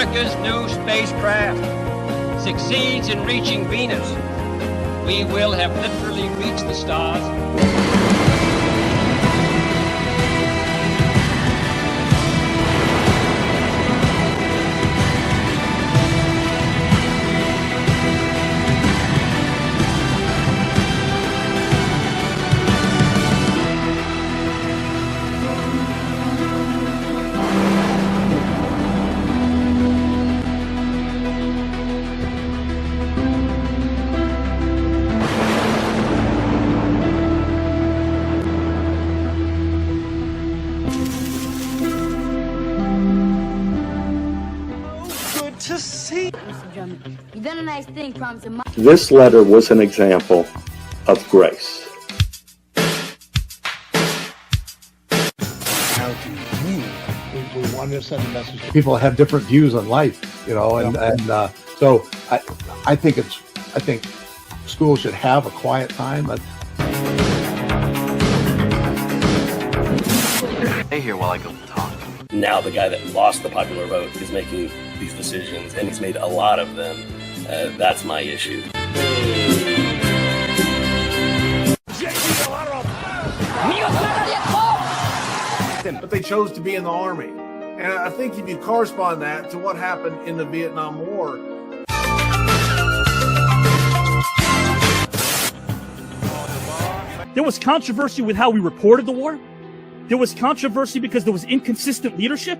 America's new spacecraft succeeds in reaching Venus, we will have literally reached the stars. You've done a nice thing, promising. This letter was an example of grace. We wanted to send a message. People have different views on life, you know, so I think schools should have a quiet time. Stay here while I go talk. Now the guy that lost the popular vote is making these decisions, and he's made a lot of them. That's my issue. But they chose to be in the Army. And I think if you correspond that to what happened in the Vietnam War, there was controversy with how we reported the war. There was controversy because there was inconsistent leadership.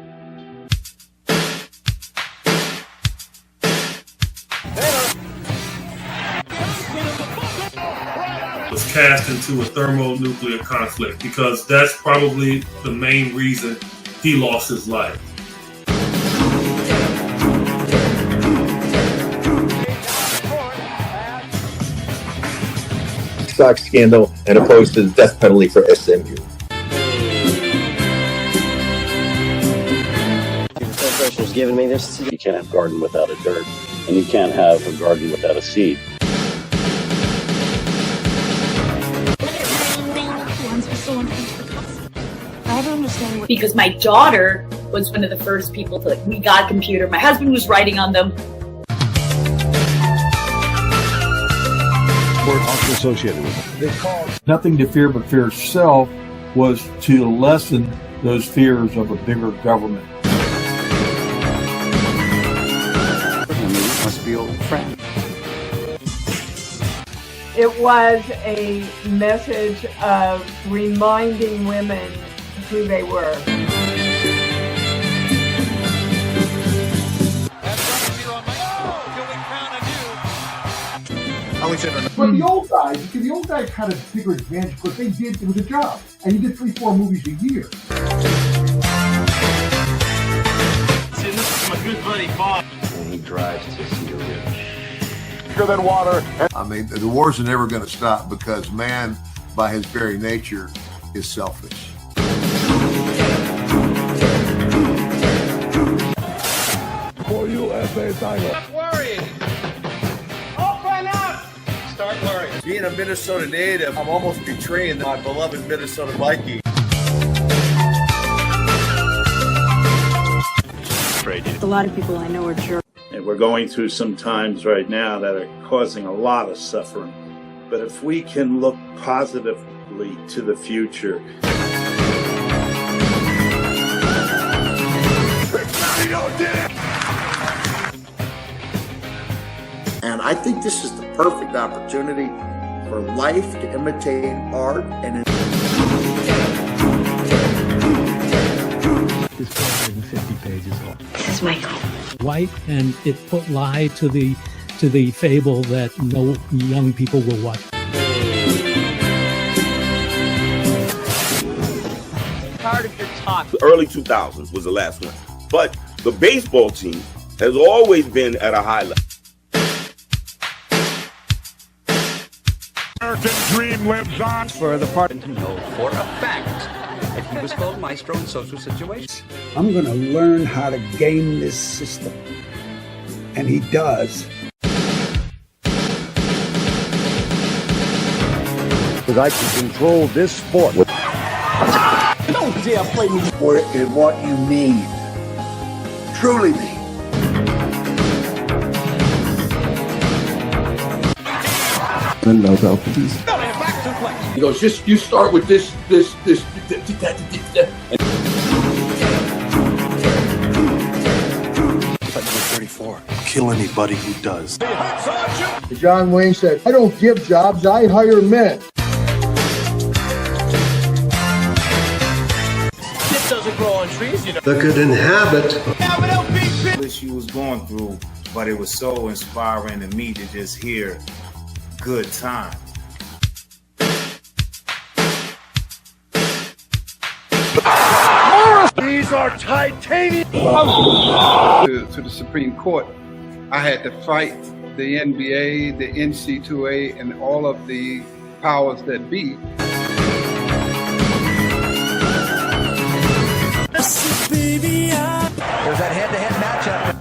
Was cast into a thermonuclear conflict because that's probably the main reason he lost his life. Stock scandal and opposed to the death penalty for SMU. Was giving me this. You can't have a garden without a dirt, and you can't have a garden without a seed. I don't understand. Because my daughter was one of the first people to, we got a computer. My husband was writing on them. We're also associated with it. They called nothing to fear but fear itself was to lessen those fears of a bigger government. Must be old friend. It was a message of reminding women who they were. But the old guys had a bigger advantage because it was a job, and you did 3-4 movies a year. See, this is my good buddy Bob. And he drives to Cedar Ridge. bigger than water. I mean, the wars are never going to stop because man, by his very nature, is selfish. For USA title. Stop worrying. Open up. Start worrying. Being a Minnesota native, I'm almost betraying my beloved Minnesota Viking. A lot of people I know are jerks. And we're going through some times right now that are causing a lot of suffering. But if we can look positively to the future. And I think this is the perfect opportunity for life to imitate art and It's 450 pages long. This is Michael. White, and it put lie to the fable that no young people will watch. Part of your talk. The early 2000s was the last one. But the baseball team has always been at a high level. American dream lives on. For the part to know for a fact that he was called maestro in social situations. I'm going to learn how to game this system. And he does. Because I can control this sport. don't dare play me for it and what you mean. Truly mean. The Nobel Peace. He goes, just you start with this. Kill anybody who does. John Wayne said, I don't give jobs, I hire men. This doesn't grow on trees, you know. That could inhabit. What she was going through, but it was so inspiring to me to just hear good times. These are titanium. To the Supreme Court, I had to fight the NBA, the NC2A, and all of the powers that be. There's that head-to-head matchup.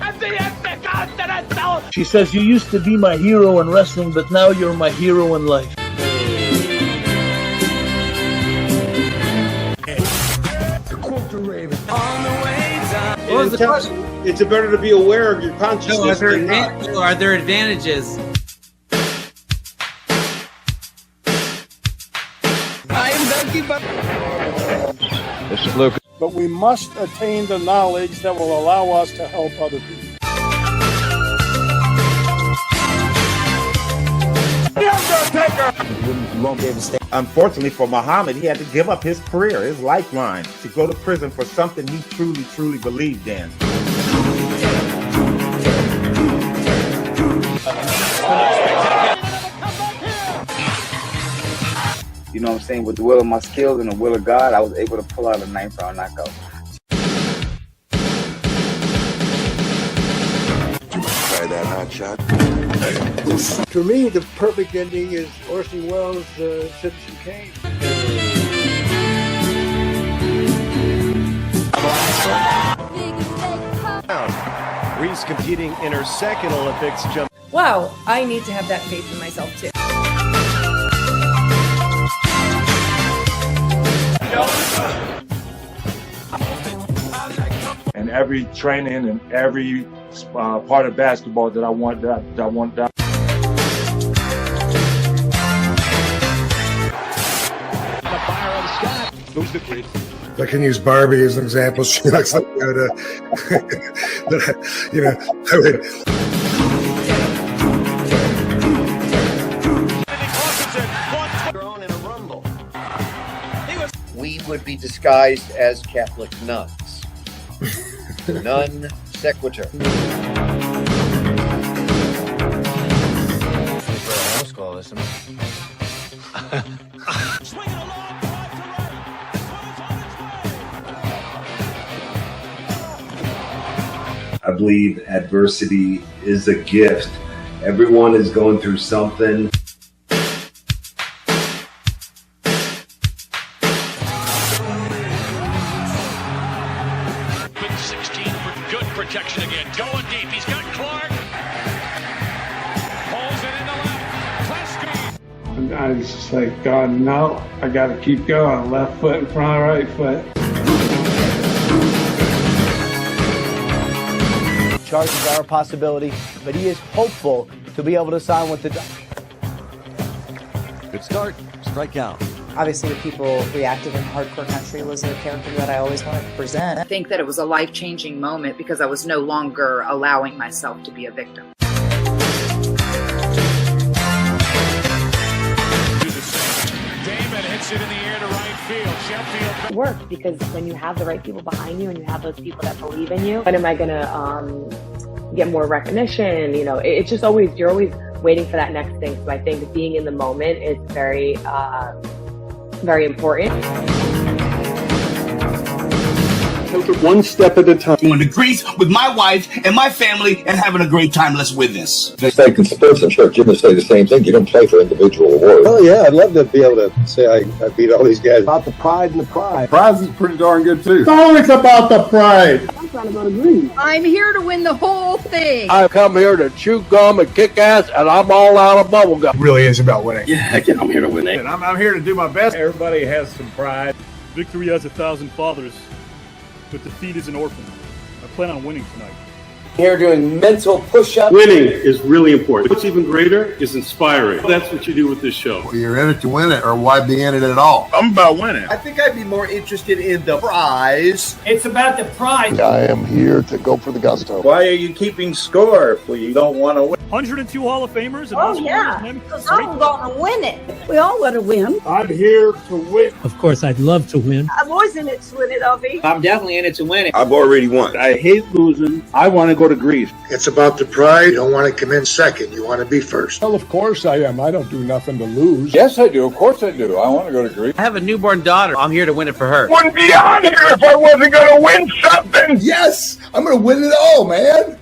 She says, you used to be my hero in wrestling, but now you're my hero in life. It's better to be aware of your consciousness. Are there advantages? I am Donkey This is Lucas. But we must attain the knowledge that will allow us to help other people. Unfortunately for Muhammad, he had to give up his career, his lifeline, to go to prison for something he truly, truly believed in. You know what I'm saying? With the will of my skills and the will of God, I was able to pull out a 9th round knockout. Try that hot shot. To me, the perfect ending is Orson Welles' Citizen Kane. Reese competing in her second Olympics jump. Wow, I need to have that faith in myself too. And every training and every part of basketball that I want that. Who's the kid? I can use Barbie as an example. She looks like Yoda. I would. We would be disguised as Catholic nuns. Non sequitur. I believe adversity is a gift. Everyone is going through something. With 16 for good protection again. Going deep. He's got Clark. Pulls it in the left. Plesky. And I was just like, God, no, I got to keep going. Left foot in front of right foot. Charges are a possibility, but he is hopeful to be able to sign with the... Good start. Strike out. Obviously, the people reactive in hardcore country was a character that I always wanted to present. I think that it was a life-changing moment because I was no longer allowing myself to be a victim. Hits it in the air to right field. Sheffield. It worked because when you have the right people behind you and you have those people that believe in you, when am I going to get more recognition? You know, it's just always, you're always waiting for that next thing. So I think being in the moment is very, very important. Take it one step at a time. Going to Greece with my wife and my family and having a great time. Let's witness. Just like in sports and church, you can say the same thing. You don't play for individual awards. Oh yeah, I'd love to be able to say I beat all these guys. About the pride and the pride. Prize is pretty darn good too. It's always about the pride. I'm trying to go to Greece. I'm here to win the whole thing. I come here to chew gum and kick ass, and I'm all out of bubble gum. It really is about winning. Yeah, heck yeah, I'm here to win it. And I'm here to do my best. Everybody has some pride. Victory has 1,000 fathers, but defeat is an orphan. I plan on winning tonight. Here doing mental push-ups. Winning is really important. What's even greater is inspiring. That's what you do with this show. Well, you're in it to win it, or why be in it at all? I'm about winning. I think I'd be more interested in the prize. It's about the prize. I am here to go for the gusto. Why are you keeping score if you don't want to win? 102 Hall of Famers. And Oh, yeah, because I'm going to win it. We all want to win. I'm here to win. Of course, I'd love to win. I'm always in it to win it, Avi. I'm definitely in it to win it. I've already won. I hate losing. I want to go to Greece. It's about the pride. You don't want to come in second. You want to be first. Well, of course I am. I don't do nothing to lose. Yes, I do. Of course I do. I want to go to Greece. I have a newborn daughter. I'm here to win it for her. Wouldn't be on here if I wasn't going to win something. Yes, I'm going to win it all, man.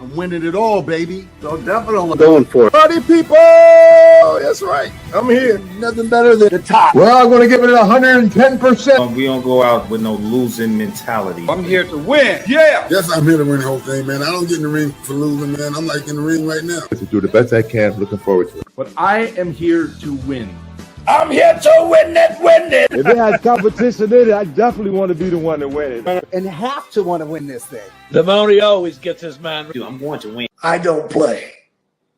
I'm winning it all, baby. So definitely. Going for it. Party people! That's right. I'm here. Nothing better than the top. Well, I'm going to give it 110%. We don't go out with no losing mentality. I'm here to win. Yeah. Yes, I'm here to win the whole thing, man. I don't get in the ring for losing, man. I'm like in the ring right now. To do the best I can. Looking forward to it. But I am here to win. I'm here to win it. If it has competition in it, I definitely want to be the one to win it. And have to want to win this thing. The Money always gets his man. I'm going to win. I don't play.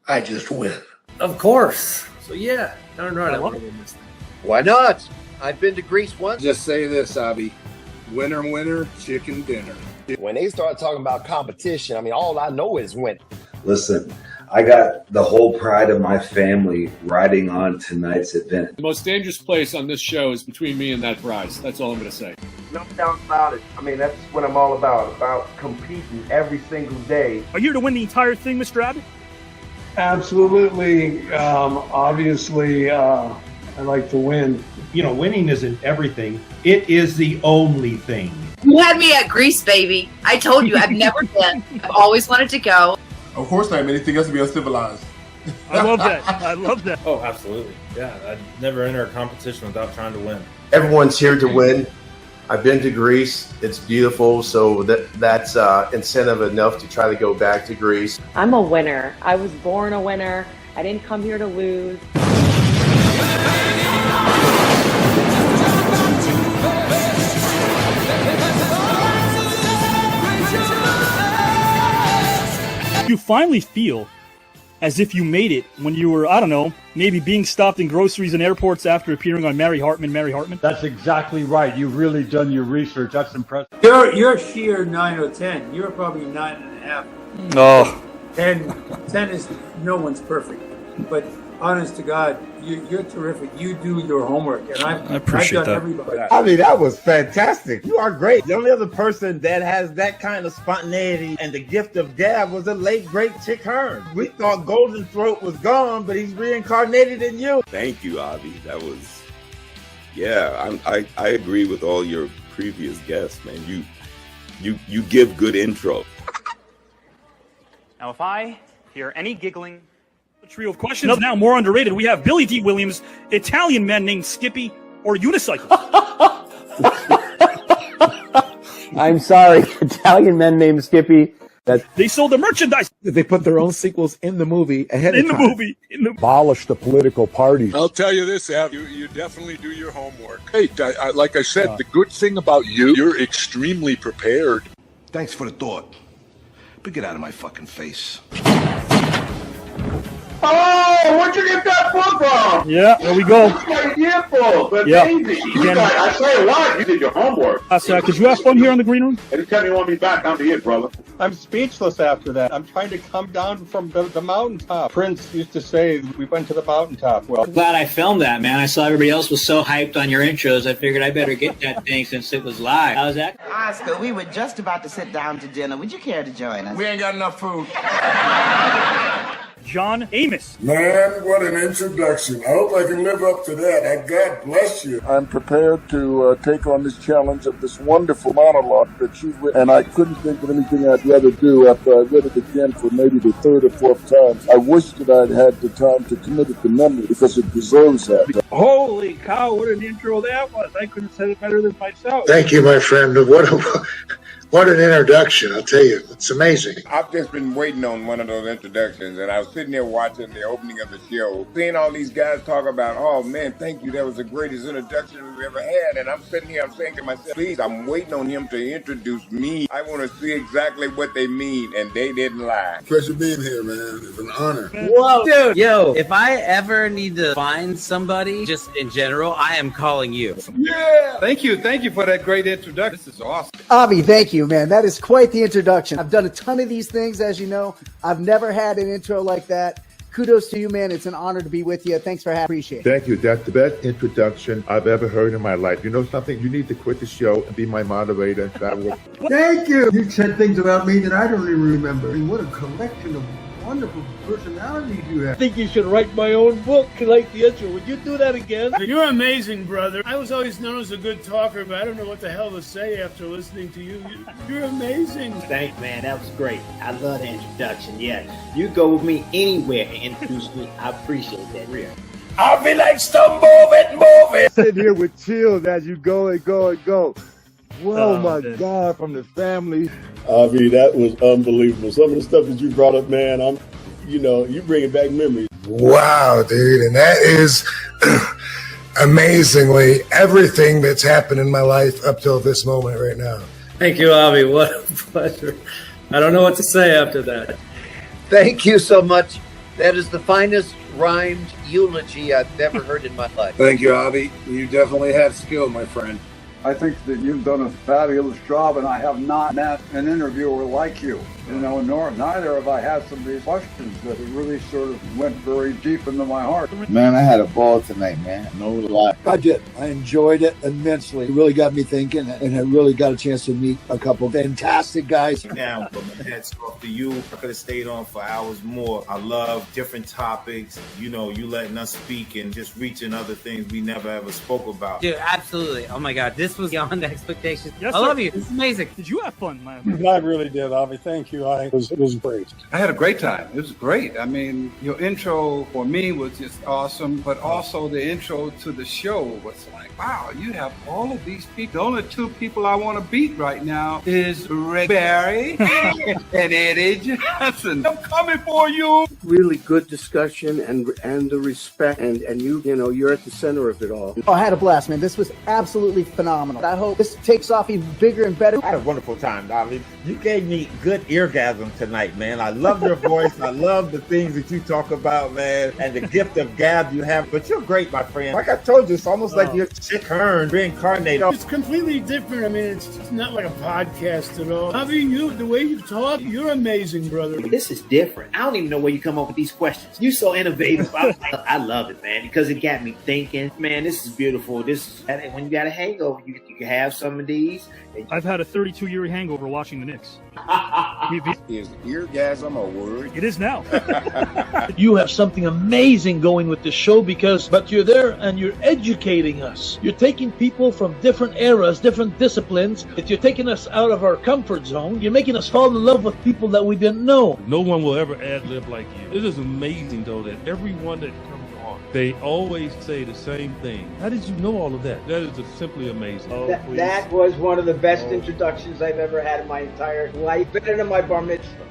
I just win. Of course. So yeah, darn right, I want to win this thing. Why not? I've been to Greece once. Just say this, Avi. Winner, winner, chicken dinner. When they start talking about competition, I mean, all I know is win. Listen, I got the whole pride of my family riding on tonight's event. The most dangerous place on this show is between me and that prize. That's all I'm going to say. No doubt about it. I mean, that's what I'm all about competing every single day. Are you here to win the entire thing, Mr. Abbott? Absolutely. Obviously, I like to win. You know, winning isn't everything. It is the only thing. You had me at Greece, baby. I told you, I've never been. I've always wanted to go. Of course not. Anything else to be uncivilized. I love that. I love that. Oh, absolutely. Yeah, I'd never enter a competition without trying to win. Everyone's here to win. I've been to Greece. It's beautiful, so that's incentive enough to try to go back to Greece. I'm a winner. I was born a winner. I didn't come here to lose. You finally feel as if you made it when you were, I don't know, maybe being stopped in groceries and airports after appearing on Mary Hartman. That's exactly right. You've really done your research. That's impressive. You're sheer 9 or 10. You're probably 9.5. Oh. 10 is no one's perfect. But honest to God, you're terrific. You do your homework, and I appreciate that. Everybody. I mean, that was fantastic. You are great. The only other person that has that kind of spontaneity and the gift of gab was the late, great Chick Hearn. We thought Golden Throat was gone, but he's reincarnated in you. Thank you, Avi. That was, I agree with all your previous guests, man. You give good intro. Now, if I hear any giggling, a trio of questions now more underrated. We have Billy D. Williams, Italian man named Skippy, or unicycle. I'm sorry, Italian men named Skippy. They sold the merchandise. They put their own sequels in the movie ahead of time. Abolish the political parties. I'll tell you this, Av, you definitely do your homework. Hey, like I said, the good thing about you're extremely prepared. Thanks for the thought. But get out of my fucking face. Oh, where'd you get that book from? Yeah, there we go. That's my earful. That's Yeah. easy. I tell you what, you did your homework. Could you have fun here on the green room? Anytime you want me back, I'm here, brother. I'm speechless after that. I'm trying to come down from the mountaintop. Prince used to say, we went to the mountaintop. Well, Glad I filmed that, man. I saw everybody else was so hyped on your intros. I figured I better get that thing since it was live. How's that? Oscar, we were just about to sit down to dinner. Would you care to join us? We ain't got enough food. John Amos. Man, what an introduction. I hope I can live up to that. God bless you. I'm prepared to take on this challenge of this wonderful monologue that you've written, and I couldn't think of anything I'd rather do after I read it again for maybe the third or fourth time. I wish that I'd had the time to commit it to memory because it deserves that. holy cow, what an intro that was. I couldn't have said it better than myself. Thank you, my friend. What What an introduction, I'll tell you. It's amazing. I've just been waiting on one of those introductions, and I was sitting there watching the opening of the show, seeing all these guys talk about, oh man, thank you, that was the greatest introduction we've ever had. And I'm sitting here, I'm saying to myself, please, I'm waiting on him to introduce me. I want to see exactly what they mean, and they didn't lie. Pleasure being here, man. It's an honor. Whoa, dude. Yo, if I ever need to find somebody, just in general, I am calling you. Yeah. Thank you for that great introduction. This is awesome. Avi, thank you, man. That is quite the introduction. I've done a ton of these things, as you know. I've never had an intro like that. Kudos to you, man. It's an honor to be with you. Thanks for having me. Appreciate it. Thank you. That's the best introduction I've ever heard in my life. You know something? You need to quit the show and be my moderator. Thank you. You said things about me that I don't even remember. I mean, what a collection of wonderful personalities you have. I think you should write my own book like the intro. Would you do that again? You're amazing, brother. I was always known as a good talker, but I don't know what the hell to say after listening to you. You're amazing. Thanks, man. That was great. I love the introduction. Yeah, you go with me anywhere and introduce me. I appreciate that. Real. I feel like move it. Sit here with chills as you go and go and go. Whoa, my God, from the family. Avi, that was unbelievable. Some of the stuff that you brought up, man, you bringing back memories. Wow, dude. And that is amazingly everything that's happened in my life up till this moment right now. Thank you, Avi. What a pleasure. I don't know what to say after that. Thank you so much. That is the finest rhymed eulogy I've ever heard in my life. Thank you, Avi. You definitely have skill, my friend. I think that you've done a fabulous job, and I have not met an interviewer like you. Neither have I had some of these questions that really sort of went very deep into my heart. Man, I had a ball tonight, man. No lie. I did. I enjoyed it immensely. It really got me thinking, and I really got a chance to meet a couple of fantastic guys. Now, hats off to you. I could have stayed on for hours more. I love different topics. You letting us speak and just reaching other things we never ever spoke about. Dude, absolutely. Oh my God, this was beyond expectations. Yes, I sir. love you. It's amazing. Did you have fun, man? I really did, Avi. Thank you. It was great. I had a great time. It was great. I mean, your intro for me was just awesome, but also the intro to the show was like, wow, you have all of these people. The only two people I want to beat right now is Rick Barry and Eddie Johnson. I'm coming for you. Really good discussion and the respect and you're at the center of it all. Oh, I had a blast, man. This was absolutely phenomenal. I hope this takes off even bigger and better. I had a wonderful time, Avi. You gave me good eargasm tonight, man. I love your voice. I love the things that you talk about, man, and the gift of gab you have. But you're great, my friend. Like I told you, it's almost like you're Chick Hearn reincarnated. It's completely different. I mean, it's not like a podcast at all. Avi, the way you talk, you're amazing, brother. This is different. I don't even know where you come up with these questions. You're so innovative. I love it, man, because it got me thinking. Man, this is beautiful. When you got a hangover, you can have some of these. I've had a 32-year hangover watching the Knicks. Is eargasm a word? It is now. You have something amazing going with the show but you're there and you're educating us. You're taking people from different eras, different disciplines. You're taking us out of our comfort zone. You're making us fall in love with people that we didn't know. No one will ever ad-lib like you. It is amazing, though, that everyone that comes on, they always say the same thing. How did you know all of that? That is just simply amazing. That was one of the best introductions I've ever had in my entire life. Better than my bar mitzvah.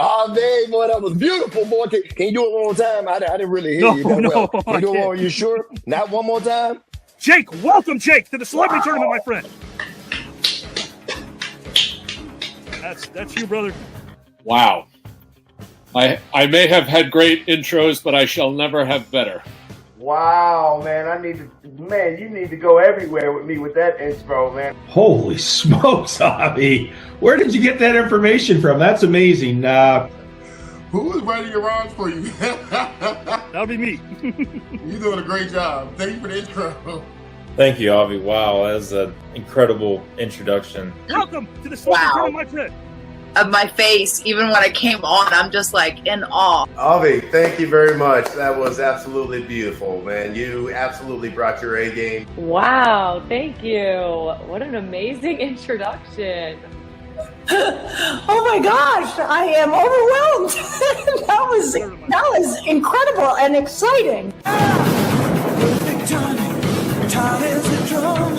Oh, dang, boy, that was beautiful, boy. Can you do it one more time? I didn't really hear you that well. Can you do it one more? You sure? Not one more time? Jake, welcome, Jake, to the celebrity tournament, my friend. That's you, brother. Wow. I may have had great intros, but I shall never have better. Wow, man, you need to go everywhere with me with that intro, man. Holy smokes, Avi. Where did you get that information from? That's amazing. Who was writing your rhymes for you? That'll be me. You're doing a great job. Thank you for the intro. Thank you, Avi. Wow, that was an incredible introduction. Welcome to the celebrity tournament, my friend. Of my face, even when I came on, I'm just like in awe. Avi, thank you very much. That was absolutely beautiful, man. You absolutely brought your A game. Wow, thank you. What an amazing introduction. Oh my gosh, I am overwhelmed. that was incredible and exciting. Time is a drum.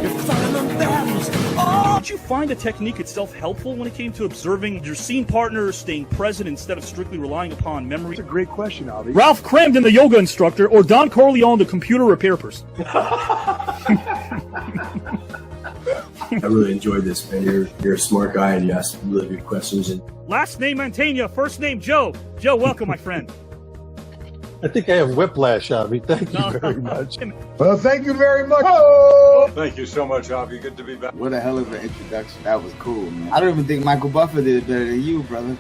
Your final battles. Oh. Did you find the technique itself helpful when it came to observing your scene partner staying present instead of strictly relying upon memory? That's a great question, Avi. Ralph Cramden, the yoga instructor, or Don Corleone, the computer repair person? I really enjoyed this, man. You're a smart guy, and you ask really good questions. And Last name Mantegna, first name Joe. Joe, welcome, my friend. I think I have whiplash, Avi. Thank you very much. Well, thank you very much. Thank you so much, Avi. Good to be back. What a hell of an introduction. That was cool, man. I don't even think Michael Buffer did it better than you, brother.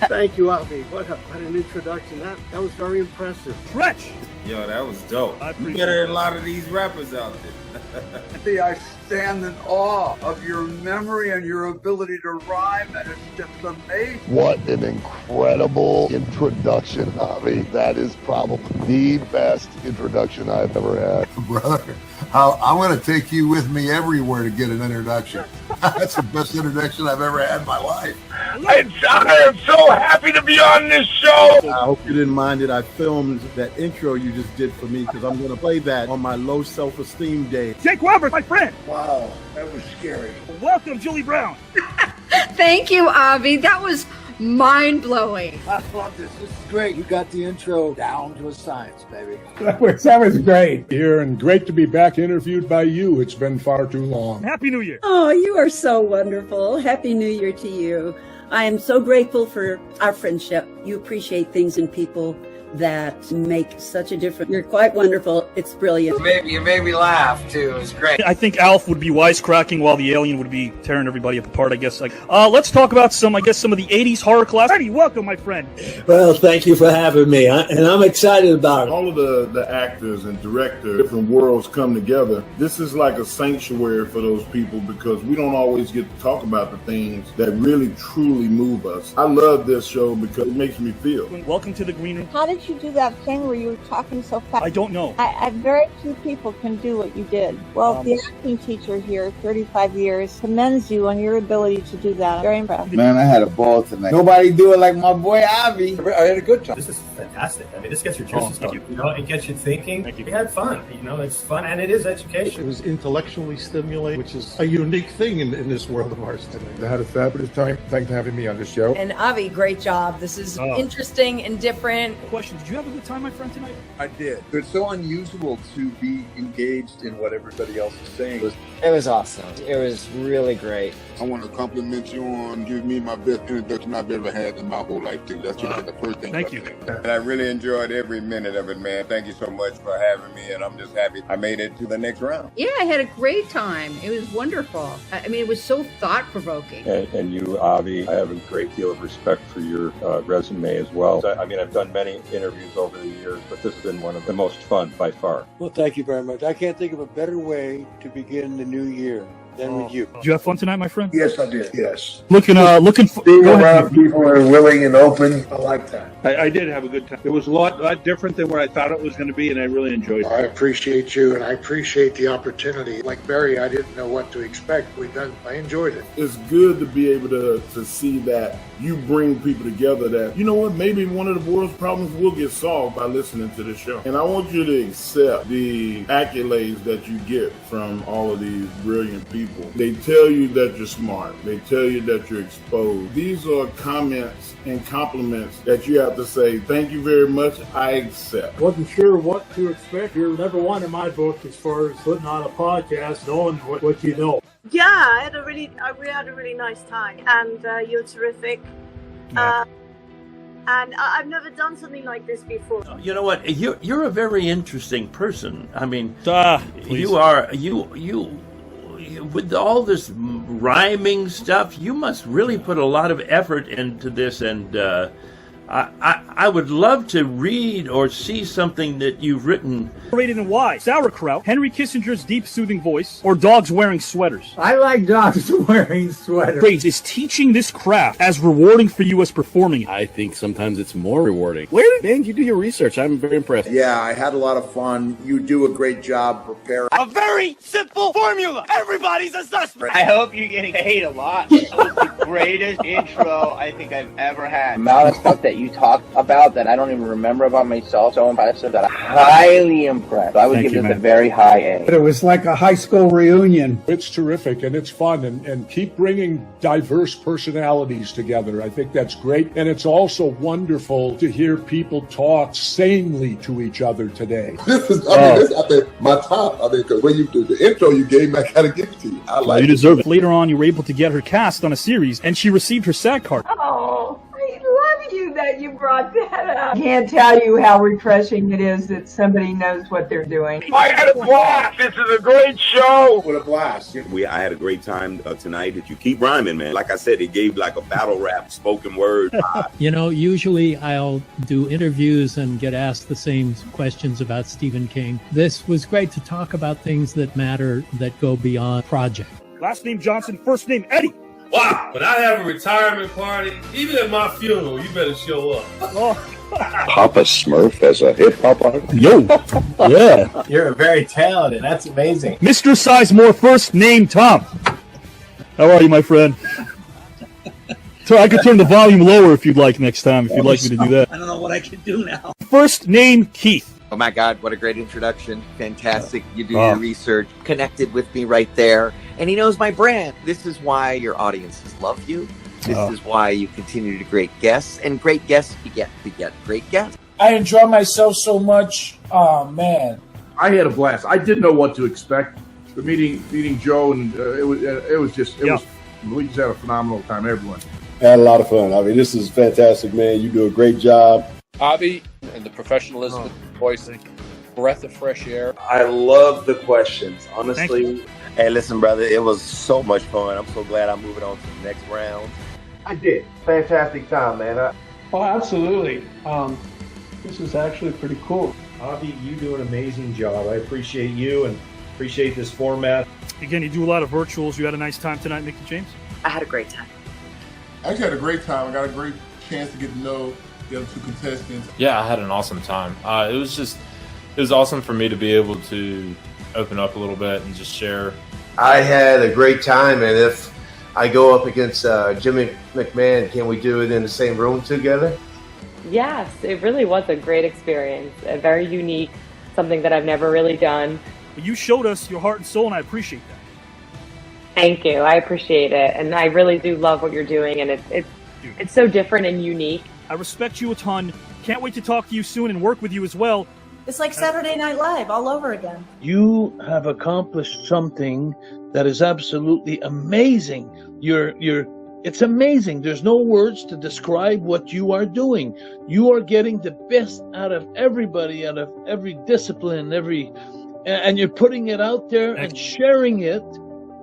Thank you, Avi. What an introduction. That was very impressive. Stretch. Yo, that was dope. You better than a lot of these rappers out there. I stand in awe of your memory and your ability to rhyme, and it's just amazing. What an incredible introduction, Avi. That is probably the best introduction I've ever had. Brother, I'm going to take you with me everywhere to get an introduction. That's the best introduction I've ever had in my life. I am so happy to be on this show. I hope you didn't mind that I filmed that intro you just did for me, because I'm going to play that on my low self-esteem day. Jake Robert, my friend. Wow, that was scary. Welcome, Julie Brown. Thank you, Avi. That was mind-blowing. I love this. This is great. You got the intro down to a science, baby. That was great here, and great to be back interviewed by you. It's been far too long. Happy New Year. Oh, you are so wonderful. Happy New Year to you. I am so grateful for our friendship. You appreciate things in people that make such a difference. You're quite wonderful. It's brilliant. You made me laugh, too. It was great. I think Alf would be wisecracking while the alien would be tearing everybody apart, I guess. Let's talk about some of the 80s horror class. Eddie, welcome, my friend. Well, thank you for having me, and I'm excited about it. All of the actors and directors, different worlds come together. This is like a sanctuary for those people, because we don't always get to talk about the things that really, truly move us. I love this show because it makes me feel. Welcome to the green room. How did you do that thing where you were talking so fast? I don't know. I very few people can do what you did. Well, the acting teacher here, 35 years, commends you on your ability to do that. I'm very impressed. Man, I had a ball tonight. Nobody do it like my boy Avi. I had a good time. This is fantastic. I mean, this gets your juices going. You know, it gets you thinking. We had fun. You know, it's fun, and it is education. It was intellectually stimulating, which is a unique thing in this world of ours today. I had a fabulous time. Thanks for having me on this show. And Avi, great job. This is interesting and different. Question, did you have a good time, my friend, tonight? I did. It's so unusual to be engaged in what everybody else is saying. It was awesome. It was really great. I want to compliment you on giving me my best introduction I've ever had in my whole life, too. That's the first thing. Thank you. And I really enjoyed every minute of it, man. Thank you so much for having me, and I'm just happy I made it to the next round. Yeah, I had a great time. It was wonderful. I mean, it was so thought-provoking. And you, Avi, I have a great deal of respect for your resume as well. I mean, I've done many interviews over the years, but this has been one of the most fun by far. Well, thank you very much. I can't think of a better way to begin the new year than with you. Did you have fun tonight, my friend? Yes, I did. Yes. Looking for being around people who are willing and open. I like that. I did have a good time. It was a lot different than what I thought it was going to be, and I really enjoyed it. I appreciate you, and I appreciate the opportunity. Like Barry, I didn't know what to expect. I enjoyed it. It's good to be able to see that you bring people together that, you know what, maybe one of the world's problems will get solved by listening to this show. And I want you to accept the accolades that you get from all of these brilliant people. They tell you that you're smart. They tell you that you're exposed. These are comments and compliments that you have to say, thank you very much, I accept. Wasn't sure what to expect. You're number one in my book as far as putting on a podcast, knowing what you know. Yeah, we had a really nice time, and you're terrific. Yeah. And I've never done something like this before. You know what? You're a very interesting person. I mean, please. you with all this rhyming stuff, you must really put a lot of effort into this, and I would love to read or see something that you've written. Rated in why? Sauerkraut, Henry Kissinger's deep soothing voice, or dogs wearing sweaters? I like dogs wearing sweaters. Grace, is teaching this craft as rewarding for you as performing it? I think sometimes it's more rewarding. Man, you do your research. I'm very impressed. Yeah, I had a lot of fun. You do a great job preparing. A very simple formula. Everybody's a suspect. I hope you're getting paid a lot. This was the greatest intro I think I've ever had. Amount of stuff that you talked about about that I don't even remember about myself. So impressive that I'm highly impressed. I would give this a very high A. It was like a high school reunion. It's terrific and it's fun, and keep bringing diverse personalities together. I think that's great. And it's also wonderful to hear people talk sanely to each other today. This is, I think, my top. Because when you do the intro you gave me, I gotta give it to you. I like You deserve it. Later on, you were able to get her cast on a series, and she received her SAG card. Oh, I love you that you brought that up. I can't tell you how refreshing it is that somebody knows what they're doing. I had a blast. This is a great show. What a blast. I had a great time tonight. If you keep rhyming, man, like I said, it gave like a battle rap, spoken word. Usually I'll do interviews and get asked the same questions about Stephen King. This was great to talk about things that matter, that go beyond project. Last name Johnson, first name Eddie. Wow, when I have a retirement party, even at my funeral, you better show up. Papa Smurf as a hip-hop artist? Yo, yeah. You're very talented. That's amazing. Mr. Sizemore, first name Tom. How are you, my friend? So I could turn the volume lower if you'd like next time, if you'd like me to do that. I don't know what I can do now. First name Keith. Oh my God, what a great introduction. Fantastic. You do your research, connected with me right there. And he knows my brand. This is why your audiences love you. This is why you continue to do great guests. And great guests beget great guests. I enjoy myself so much. Oh, man. I had a blast. I didn't know what to expect. But meeting Joe, and we just had a phenomenal time, everyone. I had a lot of fun. I mean, this is fantastic, man. You do a great job. Avi and the professionalism of the voice, breath of fresh air. I love the questions, honestly. Hey, listen, brother, it was so much fun. I'm so glad I'm moving on to the next round. I did. Fantastic time, man. Oh, absolutely. This is actually pretty cool. Avi, you do an amazing job. I appreciate you and appreciate this format. Again, you do a lot of virtuals. You had a nice time tonight, Mickey James? I had a great time. I actually had a great time. I got a great chance to get to know the other two contestants. Yeah, I had an awesome time. It was awesome for me to be able to open up a little bit and just share. I had a great time, and if I go up against Jimmy McMahon, can we do it in the same room together? Yes, it really was a great experience, very unique, something that I've never really done. You showed us your heart and soul, and I appreciate that. Thank you. I appreciate it, and I really do love what you're doing, and it's so different and unique. I respect you a ton. Can't wait to talk to you soon and work with you as well. It's like Saturday Night Live all over again. You have accomplished something that is absolutely amazing. It's amazing. There's no words to describe what you are doing. You are getting the best out of everybody, out of every discipline, and you're putting it out there and sharing it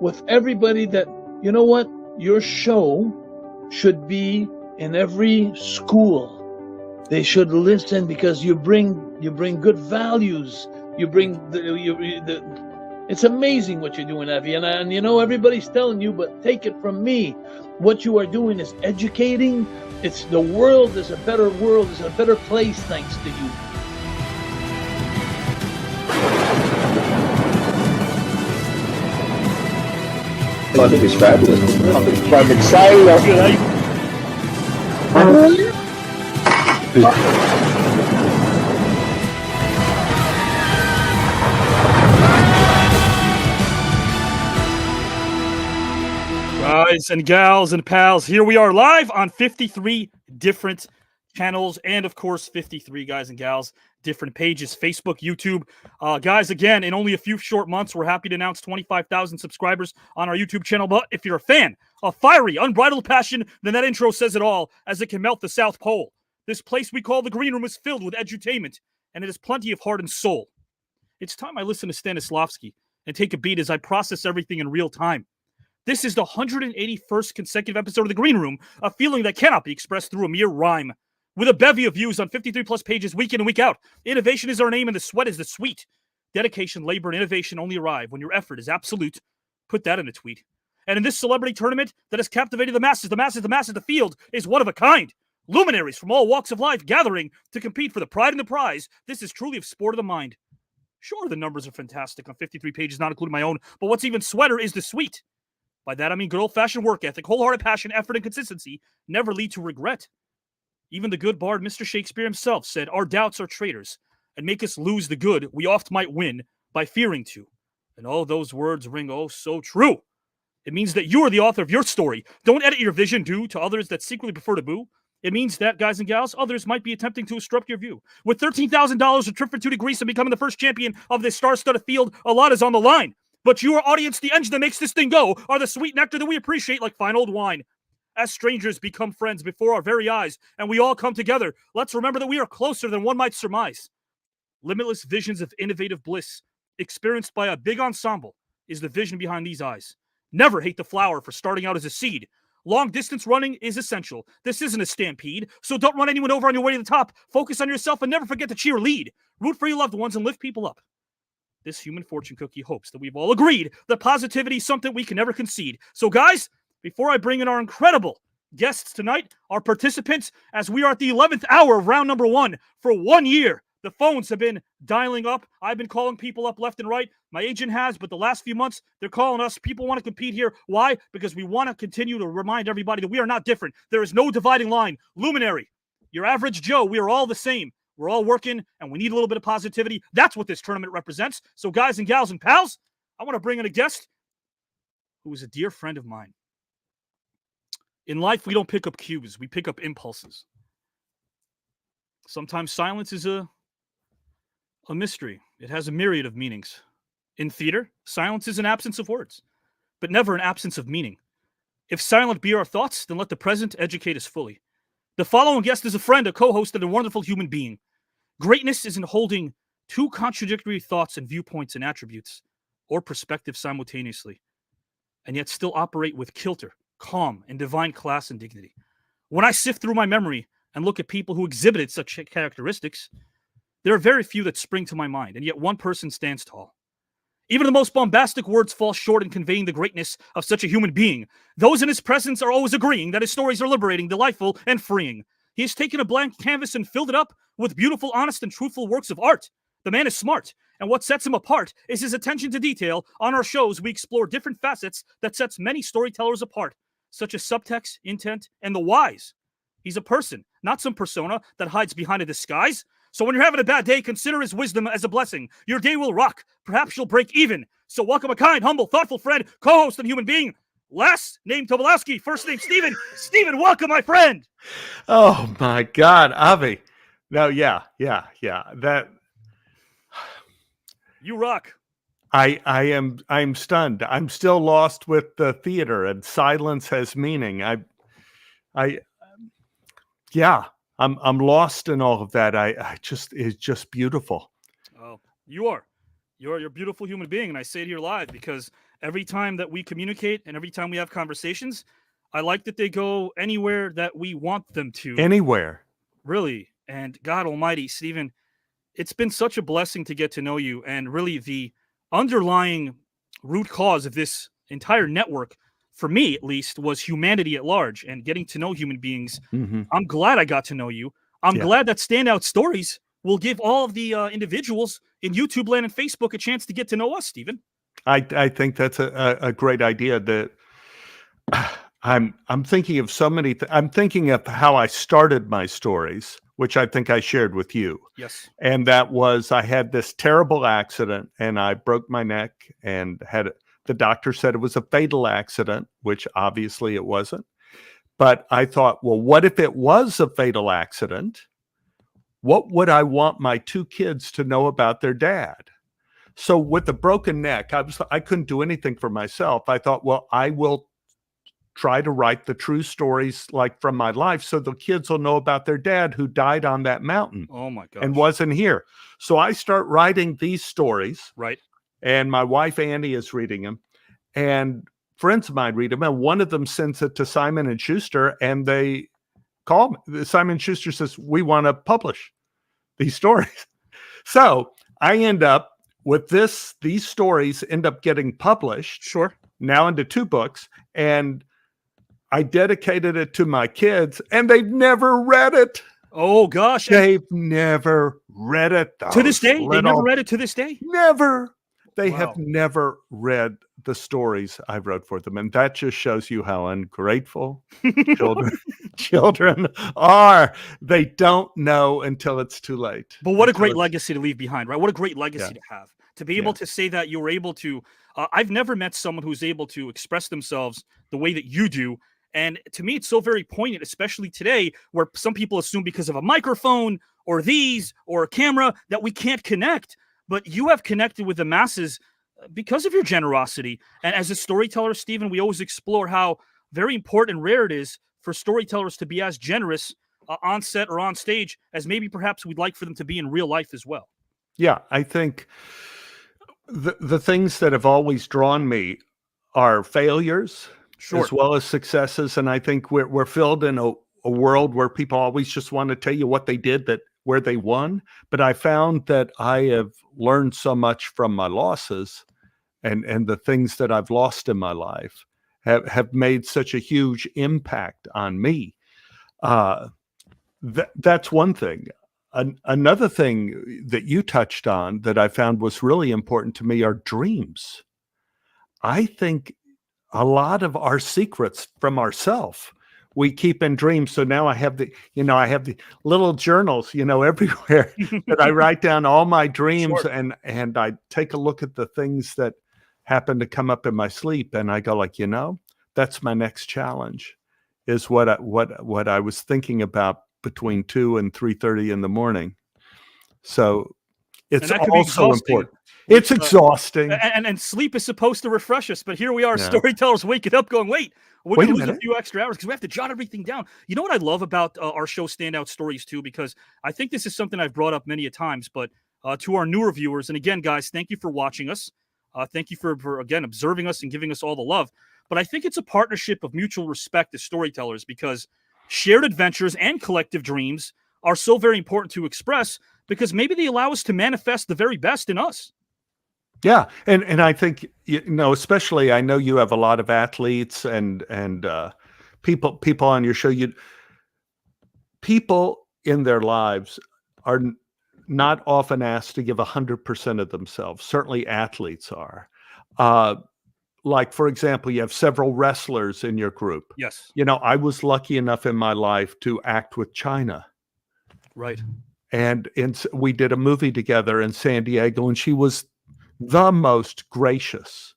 with everybody that, you know what, your show should be in every school. They should listen because you bring good values. You bring it's amazing what you're doing, Avi, and you know everybody's telling you, but take it from me. What you are doing is educating. It's the world is a better world, is a better place thanks to you. It's fabulous. I'm excited. Guys and gals and pals, here we are live on 53 different channels and, of course, 53 guys and gals, different pages, Facebook, YouTube. Guys, again, in only a few short months, we're happy to announce 25,000 subscribers on our YouTube channel. But if you're a fan of fiery, unbridled passion, then that intro says it all, as it can melt the South Pole. This place we call the Green Room is filled with edutainment, and it has plenty of heart and soul. It's time I listen to Stanislavski and take a beat as I process everything in real time. This is the 181st consecutive episode of the Green Room, a feeling that cannot be expressed through a mere rhyme. With a bevy of views on 53-plus pages week in and week out, innovation is our name and the sweat is the sweet. Dedication, labor, and innovation only arrive when your effort is absolute. Put that in a tweet. And in this celebrity tournament that has captivated the masses, the field is one of a kind. Luminaries from all walks of life gathering to compete for the pride and the prize. This is truly a sport of the mind. Sure, the numbers are fantastic on 53 pages, not including my own, but what's even sweater is the sweet. By that, I mean good old-fashioned work ethic, wholehearted passion, effort, and consistency never lead to regret. Even the good bard Mr. Shakespeare himself said, our doubts are traitors and make us lose the good we oft might win by fearing to. And all those words ring oh so true. It means that you are the author of your story. Don't edit your vision due to others that secretly prefer to boo. It means that, guys and gals, others might be attempting to obstruct your view. With $13,000 a trip for 2 to Greece and becoming the first champion of this star-studded field, a lot is on the line. But you, our audience, the engine that makes this thing go, are the sweet nectar that we appreciate like fine old wine. As strangers become friends before our very eyes, and we all come together, let's remember that we are closer than one might surmise. Limitless visions of innovative bliss, experienced by a big ensemble, is the vision behind these eyes. Never hate the flower for starting out as a seed. Long distance running is essential. This isn't a stampede, so don't run anyone over on your way to the top. Focus on yourself and never forget to cheer lead. Root for your loved ones and lift people up. This human fortune cookie hopes that we've all agreed that positivity is something we can never concede. So guys, before I bring in our incredible guests tonight, our participants, as we are at the 11th hour of round number 1 for 1 year, the phones have been dialing up. I've been calling people up left and right. My agent has, but the last few months, they're calling us. People want to compete here. Why? Because we want to continue to remind everybody that we are not different. There is no dividing line. Luminary, your average Joe, we are all the same. We're all working, and we need a little bit of positivity. That's what this tournament represents. So guys and gals and pals, I want to bring in a guest who is a dear friend of mine. In life, we don't pick up cues. We pick up impulses. Sometimes silence is a mystery. It has a myriad of meanings. In theater, silence is an absence of words, but never an absence of meaning. If silent be our thoughts, then let the present educate us fully. The following guest is a friend, a co-host, and a wonderful human being. Greatness isn't holding two contradictory thoughts and viewpoints and attributes or perspectives simultaneously, and yet still operate with kilter, calm, and divine class and dignity. When I sift through my memory and look at people who exhibited such characteristics, there are very few that spring to my mind, and yet one person stands tall. Even the most bombastic words fall short in conveying the greatness of such a human being. Those in his presence are always agreeing that his stories are liberating, delightful, and freeing. He has taken a blank canvas and filled it up with beautiful, honest, and truthful works of art. The man is smart, and what sets him apart is his attention to detail. On our shows, we explore different facets that sets many storytellers apart, such as subtext, intent, and the whys. He's a person, not some persona that hides behind a disguise. So when you're having a bad day, consider his wisdom as a blessing. Your day will rock. Perhaps you'll break even. So welcome a kind, humble, thoughtful friend, co-host, and human being. Last name Tobolowsky, first name Steven. Steven, welcome, my friend. Oh my God, Avi. No, yeah. That you rock. I'm stunned. I'm still lost with the theater, and silence has meaning. I'm lost in all of that. It's just beautiful. Oh, you're a beautiful human being. And I say it here live because every time that we communicate and every time we have conversations, I like that they go anywhere that we want them to. Anywhere. Really. And God almighty, Stephen, it's been such a blessing to get to know you. And really the underlying root cause of this entire network, for me at least, was humanity at large and getting to know human beings. Mm-hmm. I'm glad I got to know you. I'm glad that Standout Stories will give all of the individuals in YouTube land and Facebook a chance to get to know us, Stephen. I think that's a great idea. That I'm thinking of so many. I'm thinking of how I started my stories, which I think I shared with you. Yes. And that was, I had this terrible accident and I broke my neck and the doctor said it was a fatal accident, which obviously it wasn't. But I thought, well, what if it was a fatal accident? What would I want my 2 kids to know about their dad? So with a broken neck, I couldn't do anything for myself. I thought, well, I will try to write the true stories like from my life so the kids will know about their dad who died on that mountain. Oh my gosh. And wasn't here. So I start writing these stories. Right. And my wife, Annie, is reading them. And friends of mine read them. And one of them sends it to Simon & Schuster. And they call me. Simon & Schuster says, we want to publish these stories. So I end up with these stories end up getting published. Sure. Now into 2 books. And I dedicated it to my kids. And they've never read it. Oh, gosh. They've never read it. To this day? They never read it to this day? Never. They have never read the stories I wrote for them. And that just shows you how ungrateful children. children are. They don't know until it's too late. But what a great legacy to leave behind, right? What a great legacy Yeah. to have. To be able to say that you were able to, I've never met someone who's able to express themselves the way that you do. And to me, it's so very poignant, especially today, where some people assume because of a microphone or these or a camera that we can't connect. But you have connected with the masses because of your generosity. And as a storyteller, Stephen, we always explore how very important and rare it is for storytellers to be as generous on set or on stage as maybe perhaps we'd like for them to be in real life as well. Yeah, I think the things that have always drawn me are failures as well as successes. And I think we're filled in a world where people always just want to tell you what they did, where they won. But I found that I have learned so much from my losses, and the things that I've lost in my life have made such a huge impact on me. That's one thing. Another thing that you touched on that I found was really important to me are dreams. I think a lot of our secrets from ourselves we keep in dreams. So now I have the little journals, everywhere that I write down all my dreams, and I take a look at the things that happen to come up in my sleep, and I go like, that's my next challenge, is what I was thinking about between 2 and 3:30 in the morning. So it's also important. It's exhausting. And sleep is supposed to refresh us, but here we are, storytellers waking up going, wait, we're going to lose a few extra hours because we have to jot everything down. You know what I love about our show Standout Stories too, because I think this is something I've brought up many a times, but to our newer viewers, and again, guys, thank you for watching us. Thank you for again, observing us and giving us all the love. But I think it's a partnership of mutual respect as storytellers, because shared adventures and collective dreams are so very important to express, because maybe they allow us to manifest the very best in us. Yeah, and I think especially I know you have a lot of athletes and people on your show. People in their lives are not often asked to give 100% of themselves. Certainly, athletes are. Like, for example, you have several wrestlers in your group. Yes. I was lucky enough in my life to act with China. Right. And we did a movie together in San Diego, and she was the most gracious,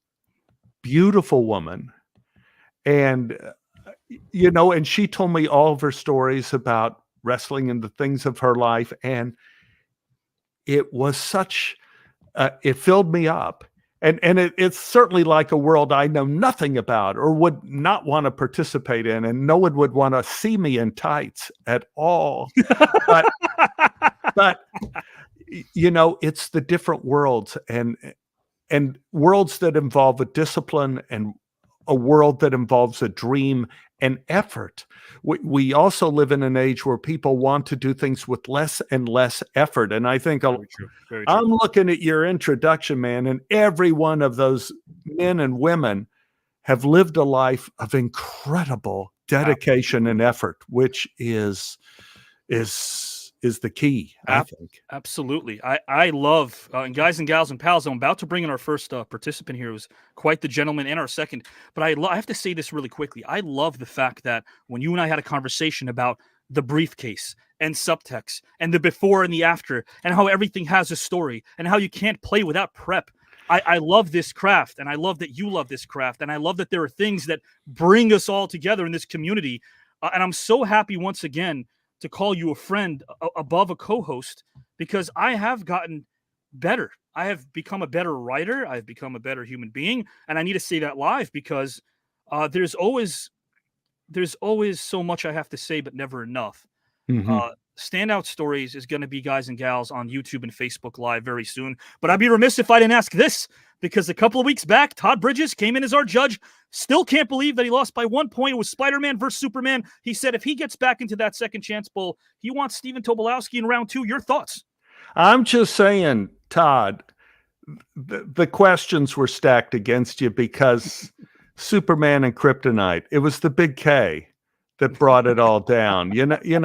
beautiful woman. And, and she told me all of her stories about wrestling and the things of her life. And it was it filled me up. And it's certainly like a world I know nothing about or would not want to participate in. And no one would want to see me in tights at all. But it's the different worlds and worlds that involve a discipline and a world that involves a dream and effort. We also live in an age where people want to do things with less and less effort. And I think Very true. I'm looking at your introduction, man, and every one of those men and women have lived a life of incredible dedication and effort, which is the key, I think. Absolutely. I love, and guys and gals and pals, I'm about to bring in our first participant here, who's quite the gentleman, and our second. But I have to say this really quickly. I love the fact that when you and I had a conversation about the briefcase and subtext and the before and the after and how everything has a story and how you can't play without prep. I love this craft, and I love that you love this craft, and I love that there are things that bring us all together in this community. And I'm so happy once again to call you a friend above a co-host, because I have gotten better. I have become a better writer. I've become a better human being. And I need to say that live, because there's always so much I have to say, but never enough. Mm-hmm. Standout Stories is going to be, guys and gals, on YouTube and Facebook Live very soon. But I'd be remiss if I didn't ask this, because a couple of weeks back, Todd Bridges came in as our judge. Still can't believe that he lost by 1 point. It was Spider-Man versus Superman. He said if he gets back into that second chance bowl, he wants Stephen Tobolowsky in round 2. Your thoughts? I'm just saying, Todd, the questions were stacked against you because Superman and Kryptonite. It was the big K. that brought it all down.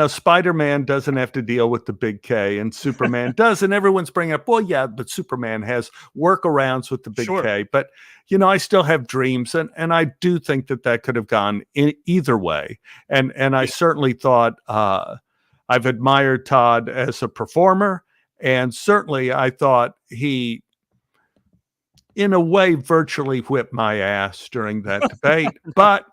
Spider-Man doesn't have to deal with the big K, and Superman does. And everyone's bringing up, well, yeah, but Superman has workarounds with the big K. But, I still have dreams. And I do think that could have gone in either way. And I certainly thought I've admired Todd as a performer. And certainly I thought he, in a way, virtually whipped my ass during that debate. But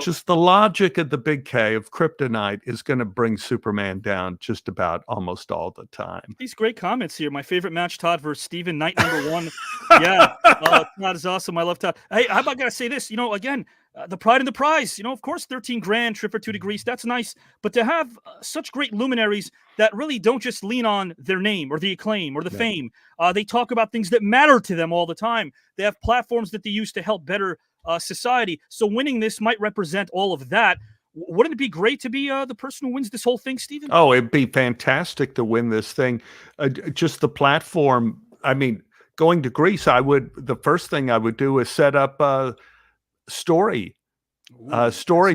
just the logic of the big K of kryptonite is going to bring Superman down just about almost all the time. These great comments here. My favorite match, Todd versus Steven, night number 1. Yeah, Todd is awesome. I love Todd. Hey, how about I gotta say this? Again, the pride and the prize. Of course, 13 grand, trip for 2 degrees. That's nice. But to have such great luminaries that really don't just lean on their name or the acclaim or the fame. They talk about things that matter to them all the time. They have platforms that they use to help better society. So winning this might represent all of that. Wouldn't it be great to be the person who wins this whole thing, Steven? Oh, it'd be fantastic to win this thing. Just the platform. I mean, going to Greece, the first thing I would do is set up story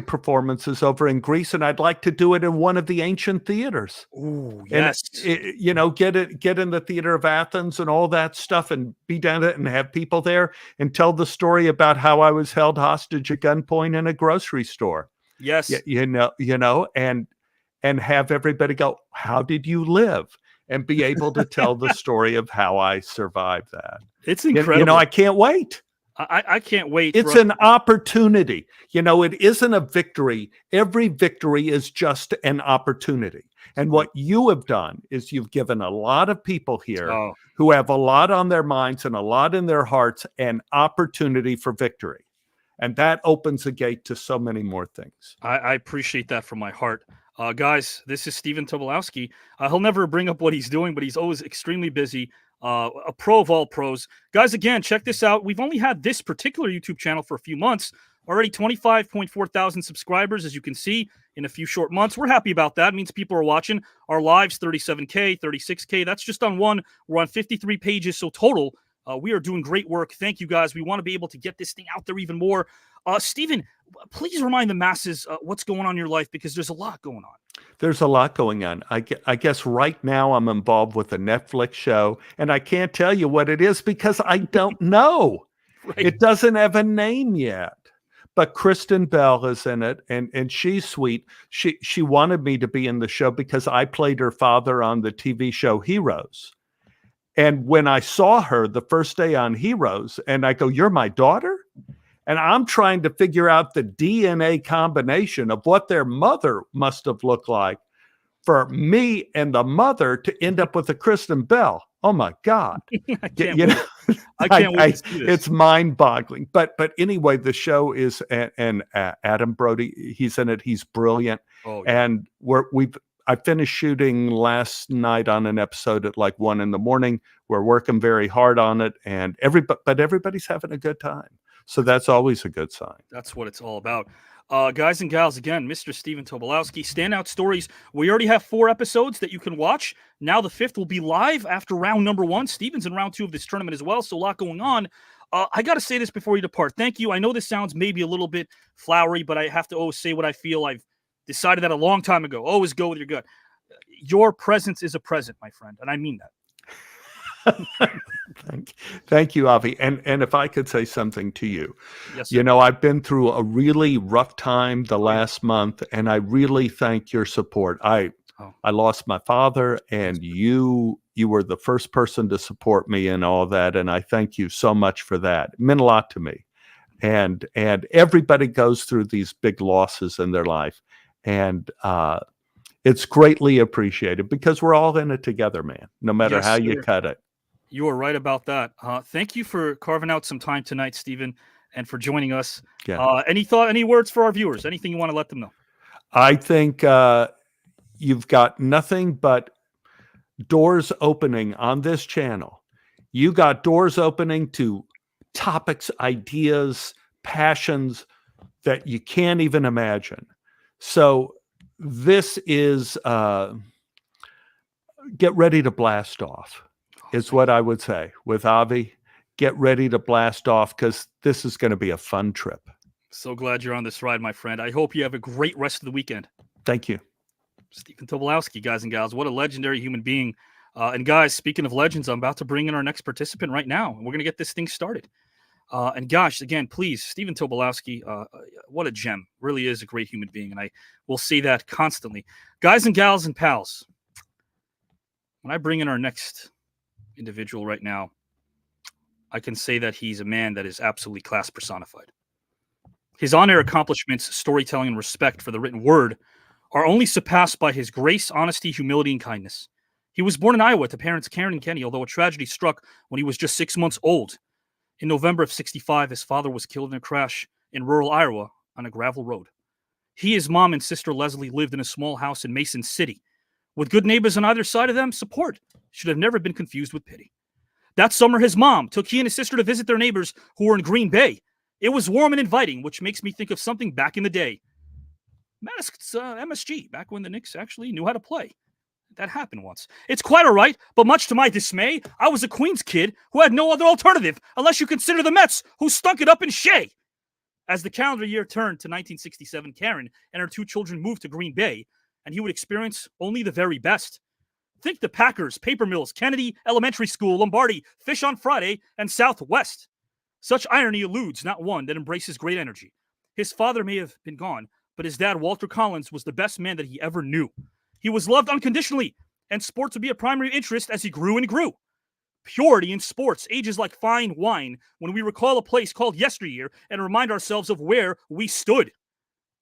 performances over in Greece, and I'd like to do it in one of the ancient theaters. Ooh, yes. And, get in the theater of Athens and all that stuff, and be down it and have people there and tell the story about how I was held hostage at gunpoint in a grocery store. Yes. And have everybody go, how did you live? And be able to tell the story of how I survived that. It's incredible. I can't wait. I can't wait. It's an opportunity. It isn't a victory. Every victory is just an opportunity. And what you have done is you've given a lot of people here who have a lot on their minds and a lot in their hearts an opportunity for victory. And that opens a gate to so many more things. I appreciate that from my heart. Guys, this is Steven Tobolowsky. He'll never bring up what he's doing, but he's always extremely busy. A pro of all pros. Guys, again, check this out. We've only had this particular YouTube channel for a few months. Already 25.4 thousand subscribers, as you can see, in a few short months. We're happy about that. It means people are watching. Our lives, 37K, 36K. That's just on one. We're on 53 pages. So total, we are doing great work. Thank you, guys. We want to be able to get this thing out there even more. Steven, please remind the masses what's going on in your life, because there's a lot going on. There's a lot going on. I guess right now I'm involved with a Netflix show, and I can't tell you what it is because I don't know. Right. It doesn't have a name yet. But Kristen Bell is in it, and she's sweet. She wanted me to be in the show because I played her father on the TV show Heroes. And when I saw her the first day on Heroes, and I go, "You're my daughter?" And I'm trying to figure out the DNA combination of what their mother must have looked like for me and the mother to end up with a Kristen Bell. Oh my God. I can't wait to see this. It's mind-boggling. But anyway, the show is, and Adam Brody, he's in it. He's brilliant. Oh, yeah. And I finished shooting last night on an episode at like 1 a.m. We're working very hard on it, and everybody's having a good time. So that's always a good sign. That's what it's all about. Guys and gals, again, Mr. Steven Tobolowsky, Standout Stories. We already have 4 episodes that you can watch. Now the 5th will be live after round number 1. Steven's in round 2 of this tournament as well, so a lot going on. I got to say this before you depart. Thank you. I know this sounds maybe a little bit flowery, but I have to always say what I feel. I've decided that a long time ago. Always go with your gut. Your presence is a present, my friend, and I mean that. Thank you, Avi. And if I could say something to you, yes, sir. I've been through a really rough time the last month, and I really thank your support. I lost my father, and you were the first person to support me and all that, and I thank you so much for that. It meant a lot to me. And everybody goes through these big losses in their life, and it's greatly appreciated because we're all in it together, man, no matter how you cut it. You are right about that. Thank you for carving out some time tonight, Steven, and for joining us. Yeah. Any words for our viewers? Anything you want to let them know? I think you've got nothing but doors opening on this channel. You got doors opening to topics, ideas, passions that you can't even imagine. So this is get ready to blast off. Is what I would say with Avi. Get ready to blast off because this is going to be a fun trip. So glad you're on this ride, my friend. I hope you have a great rest of the weekend. Thank you. Stephen Tobolowsky, guys and gals. What a legendary human being. And guys, speaking of legends, I'm about to bring in our next participant right now. And we're going to get this thing started. And gosh, again, please, Stephen Tobolowsky, what a gem. Really is a great human being. And I will say that constantly. Guys and gals and pals, when I bring in our next individual right now, I can say that he's a man that is absolutely class personified. His on-air accomplishments, storytelling, and respect for the written word are only surpassed by his grace, honesty, humility, and kindness. He was born in Iowa to parents Karen and Kenny, although a tragedy struck when he was just 6 months old. In November of '65, his father was killed in a crash in rural Iowa on a gravel road. He, his mom, and sister Leslie lived in a small house in Mason City. With good neighbors on either side of them, support should have never been confused with pity. That summer, his mom took he and his sister to visit their neighbors who were in Green Bay. It was warm and inviting, which makes me think of something back in the day. Madison's MSG, back when the Knicks actually knew how to play. That happened once. It's quite all right, but much to my dismay, I was a Queens kid who had no other alternative, unless you consider the Mets, who stunk it up in Shea. As the calendar year turned to 1967, Karen and her 2 children moved to Green Bay, and he would experience only the very best. Think the Packers, Paper Mills, Kennedy Elementary School, Lombardi, Fish on Friday, and Southwest. Such irony eludes not one that embraces great energy. His father may have been gone, but his dad, Walter Collins, was the best man that he ever knew. He was loved unconditionally, and sports would be a primary interest as he grew and grew. Purity in sports ages like fine wine when we recall a place called yesteryear and remind ourselves of where we stood.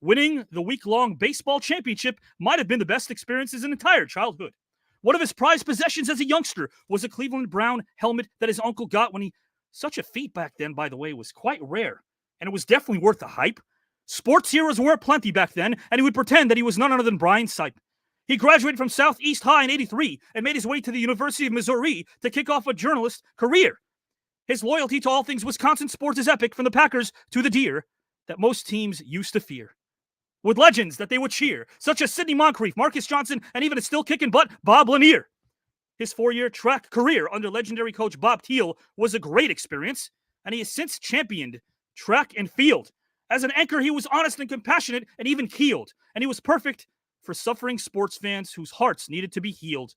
Winning the week-long baseball championship might have been the best experience of his entire childhood. One of his prized possessions as a youngster was a Cleveland Brown helmet that his uncle got when he... Such a feat back then, by the way, was quite rare, and it was definitely worth the hype. Sports heroes were plenty back then, and he would pretend that he was none other than Brian Sipe. He graduated from Southeast High in '83 and made his way to the University of Missouri to kick off a journalist career. His loyalty to all things Wisconsin sports is epic, from the Packers to the Deer, that most teams used to fear. With legends that they would cheer, such as Sidney Moncrief, Marcus Johnson, and even a still-kicking butt, Bob Lanier. His 4-year track career under legendary coach Bob Thiel was a great experience, and he has since championed track and field. As an anchor, he was honest and compassionate and even keeled, and he was perfect for suffering sports fans whose hearts needed to be healed.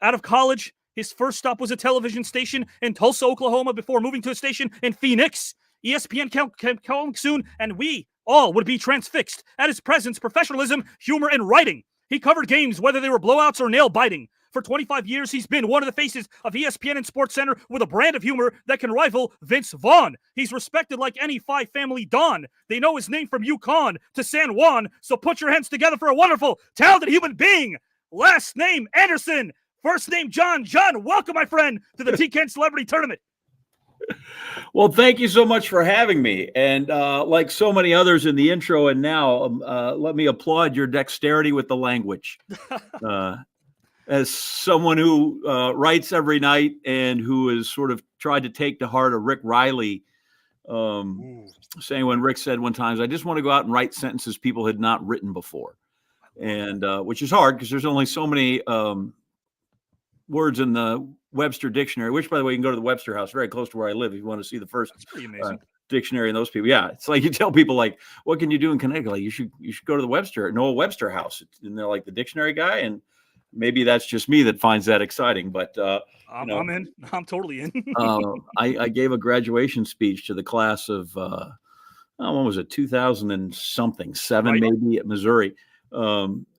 Out of college, his first stop was a television station in Tulsa, Oklahoma, before moving to a station in Phoenix. ESPN calling soon, and we all would be transfixed at his presence, professionalism, humor, and writing. He covered games, whether they were blowouts or nail-biting. For 25 years, he's been one of the faces of ESPN and SportsCenter with a brand of humor that can rival Vince Vaughn. He's respected like any Five Family Don. They know his name from Yukon to San Juan, so put your hands together for a wonderful, talented human being. Last name Anderson, first name John. John, welcome, my friend, to the TCAN Celebrity Tournament. Well, thank you so much for having me. And like so many others in the intro and now, let me applaud your dexterity with the language. As someone who writes every night and who has sort of tried to take to heart a Rick Riley saying, when Rick said one time, I just want to go out and write sentences people had not written before. And which is hard because there's only so many words in the Webster Dictionary, which, by the way, you can go to the Webster House, very close to where I live, if you want to see the first dictionary and those people. Yeah, it's like you tell people, like, what can you do in Connecticut? Like, you should go to the Noah Webster House. And they're like, the dictionary guy? And maybe that's just me that finds that exciting, but I'm in. I'm totally in. I gave a graduation speech to the class of when was it, 2000 and something, 7 right. Maybe, at Missouri.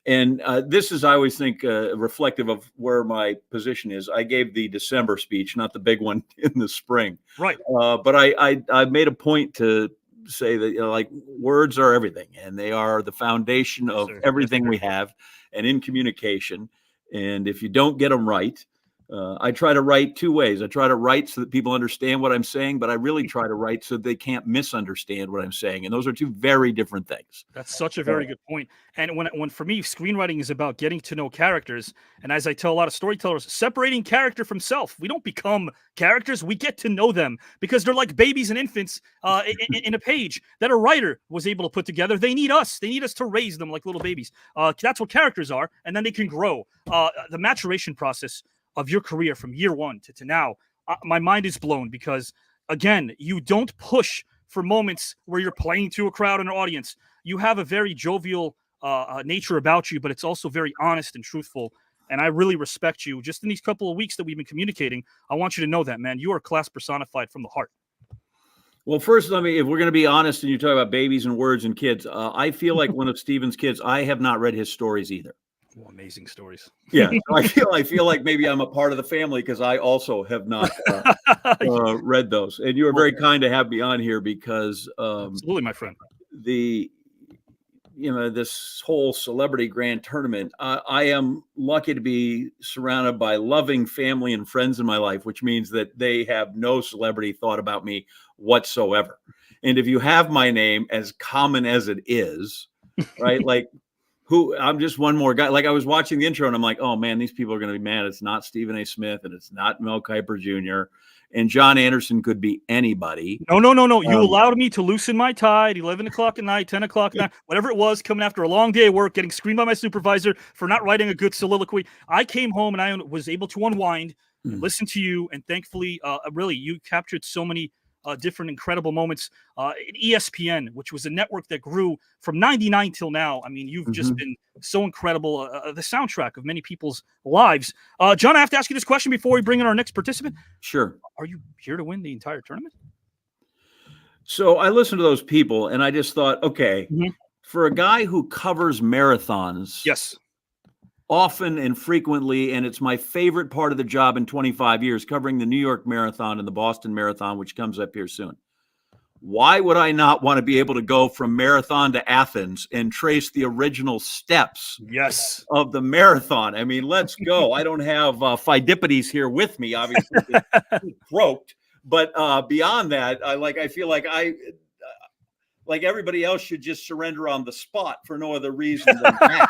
And this is, I always think, reflective of where my position is. I gave the December speech, not the big one in the spring. Right. But I made a point to say that, like, words are everything, and they are the foundation of everything we have, and in communication. And if you don't get them right, I try to write 2 ways. I try to write so that people understand what I'm saying, but I really try to write so they can't misunderstand what I'm saying. And those are 2 very different things. That's such a very good point. And when for me, screenwriting is about getting to know characters. And as I tell a lot of storytellers, separating character from self. We don't become characters. We get to know them because they're like babies and infants in a page that a writer was able to put together. They need us. They need us to raise them like little babies. That's what characters are. And then they can grow. The maturation process of your career from year 1 to now, my mind is blown because, again, you don't push for moments where you're playing to a crowd and an audience. You have a very jovial nature about you, but it's also very honest and truthful. And I really respect you. Just in these couple of weeks that we've been communicating, I want you to know that, man. You are class personified from the heart. Well, first, if we're going to be honest and you talk about babies and words and kids, I feel like one of Steven's kids, I have not read his stories either. Oh, amazing stories. Yeah. So I feel like maybe I'm a part of the family because I also have not read those. And you are very kind to have me on here because absolutely, my friend. This whole celebrity grand tournament, I am lucky to be surrounded by loving family and friends in my life, which means that they have no celebrity thought about me whatsoever. And if you have my name, as common as it is, right? Like I'm just one more guy. Like I was watching the intro and I'm like, oh man, these people are going to be mad. It's not Stephen A. Smith and it's not Mel Kiper Jr. And John Anderson could be anybody. No. You allowed me to loosen my tie at 11 o'clock at night, 10 o'clock at night, whatever it was, coming after a long day of work, getting screamed by my supervisor for not writing a good soliloquy. I came home and I was able to unwind and listen to you. And thankfully, really, you captured so many different incredible moments in ESPN, which was a network that grew from 99 till now. I mean, you've just been so incredible, the soundtrack of many people's lives. John, I have to ask you this question before we bring in our next participant. Sure. Are you here to win the entire tournament? So I listened to those people and I just thought, okay, for a guy who covers marathons, yes, often and frequently, and it's my favorite part of the job in 25 years, covering the New York Marathon and the Boston Marathon, which comes up here soon. Why would I not want to be able to go from Marathon to Athens and trace the original steps of the marathon? I mean, let's go. I don't have Pheidippides here with me, obviously, croaked. But beyond that, I feel like like everybody else should just surrender on the spot for no other reason than that.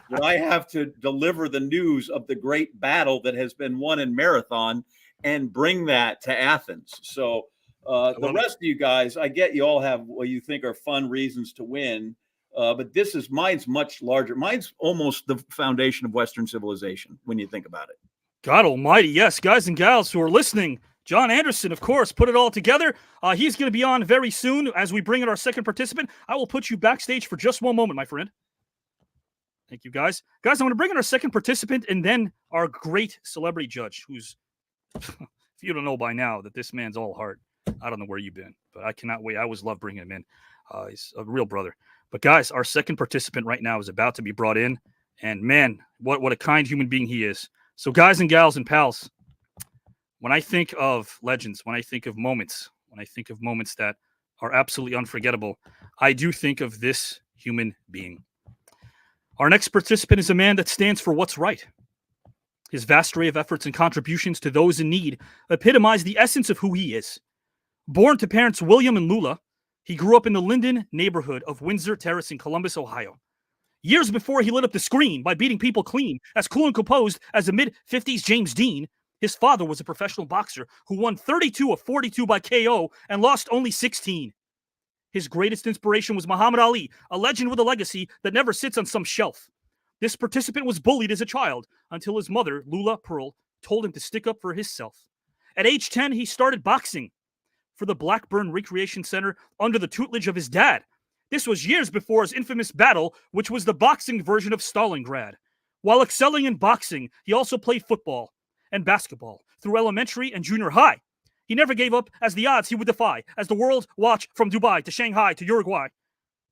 But I have to deliver the news of the great battle that has been won in marathon and bring that to Athens. So the rest of you guys, I get you all have what you think are fun reasons to win. But mine's much larger. Mine's almost the foundation of Western civilization when you think about it. God almighty. Yes, guys and gals who are listening, John Anderson, of course, put it all together. He's going to be on very soon as we bring in our second participant. I will put you backstage for just one moment, my friend. Thank you, guys. Guys, I'm going to bring in our second participant and then our great celebrity judge, who's, if you don't know by now that this man's all heart. I don't know where you've been, but I cannot wait. I always love bringing him in. He's a real brother. But, guys, our second participant right now is about to be brought in. And, man, what a kind human being he is. So, guys and gals and pals, when I think of legends, when I think of moments that are absolutely unforgettable, I do think of this human being. Our next participant is a man that stands for what's right. His vast array of efforts and contributions to those in need epitomize the essence of who he is. Born to parents William and Lula, he grew up in the Linden neighborhood of Windsor Terrace in Columbus, Ohio. Years before he lit up the screen by beating people clean, as cool and composed as the mid-50s James Dean, his father was a professional boxer who won 32 of 42 by KO and lost only 16. His greatest inspiration was Muhammad Ali, a legend with a legacy that never sits on some shelf. This participant was bullied as a child until his mother, Lula Pearl, told him to stick up for himself. At age 10, he started boxing for the Blackburn Recreation Center under the tutelage of his dad. This was years before his infamous battle, which was the boxing version of Stalingrad. While excelling in boxing, he also played football and basketball through elementary and junior high. He never gave up as the odds he would defy, as the world watched from Dubai to Shanghai to Uruguay.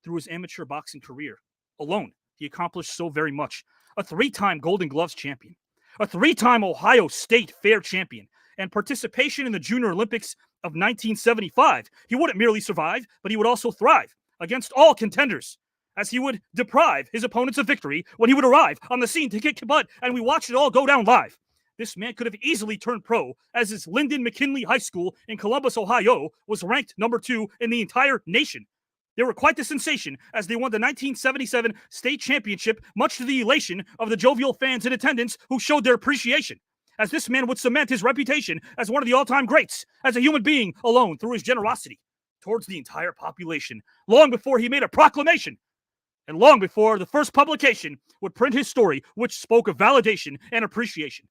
Through his amateur boxing career alone, he accomplished so very much. A 3-time Golden Gloves champion, a 3-time Ohio State Fair champion, and participation in the Junior Olympics of 1975. He wouldn't merely survive, but he would also thrive against all contenders, as he would deprive his opponents of victory when he would arrive on the scene to kick butt, and we watched it all go down live. This man could have easily turned pro, as his Lyndon McKinley High School in Columbus, Ohio, was ranked number 2 in the entire nation. They were quite the sensation as they won the 1977 state championship, much to the elation of the jovial fans in attendance who showed their appreciation, as this man would cement his reputation as one of the all-time greats, as a human being alone through his generosity towards the entire population, long before he made a proclamation, and long before the first publication would print his story, which spoke of validation and appreciation.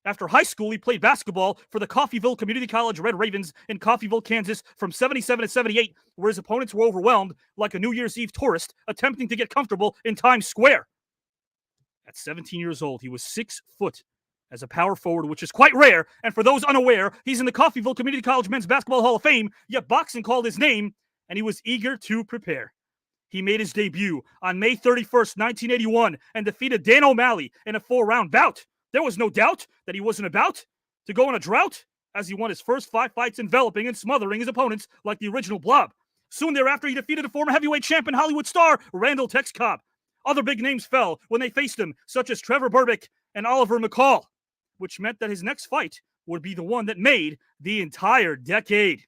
After high school, he played basketball for the Coffeyville Community College Red Ravens in Coffeyville, Kansas from 77 to 78, where his opponents were overwhelmed like a New Year's Eve tourist attempting to get comfortable in Times Square. At 17 years old, he was 6 foot as a power forward, which is quite rare. And for those unaware, he's in the Coffeyville Community College Men's Basketball Hall of Fame, yet boxing called his name, and he was eager to prepare. He made his debut on May 31st, 1981, and defeated Dan O'Malley in a 4-round bout. There was no doubt that he wasn't about to go on a drought, as he won his first 5 fights enveloping and smothering his opponents like the original Blob. Soon thereafter, he defeated a former heavyweight champion Hollywood star, Randall Tex Cobb. Other big names fell when they faced him, such as Trevor Berbick and Oliver McCall, which meant that his next fight would be the one that made the entire decade.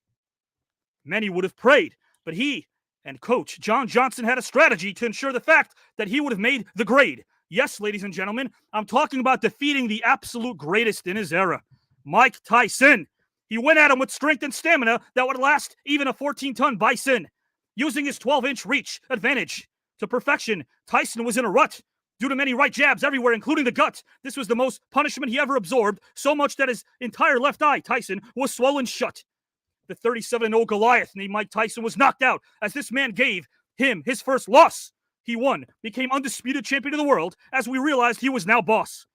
Many would have prayed, but he and coach John Johnson had a strategy to ensure the fact that he would have made the grade. Yes, ladies and gentlemen, I'm talking about defeating the absolute greatest in his era, Mike Tyson. He went at him with strength and stamina that would last even a 14-ton bison. Using his 12-inch reach advantage to perfection, Tyson was in a rut. Due to many right jabs everywhere, including the gut, this was the most punishment he ever absorbed, so much that his entire left eye, Tyson, was swollen shut. The 37-0 Goliath named Mike Tyson was knocked out as this man gave him his first loss. He won, became undisputed champion of the world, as we realized he was now boss.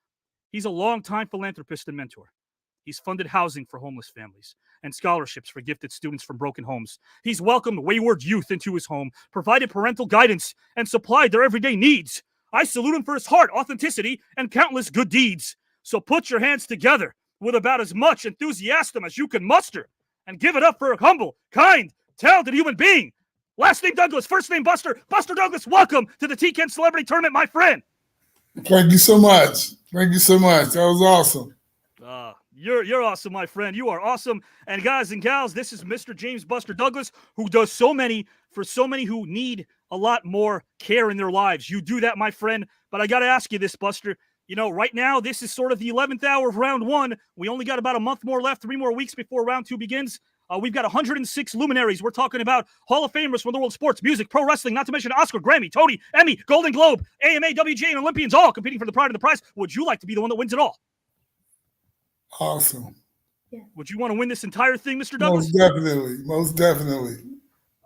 He's a longtime philanthropist and mentor. He's funded housing for homeless families and scholarships for gifted students from broken homes. He's welcomed wayward youth into his home, provided parental guidance, and supplied their everyday needs. I salute him for his heart, authenticity, and countless good deeds. So put your hands together with about as much enthusiasm as you can muster and give it up for a humble, kind, talented human being. Last name Douglas, first name Buster. Buster Douglas, welcome to the T-Ken Celebrity Tournament, my friend. Thank you so much. Thank you so much. That was awesome. You're awesome, my friend. You are awesome. And guys and gals, this is Mr. James Buster Douglas, who does so many for so many who need a lot more care in their lives. You do that, my friend. But I got to ask you this, Buster. You know, right now, this is sort of the 11th hour of round one. We only got about a month more left, 3 more weeks before round two begins. We've got 106 luminaries. We're talking about Hall of Famers from the world of sports, music, pro wrestling, not to mention Oscar, Grammy, Tony, Emmy, Golden Globe, AMA, WGA, and Olympians, all competing for the pride of the prize. Would you like to be the one that wins it all? Awesome. Would you want to win this entire thing, Mr. Douglas? Most definitely. Most definitely.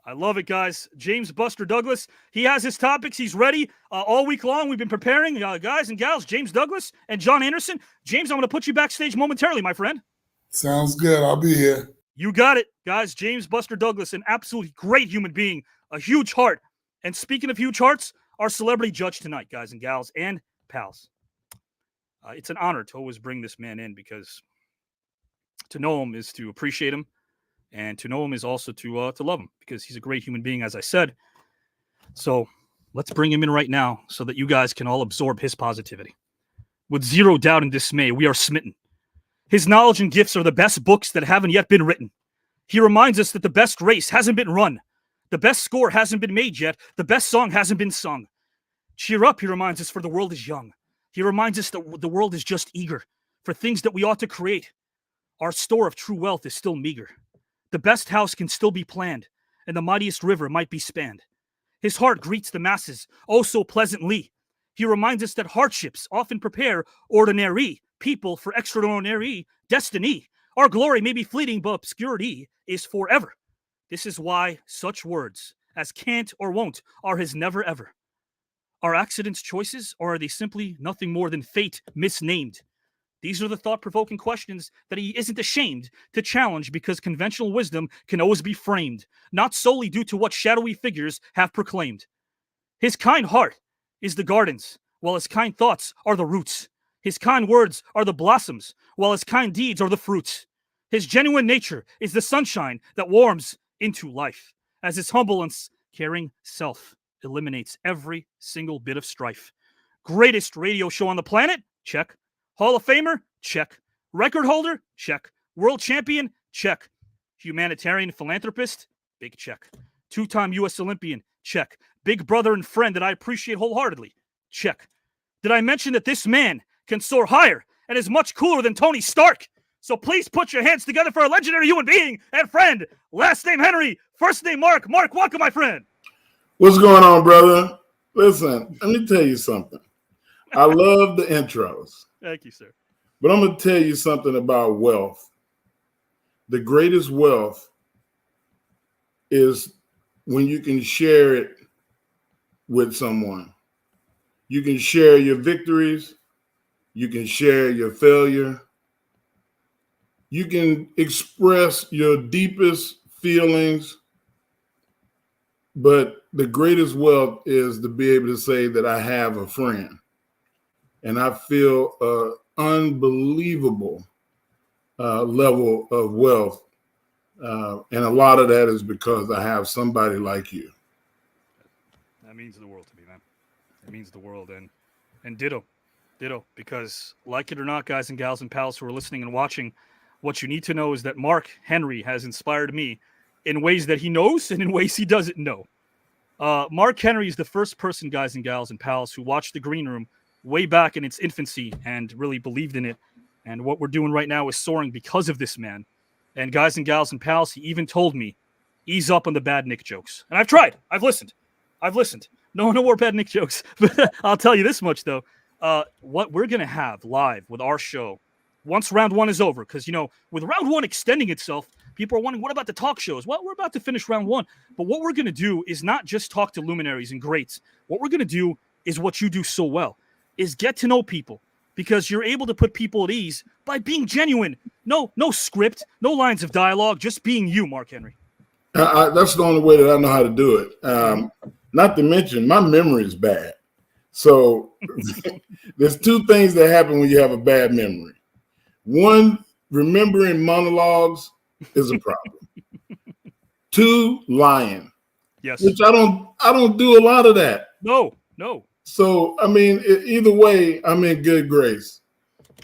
I love it, guys. James Buster Douglas, he has his topics. He's ready all week long. We've been preparing, guys and gals, James Douglas and John Anderson. James, I'm going to put you backstage momentarily, my friend. Sounds good. I'll be here. You got it, guys. James Buster Douglas, an absolutely great human being, a huge heart. And speaking of huge hearts, our celebrity judge tonight, guys and gals and pals. It's an honor to always bring this man in because to know him is to appreciate him, and to know him is also to love him because he's a great human being, as I said. So let's bring him in right now so that you guys can all absorb his positivity. With zero doubt and dismay, we are smitten. His knowledge and gifts are the best books that haven't yet been written. He reminds us that the best race hasn't been run. The best score hasn't been made yet. The best song hasn't been sung. Cheer up, he reminds us, for the world is young. He reminds us that the world is just eager for things that we ought to create. Our store of true wealth is still meager. The best house can still be planned, and the mightiest river might be spanned. His heart greets the masses, oh so pleasantly. He reminds us that hardships often prepare ordinary people for extraordinary destiny. Our glory may be fleeting, but obscurity is forever. This is why such words as can't or won't are his never ever. Are accidents choices, or are they simply nothing more than fate misnamed? These are the thought-provoking questions that he isn't ashamed to challenge because conventional wisdom can always be framed, not solely due to what shadowy figures have proclaimed. His kind heart is the gardens, while his kind thoughts are the roots. His kind words are the blossoms, while his kind deeds are the fruits. His genuine nature is the sunshine that warms into life, as his humble and caring self eliminates every single bit of strife. Greatest radio show on the planet? Check. Hall of Famer? Check. Record holder? Check. World champion? Check. Humanitarian philanthropist? Big check. 2-time U.S. Olympian? Check. Big brother and friend that I appreciate wholeheartedly? Check. Did I mention that this man can soar higher and is much cooler than Tony Stark? So please put your hands together for a legendary human being and friend. Last name Henry, first name Mark. Mark, welcome, my friend. What's going on, brother? Listen, let me tell you something. I love the intros. Thank you, sir. But I'm going to tell you something about wealth. The greatest wealth is when you can share it with someone. You can share your victories. You can share your failure. You can express your deepest feelings. But the greatest wealth is to be able to say that I have a friend. And I feel an unbelievable level of wealth. And a lot of that is because I have somebody like you. That means the world to me, man. It means the world. And ditto, because like it or not, guys and gals and pals who are listening and watching, what you need to know is that Mark Henry has inspired me in ways that he knows and in ways he doesn't know. Mark Henry is the first person, guys and gals and pals, who watched The Green Room way back in its infancy and really believed in it. And what we're doing right now is soaring because of this man. And guys and gals and pals, he even told me, ease up on the bad Nick jokes. And I've tried. I've listened. No more bad Nick jokes. But I'll tell you this much, though. What we're going to have live with our show once round one is over, because, with round one extending itself, people are wondering, what about the talk shows? Well, we're about to finish round one. But what we're going to do is not just talk to luminaries and greats. What we're going to do is what you do so well, is get to know people, because you're able to put people at ease by being genuine. No script, no lines of dialogue, just being you, Mark Henry. That's the only way that I know how to do it. Not to mention, my memory is bad. So there's two things that happen when you have a bad memory. One, remembering monologues is a problem. Two, lying. Yes. Which I don't do a lot of that. No. So, either way, I'm in good grace.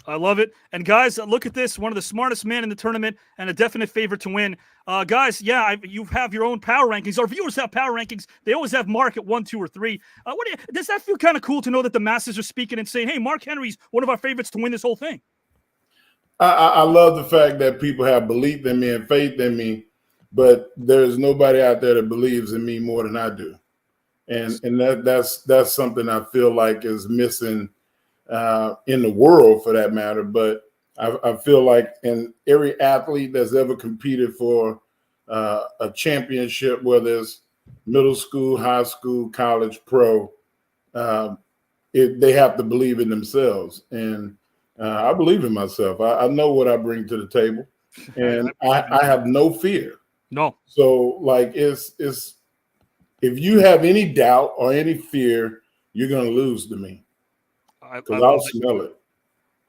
I love it. And guys, look at this. One of the smartest men in the tournament and a definite favorite to win. Guys, you have your own power rankings. Our viewers have power rankings. They always have Mark at 1, 2, or 3. Does that feel kind of cool to know that the masses are speaking and saying, hey, Mark Henry's one of our favorites to win this whole thing? I love the fact that people have belief in me and faith in me, but there's nobody out there that believes in me more than I do. And that's something I feel like is missing in the world, for that matter. But I feel like in every athlete that's ever competed for a championship, whether it's middle school, high school, college, pro, they have to believe in themselves. And I believe in myself. I know what I bring to the table, and I have no fear. No. So it's if you have any doubt or any fear, you're going to lose to me, because I'll smell it.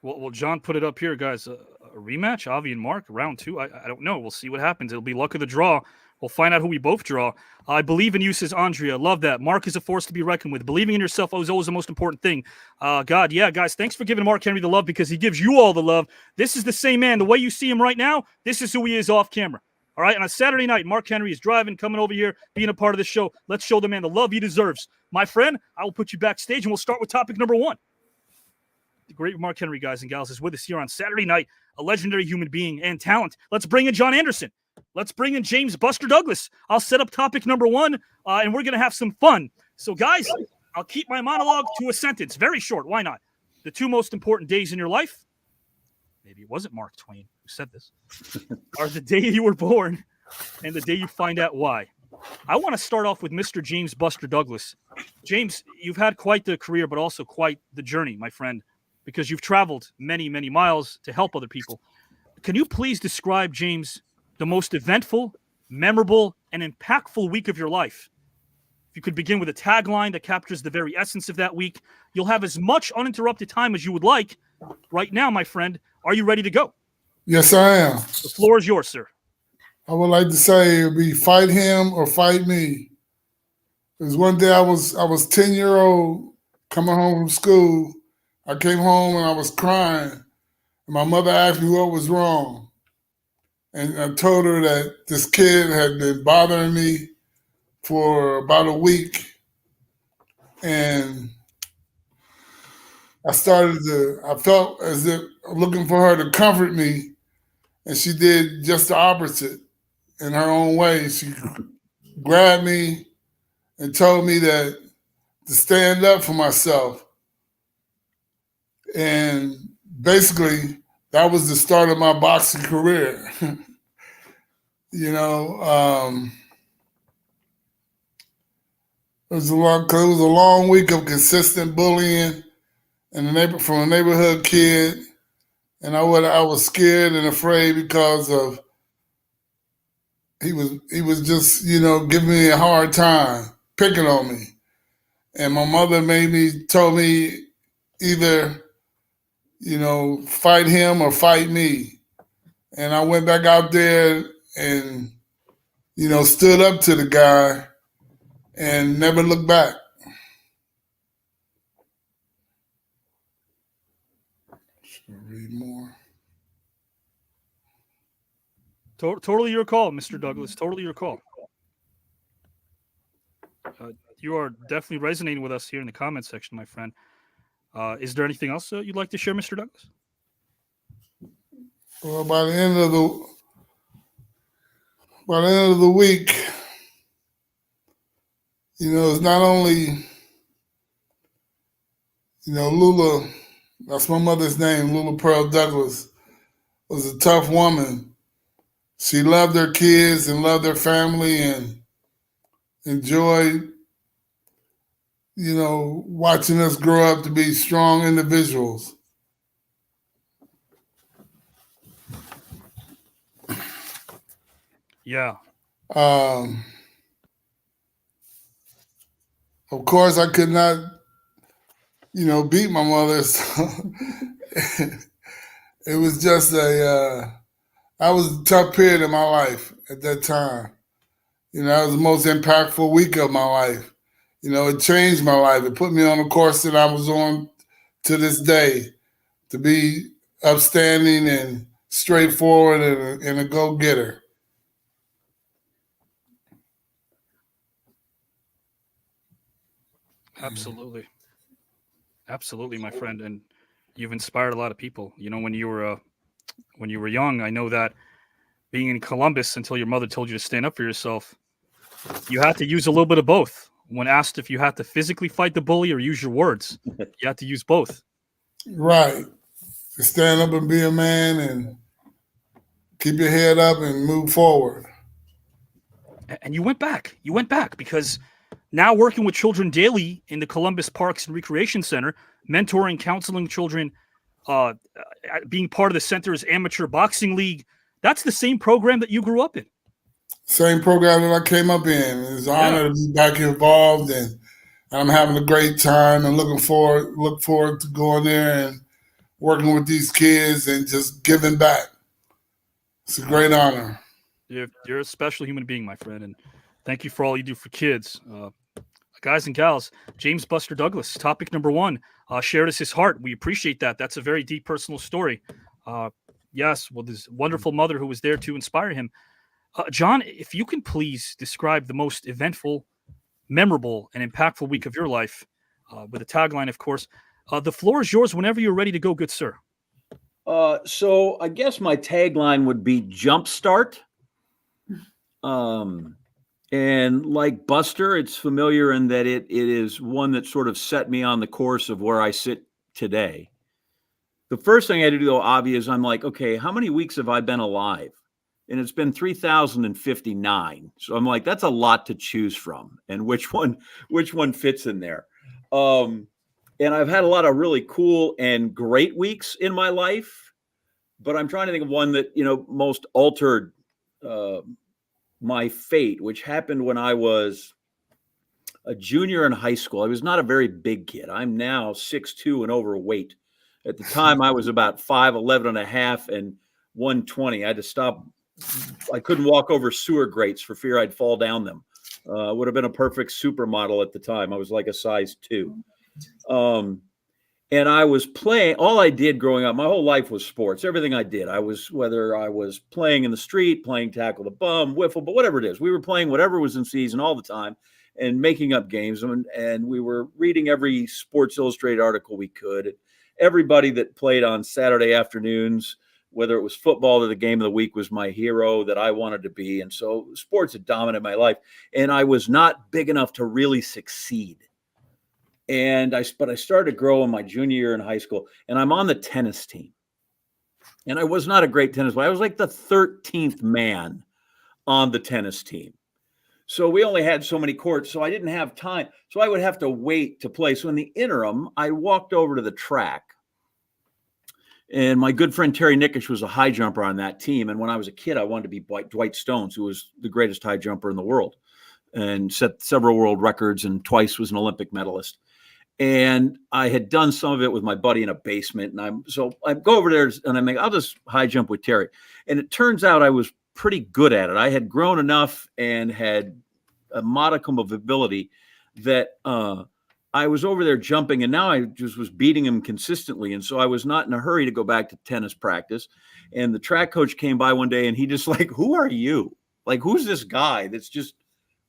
Well, John put it up here, guys. A rematch, Avi and Mark, round 2. I don't know. We'll see what happens. It'll be luck of the draw. We'll find out who we both draw. I believe in you, says Andrea. Love that. Mark is a force to be reckoned with. Believing in yourself is always the most important thing. Guys, thanks for giving Mark Henry the love, because he gives you all the love. This is the same man. The way you see him right now, this is who he is off camera. All right, on a Saturday night, Mark Henry is driving, coming over here, being a part of the show. Let's show the man the love he deserves. My friend, I will put you backstage, and we'll start with topic number 1. The great Mark Henry, guys and gals, is with us here on Saturday night, a legendary human being and talent. Let's bring in John Anderson. Let's bring in James Buster Douglas. I'll set up topic number 1, and we're going to have some fun. So, guys, I'll keep my monologue to a sentence. Very short. Why not? The 2 most important days in your life, maybe it wasn't Mark Twain who said this, are the day you were born and the day you find out why. I want to start off with Mr. James Buster Douglas. James, you've had quite the career, but also quite the journey, my friend, because you've traveled many, many miles to help other people. Can you please describe, James, the most eventful, memorable, and impactful week of your life? If you could begin with a tagline that captures the very essence of that week, you'll have as much uninterrupted time as you would like. Right now, my friend, are you ready to go? Yes, I am. The floor is yours, sir. I would like to say it would be fight him or fight me. Because one day I was 10-year-old coming home from school. I came home and I was crying. And my mother asked me what was wrong. And I told her that this kid had been bothering me for about a week. And I felt as if looking for her to comfort me. And she did just the opposite in her own way. She grabbed me and told me that to stand up for myself. And basically, that was the start of my boxing career. You know, it was a long week of consistent bullying from a neighborhood kid, and I was scared and afraid because of he was just, you know, giving me a hard time, picking on me, and my mother told me either, you know, fight him or fight me, and I went back out there and, you know, stood up to the guy and never looked back. Read more. Totally your call, Mr. Douglas. Totally your call. You are definitely resonating with us here in the comment section, my friend. Is there anything else you'd like to share, Mr. Douglas? Well, by the end of the week, you know, it's not only, you know, Lula, that's my mother's name, Lula Pearl Douglas, was a tough woman. She loved her kids and loved her family and enjoyed, you know, watching us grow up to be strong individuals. Yeah. Of course, I could not, you know, beat my mother. So it was just that was a tough period in my life at that time. You know, that was the most impactful week of my life. You know, it changed my life. It put me on the course that I was on to this day, to be upstanding and straightforward and a go-getter. Absolutely. Absolutely, my friend. And you've inspired a lot of people. You know, when you were young, I know that being in Columbus until your mother told you to stand up for yourself, you had to use a little bit of both. When asked if you had to physically fight the bully or use your words, you had to use both. Right. To stand up and be a man and keep your head up and move forward. And you went back. You went back because now working with children daily in the Columbus Parks and Recreation Center, mentoring, counseling children, being part of the center's amateur boxing league, that's the same program that you grew up in. Same program that I came up in. It's an honor to be back involved, and I'm having a great time and look forward to going there and working with these kids and just giving back. It's a great honor. You're a special human being, my friend, and thank you for all you do for kids. Guys and gals, James Buster Douglas, topic number 1, shared us his heart. We appreciate that. That's a very deep personal story. Yes, well, this wonderful mother who was there to inspire him. John, if you can please describe the most eventful, memorable, and impactful week of your life, with a tagline, of course. The floor is yours whenever you're ready to go, good sir. So I guess my tagline would be jumpstart. And like Buster, it's familiar in that it is one that sort of set me on the course of where I sit today. The first thing I had to do, though, Avi, is I'm like, okay, how many weeks have I been alive? And it's been 3,059. So I'm like, that's a lot to choose from. And which one fits in there? And I've had a lot of really cool and great weeks in my life, but I'm trying to think of one that, you know, most altered my fate, which happened when I was a junior in high school. I was not a very big kid. I'm now 6'2" and overweight. At the time, I was about 5'11" and a half and 120. I had to stop. I couldn't walk over sewer grates for fear I'd fall down them. Would have been a perfect supermodel at the time. I was like a size 2. And I was playing. All I did growing up, my whole life was sports. Everything I did, whether I was playing in the street, playing tackle the bum, wiffle, but whatever it is, we were playing whatever was in season all the time and making up games. And we were reading every Sports Illustrated article we could. Everybody that played on Saturday afternoons, whether it was football or the game of the week, was my hero that I wanted to be. And so sports had dominated my life. And I was not big enough to really succeed. But I started to grow in my junior year in high school, and I'm on the tennis team. And I was not a great tennis player. I was like the 13th man on the tennis team. So we only had so many courts, so I didn't have time. So I would have to wait to play. So in the interim, I walked over to the track. And my good friend Terry Nickish was a high jumper on that team. And when I was a kid, I wanted to be Dwight Stones, who was the greatest high jumper in the world and set several world records and twice was an Olympic medalist. And I had done some of it with my buddy in a basement. And I go over there and I'll just high jump with Terry. And it turns out I was pretty good at it. I had grown enough and had a modicum of ability that I was over there jumping, and now I just was beating him consistently. And so I was not in a hurry to go back to tennis practice. And the track coach came by one day and he just like, who are you? Like, who's this guy that's just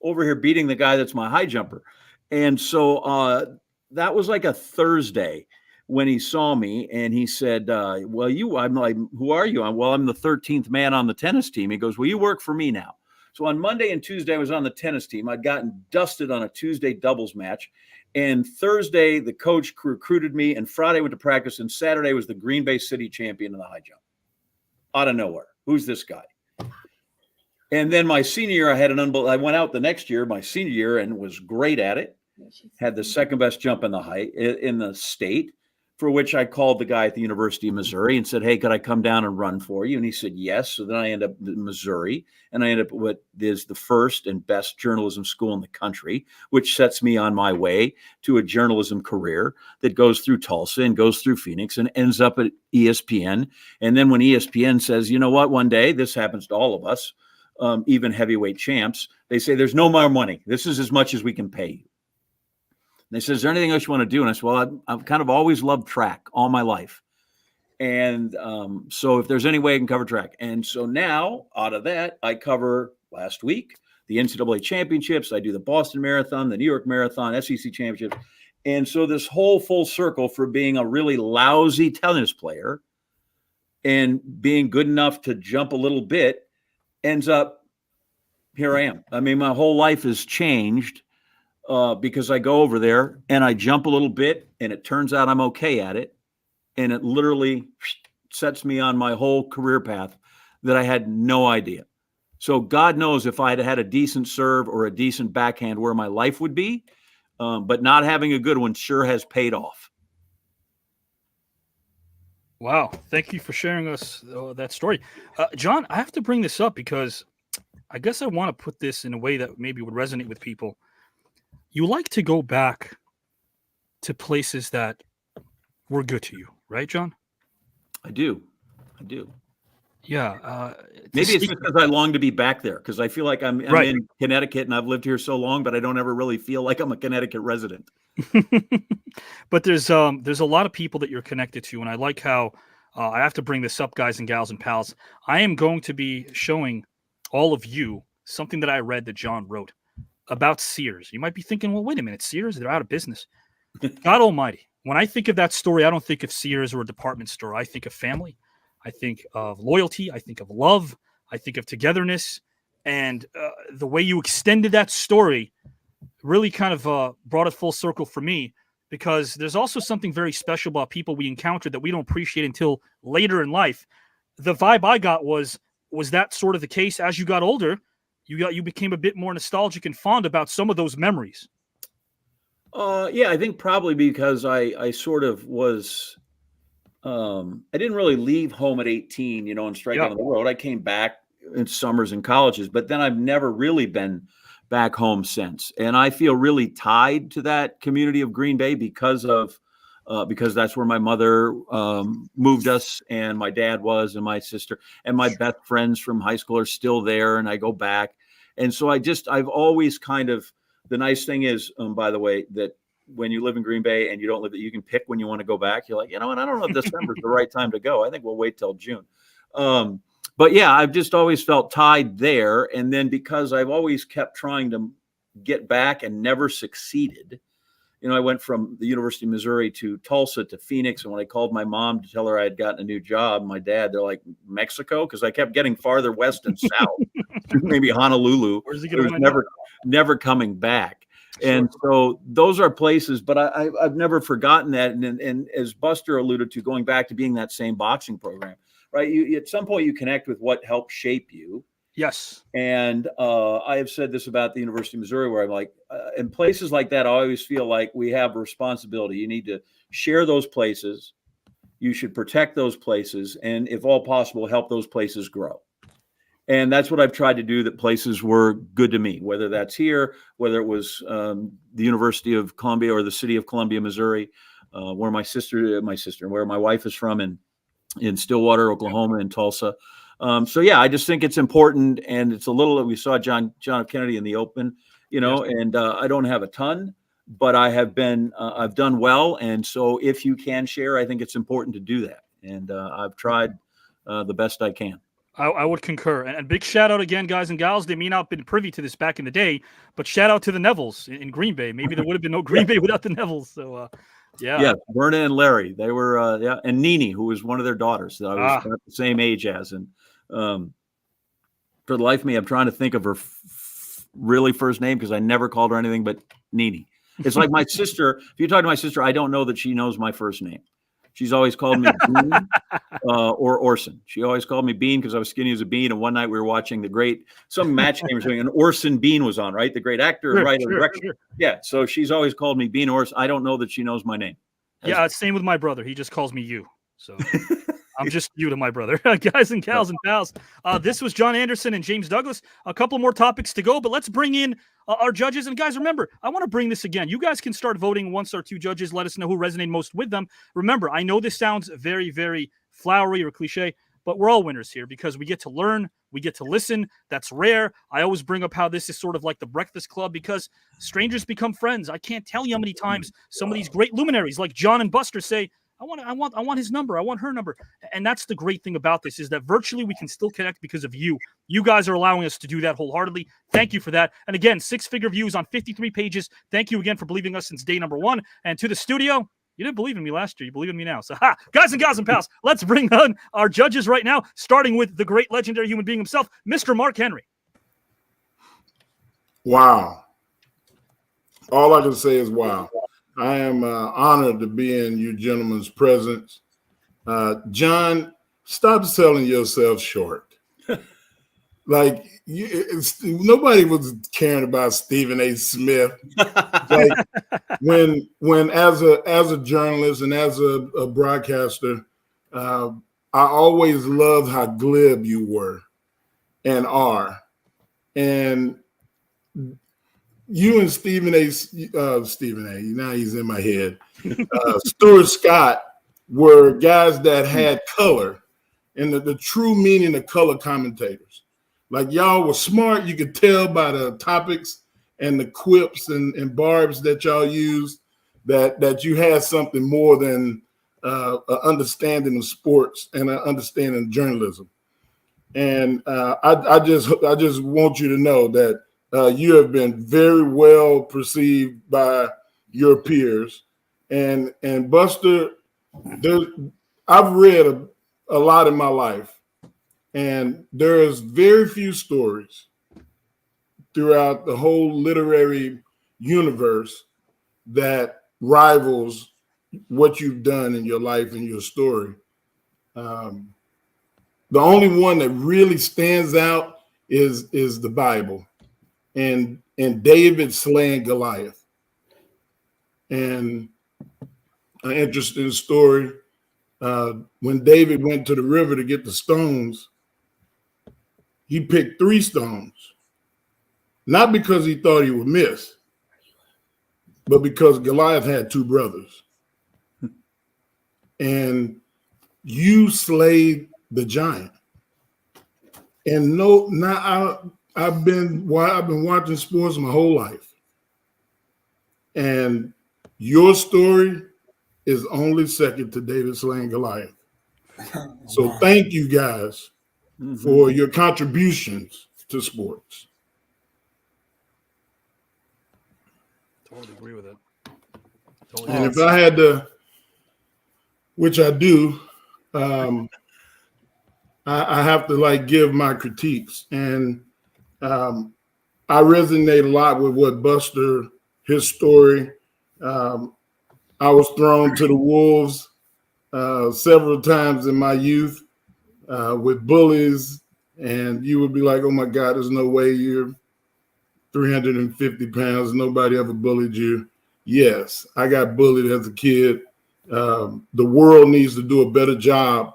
over here beating the guy that's my high jumper? And so that was like a Thursday when he saw me and he said, I'm like, who are you? I'm the 13th man on the tennis team. He goes, well, you work for me now. So on Monday and Tuesday, I was on the tennis team. I'd gotten dusted on a Tuesday doubles match. And Thursday, the coach recruited me. And Friday, went to practice. And Saturday was the Green Bay City champion in the high jump. Out of nowhere. Who's this guy? And then my senior year, I went out the next year, my senior year, and was great at it. Had the second best jump in the state, for which I called the guy at the University of Missouri and said, hey, could I come down and run for you? And he said, yes. So then I ended up in Missouri, and I ended up what is the first and best journalism school in the country, which sets me on my way to a journalism career that goes through Tulsa and goes through Phoenix and ends up at ESPN. And then when ESPN says, you know what, one day, this happens to all of us, even heavyweight champs, they say, there's no more money. This is as much as we can pay you. They said, is there anything else you want to do? And I said, well, I've kind of always loved track all my life. And so if there's any way I can cover track. And so now out of that, I cover last week, the NCAA championships. I do the Boston Marathon, the New York Marathon, SEC championships. And so this whole full circle for being a really lousy tennis player and being good enough to jump a little bit ends up, here I am. I mean, my whole life has changed. Because I go over there and I jump a little bit and it turns out I'm okay at it. And it literally sets me on my whole career path that I had no idea. So God knows if I had had a decent serve or a decent backhand where my life would be, but not having a good one sure has paid off. Wow. Thank you for sharing us that story. John, I have to bring this up because I guess I want to put this in a way that maybe would resonate with people. You like to go back to places that were good to you, right, John? I do. Yeah. Maybe it's just because I long to be back there because I feel like I'm in Connecticut and I've lived here so long, but I don't ever really feel like I'm a Connecticut resident. But there's a lot of people that you're connected to, and I like how I have to bring this up, guys and gals and pals. I am going to be showing all of you something that I read that John wrote about Sears. You might be thinking, well, wait a minute, Sears, they're out of business. God almighty. When I think of that story, I don't think of Sears or a department store. I think of family. I think of loyalty. I think of love. I think of togetherness. And the way you extended that story really kind of brought it full circle for me, because there's also something very special about people we encountered that we don't appreciate until later in life. The vibe I got was that sort of the case as you got older? You became a bit more nostalgic and fond about some of those memories. Yeah, I think probably because I sort of was, I didn't really leave home at 18, and strike out on the road. I came back in summers and colleges, but then I've never really been back home since. And I feel really tied to that community of Green Bay because that's where my mother moved us, and my dad was, and my sister, and my best friends from high school are still there, and I go back. And so I've always kind of, the nice thing is, by the way, that when you live in Green Bay and you don't live there, you can pick when you want to go back. You're like, you know what, I don't know if December is the right time to go. I think we'll wait till June. But yeah, I've just always felt tied there. And then because I've always kept trying to get back and never succeeded, I went from the University of Missouri to Tulsa to Phoenix. And when I called my mom to tell her I had gotten a new job, my dad, they're like, Mexico? Because I kept getting farther west and south, maybe Honolulu. Where's he going? Never coming back. And so those are places, but I've never forgotten that. And as Buster alluded to, going back to being that same boxing program, right? You at some point you connect with what helped shape you. Yes. And I have said this about the University of Missouri, where I'm like, in places like that, I always feel like we have a responsibility. You need to share those places. You should protect those places. And if all possible, help those places grow. And that's what I've tried to do, that places were good to me, whether that's here, whether it was the University of Columbia or the city of Columbia, Missouri, where my wife is from, in Stillwater, Oklahoma, and Tulsa. So yeah, I just think it's important, and it's a little. We saw John F. Kennedy in the Open, and I don't have a ton, but I have been. I've done well, and so if you can share, I think it's important to do that, and I've tried the best I can. I would concur. And big shout out again, guys and gals. They may not have been privy to this back in the day, but shout out to the Nevilles in Green Bay. Maybe there would have been no Green Bay without the Nevilles. So, yeah, Verna and Larry, they were, and Nene, who was one of their daughters that I was about the same age as. And for the life of me, I'm trying to think of her really first name, because I never called her anything but Nene. It's like my sister. If you talk to my sister, I don't know that she knows my first name. She's always called me Bean or Orson. She always called me Bean because I was skinny as a bean. And one night we were watching some match game was doing, and Orson Bean was on, right? The great actor and writer. Sure. Yeah. So she's always called me Bean Orson. I don't know that she knows my name. Yeah, same with my brother. He just calls me you. So I'm just you to my brother. Guys and gals and pals. This was John Anderson and James Douglas. A couple more topics to go, but let's bring in our judges. And guys, remember, I want to bring this again. You guys can start voting once our two judges let us know who resonated most with them. Remember, I know this sounds very, very flowery or cliche, but we're all winners here because we get to learn, we get to listen. That's rare. I always bring up how this is sort of like the Breakfast Club because strangers become friends. I can't tell you how many times some of these great luminaries like John and Buster say, I want his number. I want her number. And that's the great thing about this, is that virtually we can still connect because of you. You guys are allowing us to do that wholeheartedly. Thank you for that. And again, 6-figure views on 53 pages. Thank you again for believing us since day number 1. And to the studio, you didn't believe in me last year. You believe in me now. So, guys and gals and pals, let's bring on our judges right now, starting with the great legendary human being himself, Mr. Mark Henry. Wow. All I can say is wow. I am honored to be in you gentlemen's presence. John, stop selling yourself short. Like, nobody was caring about Stephen A. Smith. Like, when as a journalist and as a broadcaster, I always loved how glib you were and are. And you and Stephen A. Now he's in my head. Stuart Scott were guys that had color, and the true meaning of color commentators. Like, y'all were smart. You could tell by the topics and the quips and barbs that y'all used that you had something more than an understanding of sports and an understanding of journalism. And I just want you to know that you have been very well perceived by your peers. And Buster, I've read a lot in my life, and there's very few stories throughout the whole literary universe that rivals what you've done in your life and your story. The only one that really stands out is the Bible. And David slaying Goliath. And an interesting story, when David went to the river to get the stones, he picked 3 stones, not because he thought he would miss, but because Goliath had 2 brothers. And you slayed the giant. And I've been watching sports my whole life, and your story is only second to David slaying Goliath. So thank you guys for your contributions to sports. Totally agree with it. And if I had to, which I do, I have to give my critiques. And I resonate a lot with what Buster his story. I was thrown to the wolves several times in my youth with bullies, and you would be like, oh my God, there's no way you're 350 pounds. Nobody ever bullied you. Yes, I got bullied as a kid. The world needs to do a better job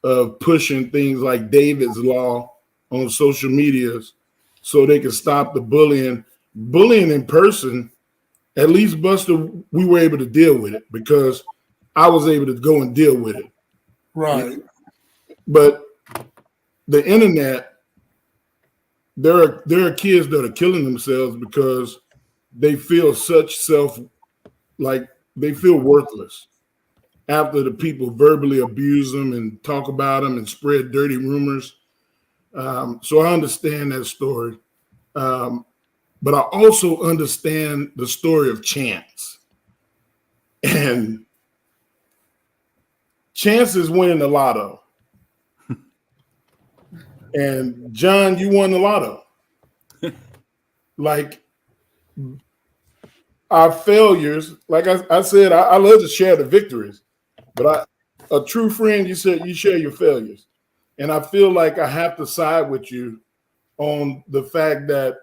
of pushing things like David's Law on social medias so they can stop the bullying. Bullying in person, at least, Buster, we were able to deal with it because I was able to go and deal with it. Right. But the internet, there are kids that are killing themselves because they feel they feel worthless after the people verbally abuse them and talk about them and spread dirty rumors. So I understand that story. But I also understand the story of Chance. And Chance is winning the lotto. And John, you won the lotto. Like our failures, like I said, I love to share the victories, but a true friend, you said you share your failures. And I feel like I have to side with you on the fact that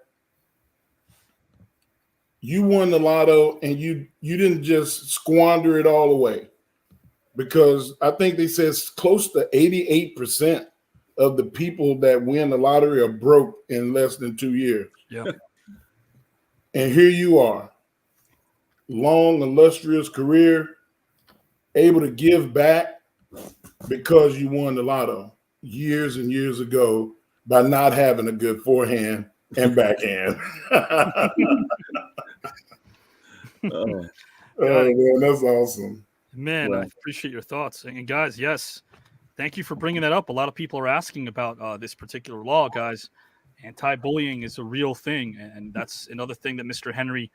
you won the lotto and you didn't just squander it all away, because I think they said close to 88% of the people that win the lottery are broke in less than 2 years. Yeah. And here you are, long, illustrious career, able to give back because you won the lotto years and years ago by not having a good forehand and backhand. Oh man, that's awesome. Man, I appreciate your thoughts. And guys, yes, thank you for bringing that up. A lot of people are asking about this particular law, guys. Anti-bullying is a real thing, and that's another thing that Mr. Henry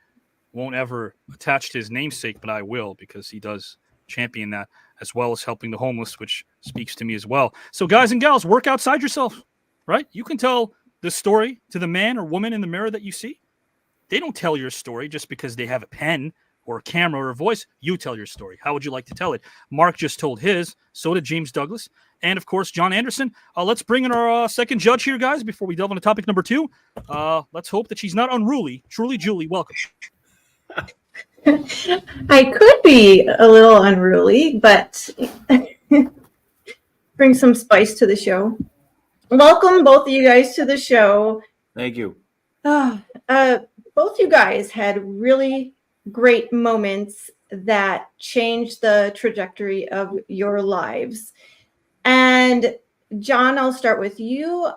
won't ever attach to his namesake, but I will, because he does champion that, as well as helping the homeless, which speaks to me as well. So guys and gals, work outside yourself, right? You can tell the story to the man or woman in the mirror that you see. They don't tell your story just because they have a pen or a camera or a voice. You tell your story. How would you like to tell it? Mark just told his. So did James Douglas. And, of course, John Anderson. Let's bring in our second judge here, guys, before we delve into topic number 2. Let's hope that she's not unruly. Truly, Julie, welcome. I could be a little unruly, but bring some spice to the show. Welcome, both of you guys, to the show. Thank you. Both you guys had really great moments that changed the trajectory of your lives. And John, I'll start with you.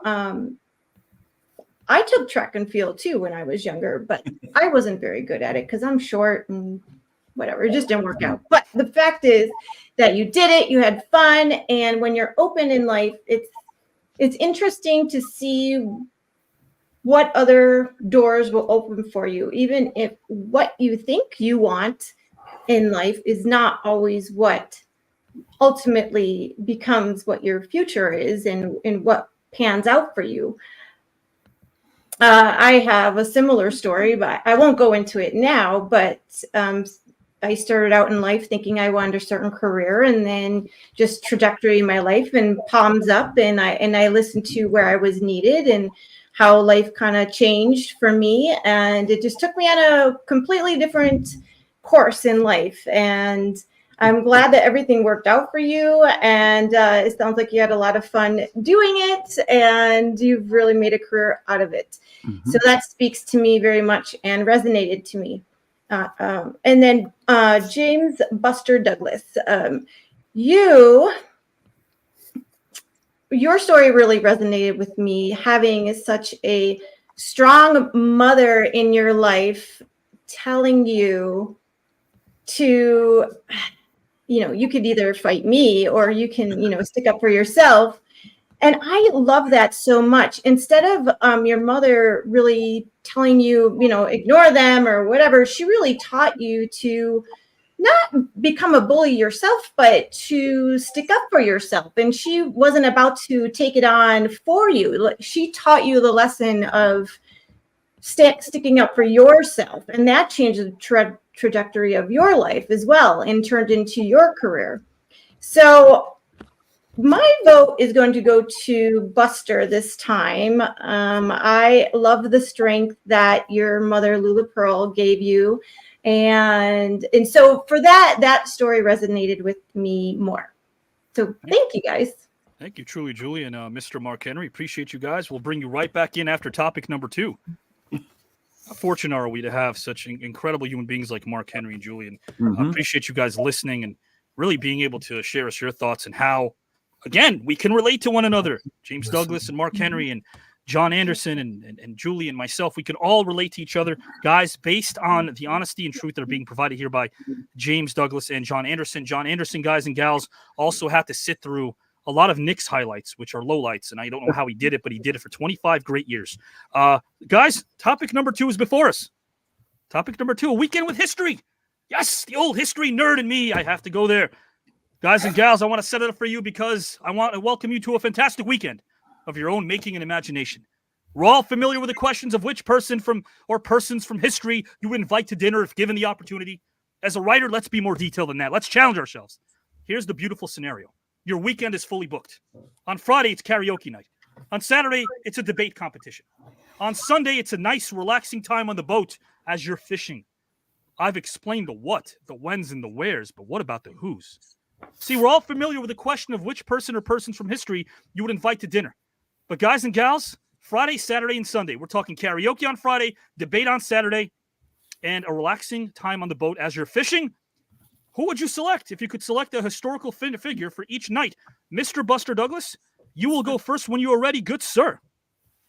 I took track and field too when I was younger, but I wasn't very good at it because I'm short and whatever. It just didn't work out. But the fact is that you did it, you had fun, and when you're open in life, it's interesting to see what other doors will open for you, even if what you think you want in life is not always what ultimately becomes what your future is and what pans out for you. I have a similar story, but I won't go into it now, but I started out in life thinking I wanted a certain career, and then just trajectory in my life and palms up, and I listened to where I was needed and how life kind of changed for me, and it just took me on a completely different course in life. And I'm glad that everything worked out for you, and it sounds like you had a lot of fun doing it, and you've really made a career out of it. Mm-hmm. So that speaks to me very much and resonated to me. And then James Buster Douglas, your story really resonated with me, having such a strong mother in your life telling you to, you could either fight me or you can, stick up for yourself. And I love that so much. Instead of your mother really telling you, ignore them or whatever, she really taught you to not become a bully yourself, but to stick up for yourself. And she wasn't about to take it on for you. She taught you the lesson of sticking up for yourself, and that changed the trajectory of your life as well and turned into your career. So my vote is going to go to Buster this time. I love the strength that your mother, Lula Pearl, gave you. And so for that story resonated with me more. So thank you, guys. Thank you, truly, Julie, and Mr. Mark Henry. Appreciate you guys. We'll bring you right back in after topic number 2. How fortunate are we to have such incredible human beings like Mark Henry and Julie? And I appreciate you guys listening and really being able to share us your thoughts and how, again, we can relate to one another. James Douglas and Mark Henry and John Anderson and Julie and myself, we can all relate to each other, guys, based on the honesty and truth that are being provided here by James Douglas and John Anderson. John Anderson, guys and gals, also have to sit through a lot of Nick's highlights, which are lowlights, and I don't know how he did it, but he did it for 25 great years. Guys, topic number 2 is before us. Topic number 2, a weekend with history. Yes, the old history nerd in me. I have to go there. Guys and gals, I want to set it up for you because I want to welcome you to a fantastic weekend of your own making and imagination. We're all familiar with the questions of which person from or persons from history you would invite to dinner if given the opportunity. As a writer, let's be more detailed than that. Let's challenge ourselves. Here's the beautiful scenario. Your weekend is fully booked. On Friday, it's karaoke night. On Saturday, it's a debate competition. On Sunday, it's a nice, relaxing time on the boat as you're fishing. I've explained the what, the whens, and the wheres, but what about the whos? See, we're all familiar with the question of which person or persons from history you would invite to dinner. But guys and gals, Friday, Saturday, and Sunday, we're talking karaoke on Friday, debate on Saturday, and a relaxing time on the boat as you're fishing. Who would you select if you could select a historical figure for each night? Mr. Buster Douglas, you will go first when you are ready. Good sir.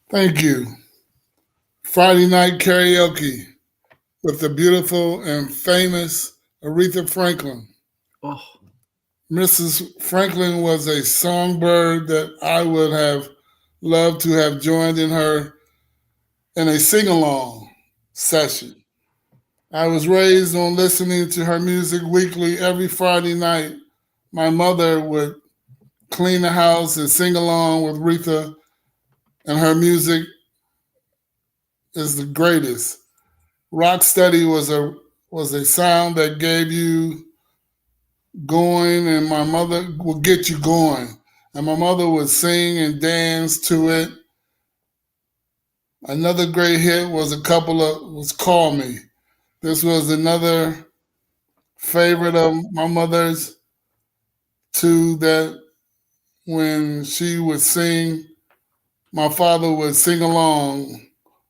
Thank you. Friday night karaoke with the beautiful and famous Aretha Franklin. Oh. Mrs. Franklin was a songbird that I would have loved to have joined in a sing-along session. I was raised on listening to her music weekly every Friday night. My mother would clean the house and sing along with Aretha, and her music is the greatest. Rocksteady was a sound that gave you going, and my mother would get you going. And my mother would sing and dance to it. Another great hit was Call Me. This was another favorite of my mother's too, that when she would sing, my father would sing along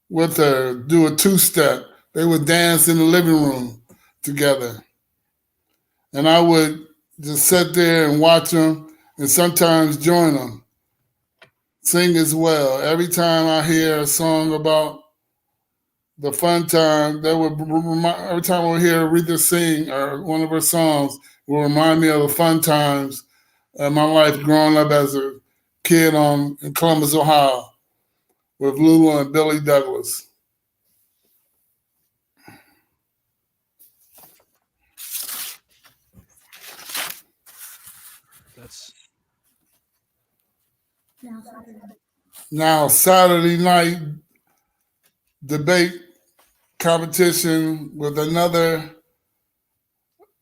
with her, do a two-step. They would dance in the living room together. And I would just sit there and watch them and sometimes join them, sing as well. Every time I hear a song about the fun time, every time I hear Aretha sing or one of her songs, it will remind me of the fun times of my life growing up as a kid in Columbus, Ohio, with Lula and Billy Douglas. Now Saturday night debate competition with another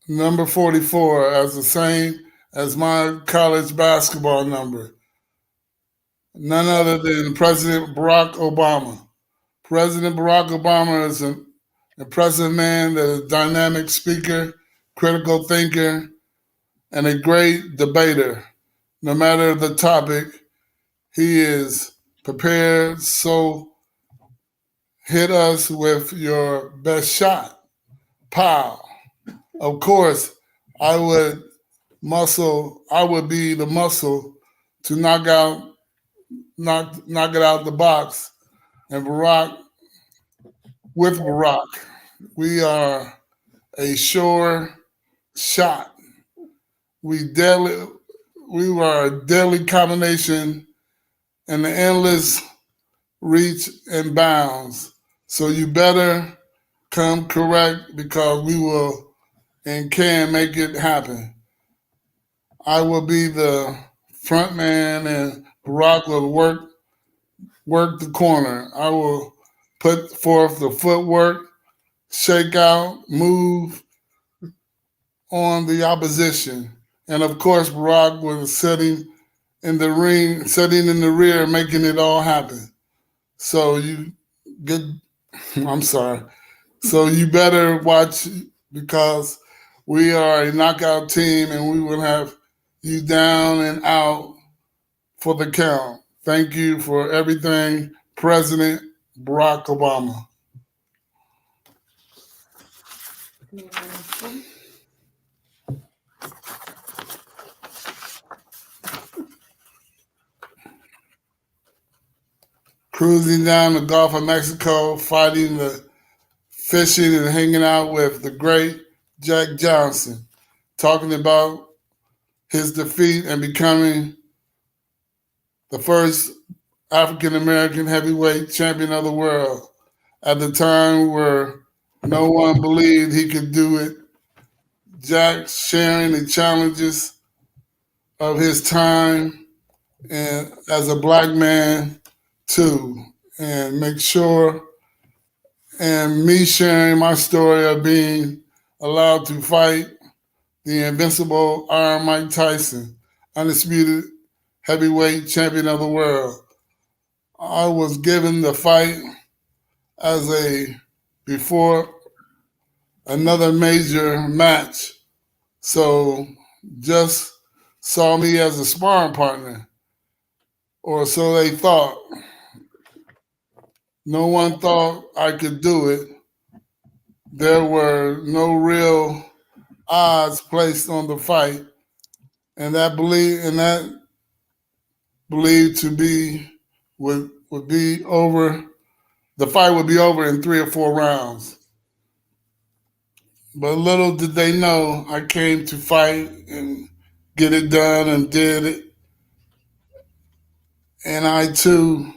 number 44 as the same as my college basketball number. None other than President Barack Obama. President Barack Obama is an impressive man that is a dynamic speaker, critical thinker, and a great debater. No matter the topic, he is prepared, so hit us with your best shot. Pow. Of course, I would be the muscle to knock it out the box. And with Barack, we are a sure shot. We were a deadly combination in the endless reach and bounds. So you better come correct because we will and can make it happen. I will be the front man and Barack will work the corner. I will put forth the footwork, shake out, move on the opposition. And of course, Barack was sitting in the ring, sitting in the rear, making it all happen. So you get, I'm sorry. So you better watch because we are a knockout team and we will have you down and out for the count. Thank you for everything, President Barack Obama. Cruising down the Gulf of Mexico, fighting the fishing and hanging out with the great Jack Johnson, talking about his defeat and becoming the first African-American heavyweight champion of the world at the time where no one believed he could do it. Jack sharing the challenges of his time and as a black man too, and make sure, and me sharing my story of being allowed to fight the invincible Iron Mike Tyson, undisputed heavyweight champion of the world. I was given the fight before another major match. So just saw me as a sparring partner, or so they thought. No one thought I could do it. There were no real odds placed on the fight, and that believed to be would be over. The fight would be over in 3 or 4 rounds. But little did they know I came to fight and get it done and did it. And I too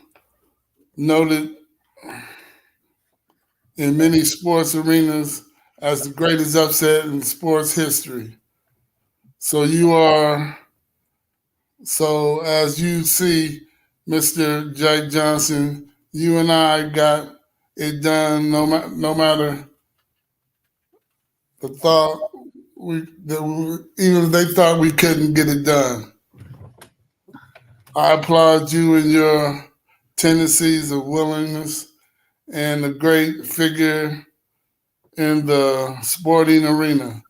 noted in many sports arenas as the greatest upset in sports history. So as you see, Mr. Jack Johnson, you and I got it done no matter the thought even if they thought we couldn't get it done. I applaud you and your tendencies of willingness and a great figure in the sporting arena.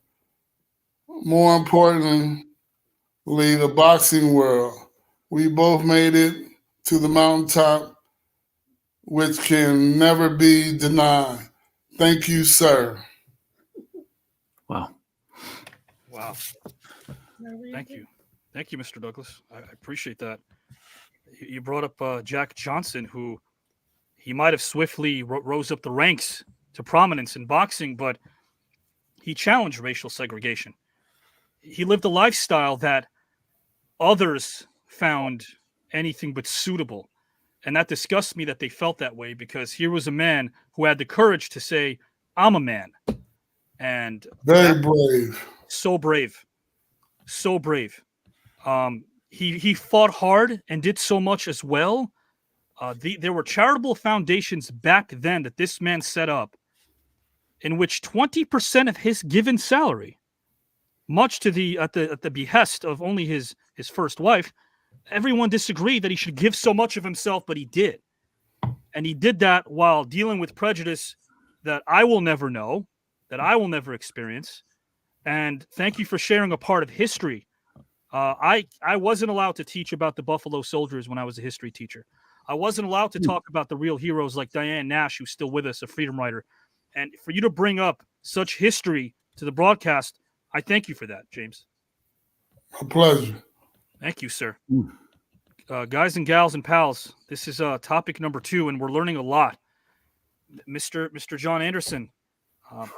More importantly, the boxing world. We both made it to the mountaintop, which can never be denied. Thank you, sir. Wow. Wow. Thank you. Thank you, Mr. Douglas. I appreciate that. You brought up Jack Johnson, who he might have swiftly rose up the ranks to prominence in boxing, but he challenged racial segregation. He lived a lifestyle that others found anything but suitable. And that disgusts me that they felt that way, because here was a man who had the courage to say, I'm a man. And very brave. So brave. So brave. He fought hard and did so much as well. There were charitable foundations back then that this man set up, in which 20% of his given salary, much to at the behest of only his first wife, everyone disagreed that he should give so much of himself, but he did. And he did that while dealing with prejudice that I will never know, that I will never experience. And thank you for sharing a part of history. I wasn't allowed to teach about the Buffalo Soldiers when I was a history teacher. I wasn't allowed to talk about the real heroes like Diane Nash, who's still with us, a freedom writer. And for you to bring up such history to the broadcast, I thank you for that, James. A pleasure. Thank you, sir. Guys and gals and pals, this is topic number 2, and we're learning a lot. Mr. John Anderson,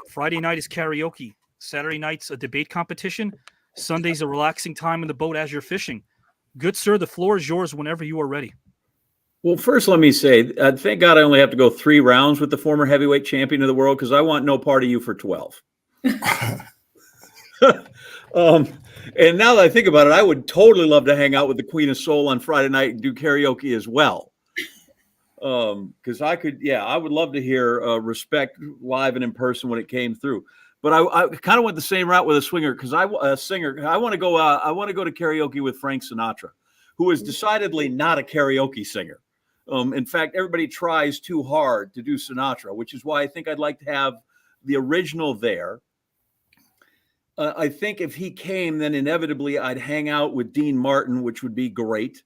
Friday night is karaoke. Saturday night's a debate competition. Sunday's a relaxing time in the boat as you're fishing. Good sir, the floor is yours whenever you are ready. Well, first, let me say, thank God I only have to go 3 rounds with the former heavyweight champion of the world, because I want no part of you for 12. And now that I think about it, I would totally love to hang out with the Queen of Soul on Friday night and do karaoke as well. Because I would love to hear Respect live and in person when it came through. But I kind of went the same route with a singer because I want to go. I want to go to karaoke with Frank Sinatra, who is decidedly not a karaoke singer. In fact, everybody tries too hard to do Sinatra, which is why I think I'd like to have the original there. I think if he came, then inevitably I'd hang out with Dean Martin, which would be great.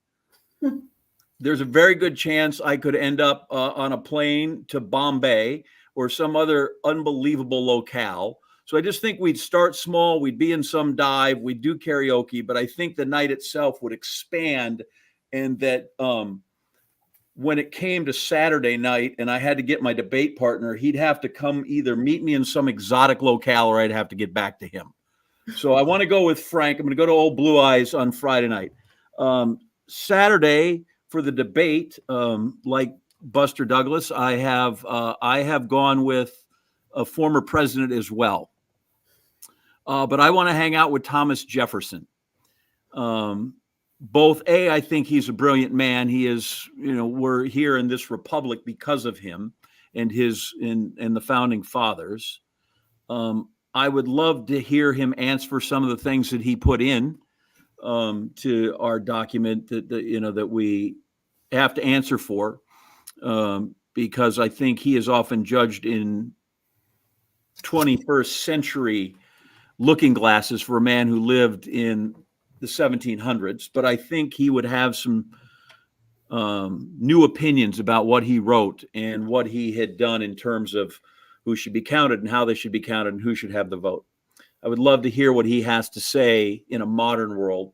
There's a very good chance I could end up on a plane to Bombay or some other unbelievable locale. So I just think we'd start small. We'd be in some dive. We'd do karaoke, but I think the night itself would expand, and that when it came to Saturday night and I had to get my debate partner, he'd have to come either meet me in some exotic locale or I'd have to get back to him. So I want to go with Frank. I'm going to go to Old Blue Eyes on Friday night. Saturday for the debate, like Buster Douglas, I have gone with a former president as well. But I want to hang out with Thomas Jefferson. I think he's a brilliant man. He is, we're here in this republic because of him and the founding fathers. I would love to hear him answer some of the things that he put in to our document that we have to answer for, because I think he is often judged in 21st century looking glasses for a man who lived in the 1700s. But I think he would have some new opinions about what he wrote and what he had done in terms of who should be counted and how they should be counted and who should have the vote. I would love to hear what he has to say in a modern world.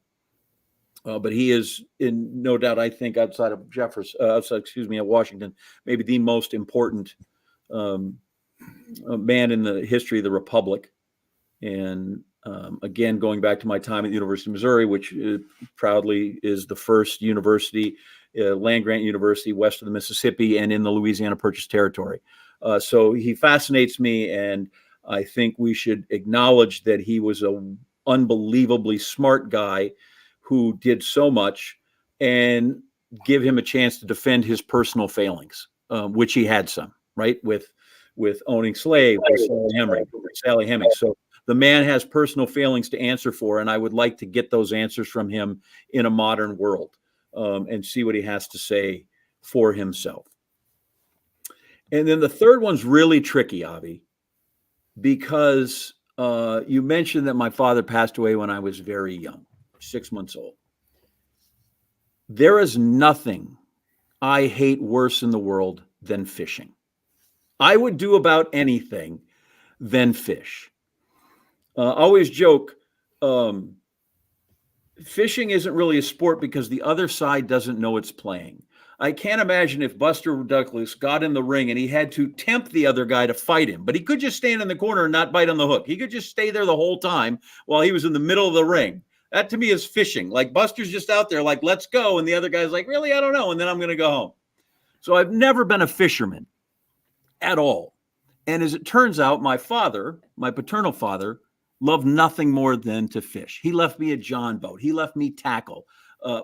But he is, in no doubt, I think, outside of Washington, maybe the most important man in the history of the Republic. And again, going back to my time at the University of Missouri, which proudly is the first university, land-grant university west of the Mississippi and in the Louisiana Purchase Territory. So he fascinates me, and I think we should acknowledge that he was an unbelievably smart guy who did so much, and give him a chance to defend his personal failings, which he had some, right? With owning slaves, Sally Hemings. So the man has personal failings to answer for, and I would like to get those answers from him in a modern world, and see what he has to say for himself. And then the third one's really tricky, Avi, because you mentioned that my father passed away when I was very young, 6 months old. There is nothing I hate worse in the world than fishing. I would do about anything than fish. I always joke, fishing isn't really a sport because the other side doesn't know it's playing. I can't imagine if Buster Douglas got in the ring and he had to tempt the other guy to fight him, but he could just stand in the corner and not bite on the hook. He could just stay there the whole time while he was in the middle of the ring. That to me is fishing. Like Buster's just out there like, let's go. And the other guy's like, really? I don't know. And then I'm going to go home. So I've never been a fisherman at all. And as it turns out, my father, my paternal father, loved nothing more than to fish. He left me a John boat. He left me tackle.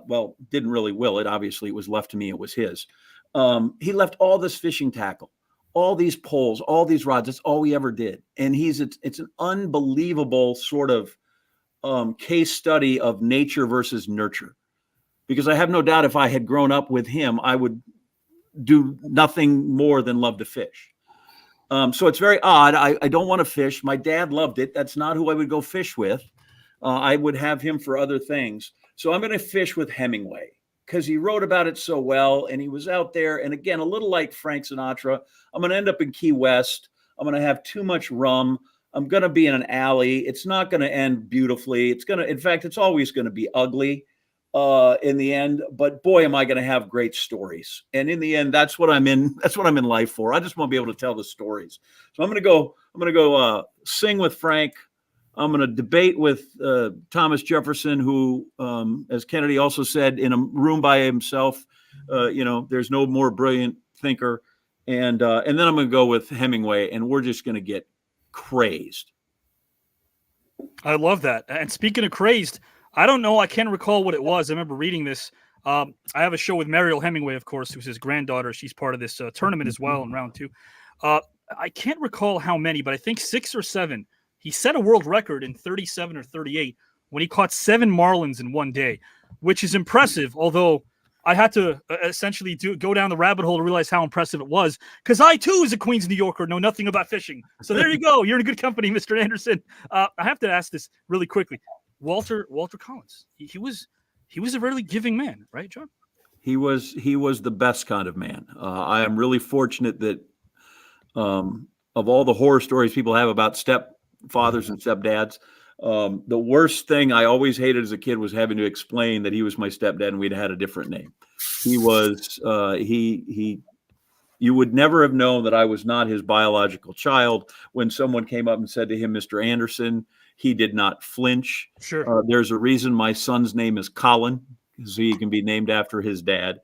Well, didn't really will it. Obviously, it was left to me. It was his. He left all this fishing tackle, all these poles, all these rods. That's all we ever did. And it's an unbelievable sort of case study of nature versus nurture. Because I have no doubt if I had grown up with him, I would do nothing more than love to fish. So it's very odd. I don't want to fish. My dad loved it. That's not who I would go fish with. I would have him for other things. So I'm going to fish with Hemingway because he wrote about it so well and he was out there. And again, a little like Frank Sinatra, I'm going to end up in Key West. I'm going to have too much rum. I'm going to be in an alley. It's not going to end beautifully. In fact, it's always going to be ugly in the end. But boy, am I going to have great stories. And in the end, that's what I'm in life for. I just want to be able to tell the stories. So I'm going to go sing with Frank. I'm going to debate with Thomas Jefferson, who, as Kennedy also said, in a room by himself, there's no more brilliant thinker. And then I'm going to go with Hemingway, and we're just going to get crazed. I love that. And speaking of crazed, I don't know. I can't recall what it was. I remember reading this. I have a show with Mariel Hemingway, of course, who's his granddaughter. She's part of this tournament as well in round 2. I can't recall how many, but I think 6 or 7. He set a world record in 37 or 38 when he caught 7 marlins in one day, which is impressive, although I had to essentially go down the rabbit hole to realize how impressive it was, because I, too, as a Queens, New Yorker, know nothing about fishing. So there you go. You're in good company, Mr. Anderson. I have to ask this really quickly. Walter Collins, he was a really giving man, right, John? He was the best kind of man. I am really fortunate that of all the horror stories people have about stepfathers and stepdads, the worst thing I always hated as a kid was having to explain that he was my stepdad and we'd had a different name. He was you would never have known that I was not his biological child. When someone came up and said to him, Mr. Anderson, he did not flinch. Sure. There's a reason my son's name is Colin, because he can be named after his dad.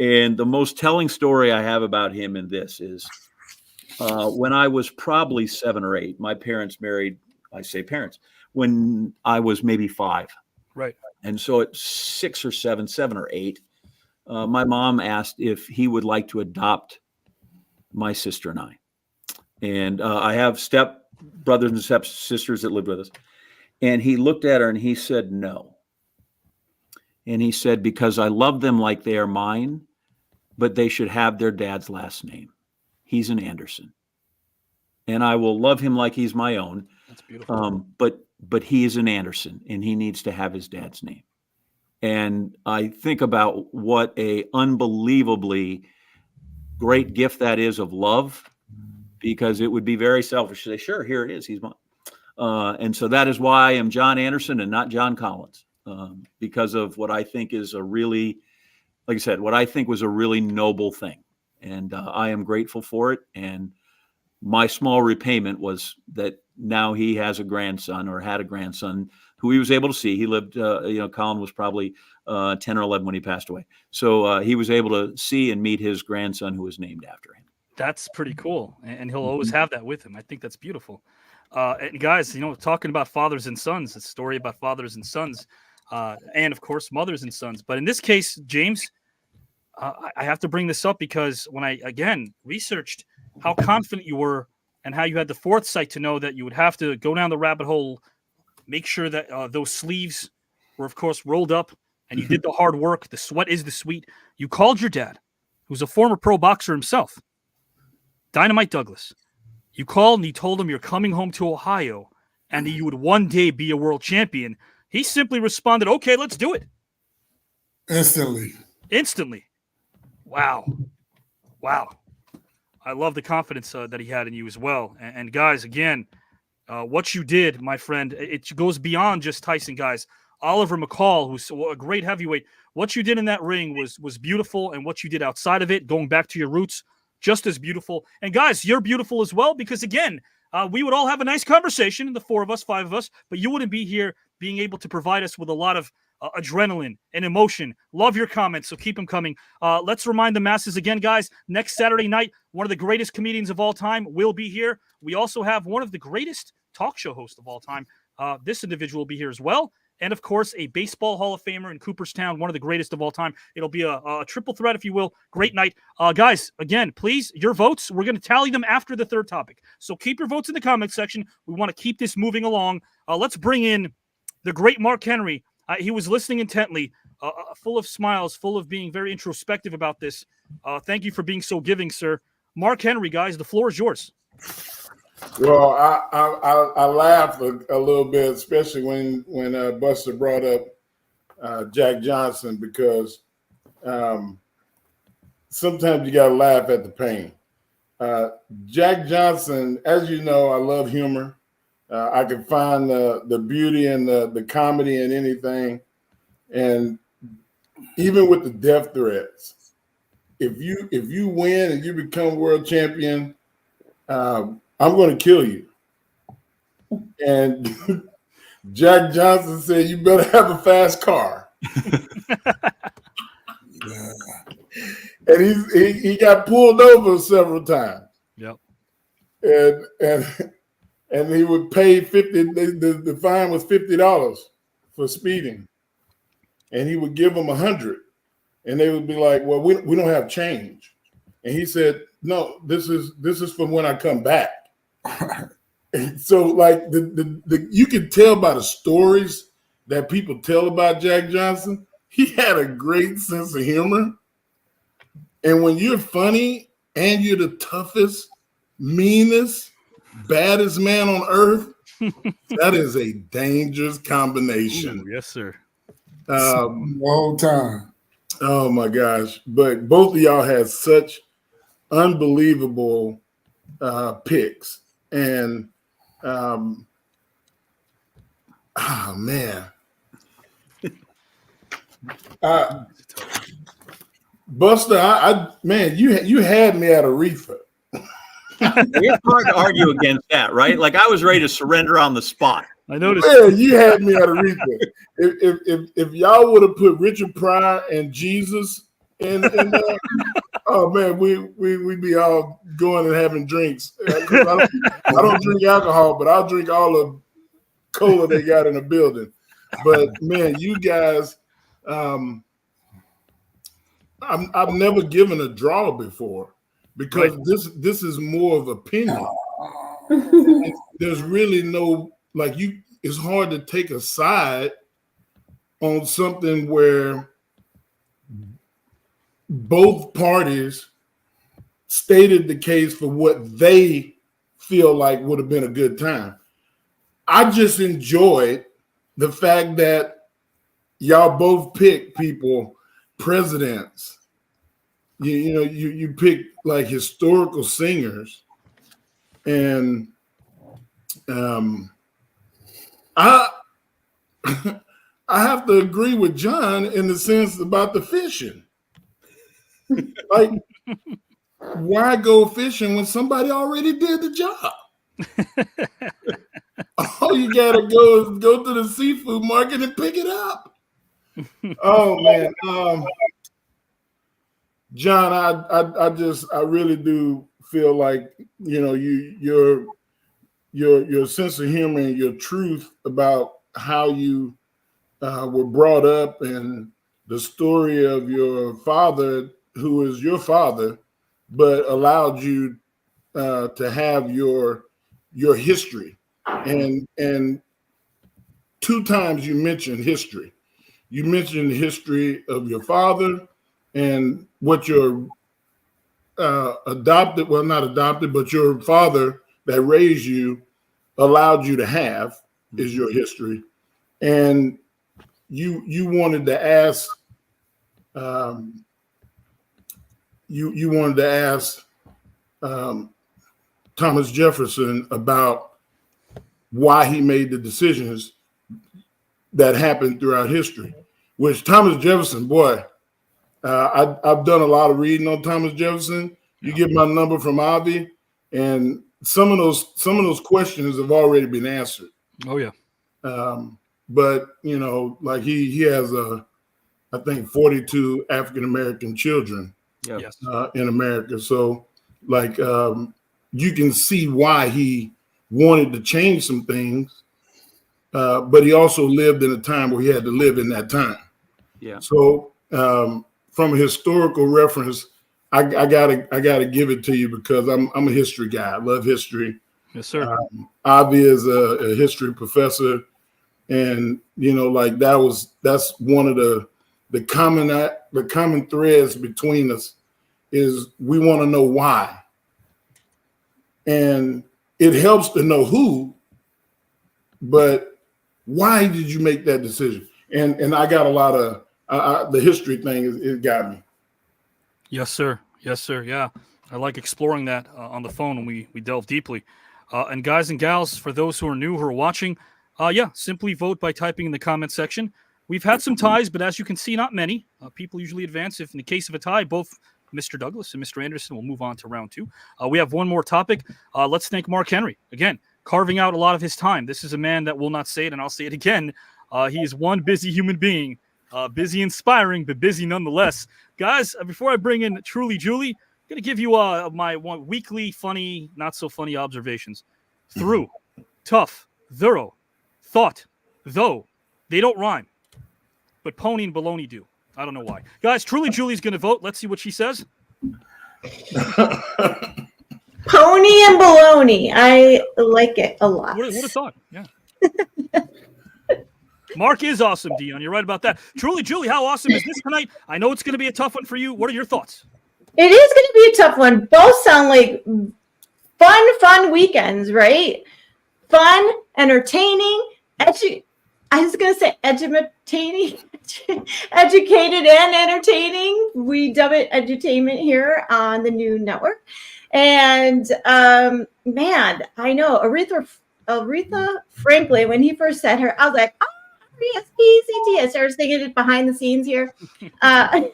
And the most telling story I have about him in this is when I was probably 7 or 8, my parents married, I say parents, when I was maybe 5. Right. And so at 6 or 7 or 8, my mom asked if he would like to adopt my sister and I. And I have step brothers and step sisters that lived with us. And he looked at her and he said, no. And he said, because I love them like they are mine, but they should have their dad's last name. He's an Anderson. And I will love him like he's my own. That's beautiful. But he is an Anderson and he needs to have his dad's name. And I think about what a unbelievably great gift that is of love, because it would be very selfish to say, sure, here it is, he's mine. And so that is why I am John Anderson and not John Collins, because of what I think is a really, like I said, what I think was a really noble thing. And I am grateful for it. And my small repayment was that now he has a grandson, or had a grandson, who he was able to see. He lived, Colin was probably 10 or 11 when he passed away. So he was able to see and meet his grandson, who was named after him. That's pretty cool. And he'll always have that with him. I think that's beautiful. And guys, talking about fathers and sons, a story about fathers and sons, and of course, mothers and sons. But in this case, James, I have to bring this up because when I, again, researched how confident you were and how you had the foresight to know that you would have to go down the rabbit hole, make sure that those sleeves were, of course, rolled up, and you did the hard work. The sweat is the sweet. You called your dad, who's a former pro boxer himself, Dynamite Douglas. You called and you told him you're coming home to Ohio and that you would one day be a world champion. He simply responded, okay, let's do it. Instantly. Wow. I love the confidence that he had in you as well. And guys, again, what you did, my friend, it goes beyond just Tyson, guys. Oliver McCall, who's a great heavyweight, what you did in that ring was beautiful, and what you did outside of it, going back to your roots, just as beautiful. And guys, you're beautiful as well, because again, we would all have a nice conversation, the 4 of us, 5 of us, but you wouldn't be here being able to provide us with a lot of adrenaline and emotion. Love your comments, so keep them coming. Let's remind the masses again, guys, next Saturday night, one of the greatest comedians of all time will be here. We also have one of the greatest talk show hosts of all time. This individual will be here as well. And, of course, a baseball Hall of Famer in Cooperstown, one of the greatest of all time. It'll be a triple threat, if you will. Great night. Guys, again, please, your votes, we're going to tally them after the third topic. So keep your votes in the comment section. We want to keep this moving along. Let's bring in the great Mark Henry. He was listening intently, full of smiles, full of being very introspective about this. Thank you for being so giving, sir. Mark Henry, guys, the floor is yours. Well, I laughed a little bit, especially when Buster brought up Jack Johnson, because sometimes you got to laugh at the pain. Jack Johnson, as you know, I love humor. I can find the beauty and the comedy in anything. And even with the death threats, if you win and you become world champion, I'm going to kill you. And Jack Johnson said, you better have a fast car. And he got pulled over several times. Yep. And he would pay the fine was $50 for speeding. And he would give him 100. and they would be like, well, we don't have change. And he said, no, this is from when I come back. So like you can tell by the stories that people tell about Jack Johnson, he had a great sense of humor. And when you're funny and you're the toughest, meanest, baddest man on earth, that is a dangerous combination. Ooh, yes, sir. Long time. Oh my gosh. But both of y'all had such unbelievable picks. And oh man. Buster, man, you had me at Aretha. It's hard to argue against that, right? Like I was ready to surrender on the spot. I noticed. Man, you had me at Aretha. If y'all would have put Richard Pryor and Jesus in there, oh man, we'd be all going and having drinks. I don't drink alcohol, but I'll drink all the cola they got in the building. But man, you guys, I've never given a draw before because this is more of opinion. There's really no it's hard to take a side on something where both parties stated the case for what they feel like would have been a good time. I just enjoyed the fact that y'all both pick people, presidents. You pick like historical singers, and I have to agree with John in the sense about the fishing. Like, why go fishing when somebody already did the job? All you gotta go is go to the seafood market and pick it up. Oh man, John, I really do feel like your sense of humor and your truth about how you were brought up and the story of your father, who is your father, but allowed you to have your history. And 2 times you mentioned history. You mentioned the history of your father and what your not adopted, but your father that raised you allowed you to have is your history. And you wanted to ask you wanted to ask Thomas Jefferson about why he made the decisions that happened throughout history, which Thomas Jefferson, boy, I've done a lot of reading on Thomas Jefferson. You get my number from Avi, and some of those questions have already been answered. Oh yeah. But like he has I think 42 African American children in America. So like you can see why he wanted to change some things, but he also lived in a time where he had to live in that time. Yeah. So from a historical reference, I gotta give it to you because I'm a history guy. I love history. Yes, sir. Avi is a history professor, and like that's one of the common threads between us is we want to know why, and it helps to know who, but why did you make that decision? And I got a lot of the history thing. It got me. Yes, sir. Yes, sir. Yeah, I like exploring that on the phone when we delve deeply. And guys and gals, for those who are new, who are watching, simply vote by typing in the comment section. We've had some ties, but as you can see, not many. People usually advance. If in the case of a tie, both Mr. Douglas and Mr. Anderson will move on to round 2. We have one more topic. Let's thank Mark Henry. Again, carving out a lot of his time. This is a man that will not say it, and I'll say it again. He is one busy human being. Busy inspiring, but busy nonetheless. Guys, before I bring in Truly Julie, I'm going to give you my one weekly funny, not so funny observations. Through, tough, thorough, thought, though, they don't rhyme, but pony and baloney do. I don't know why. Guys, Truly Julie's going to vote. Let's see what she says. Pony and baloney. I like it a lot. What a thought. Yeah. Mark is awesome, Dion. You're right about that. Truly Julie, how awesome is this tonight? I know it's going to be a tough one for you. What are your thoughts? It is going to be a tough one. Both sound like fun weekends, right? Fun, entertaining, I was going to say edutaining, educated and entertaining. We dub it edutainment here on the new network. And man, I know Aretha Franklin, when he first said her, I was like, oh, R-E-S-P-C-T. I started singing it behind the scenes here. I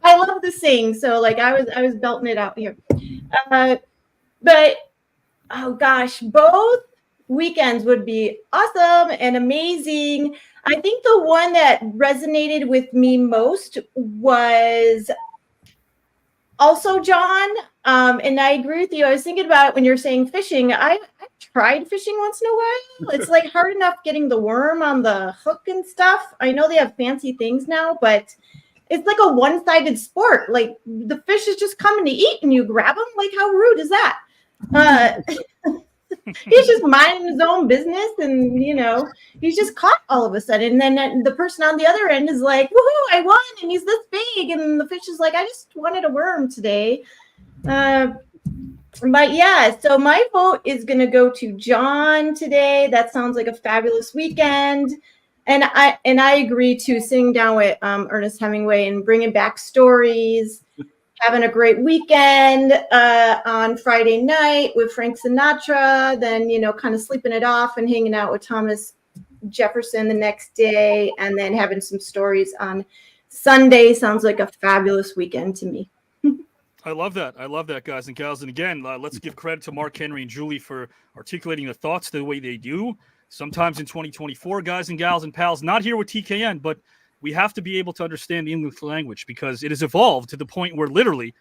love to sing, so like I was belting it out here. But oh gosh, both weekends would be awesome and amazing. I think the one that resonated with me most was also John. And I agree with you. I was thinking about it when you're saying fishing. I tried fishing once in a while. It's like hard enough getting the worm on the hook and stuff. I know they have fancy things now, but it's like a one-sided sport. Like the fish is just coming to eat and you grab them. Like how rude is that? He's just minding his own business and, you know, he's just caught all of a sudden. And then the person on the other end is like, woohoo, I won. And he's this big. And the fish is like, I just wanted a worm today. But yeah, so my vote is going to go to John today. That sounds like a fabulous weekend. And I agree to sitting down with Ernest Hemingway and bringing back stories, having a great weekend on Friday night with Frank Sinatra, then, you know, kind of sleeping it off and hanging out with Thomas Jefferson the next day, and then having some stories on Sunday. Sounds like a fabulous weekend to me. I love that. I love that, guys and gals. And again, let's give credit to Mark Henry and Julie for articulating their thoughts the way they do. Sometimes in 2024, guys and gals and pals, not here with TKN, but we have to be able to understand the English language because it has evolved to the point where literally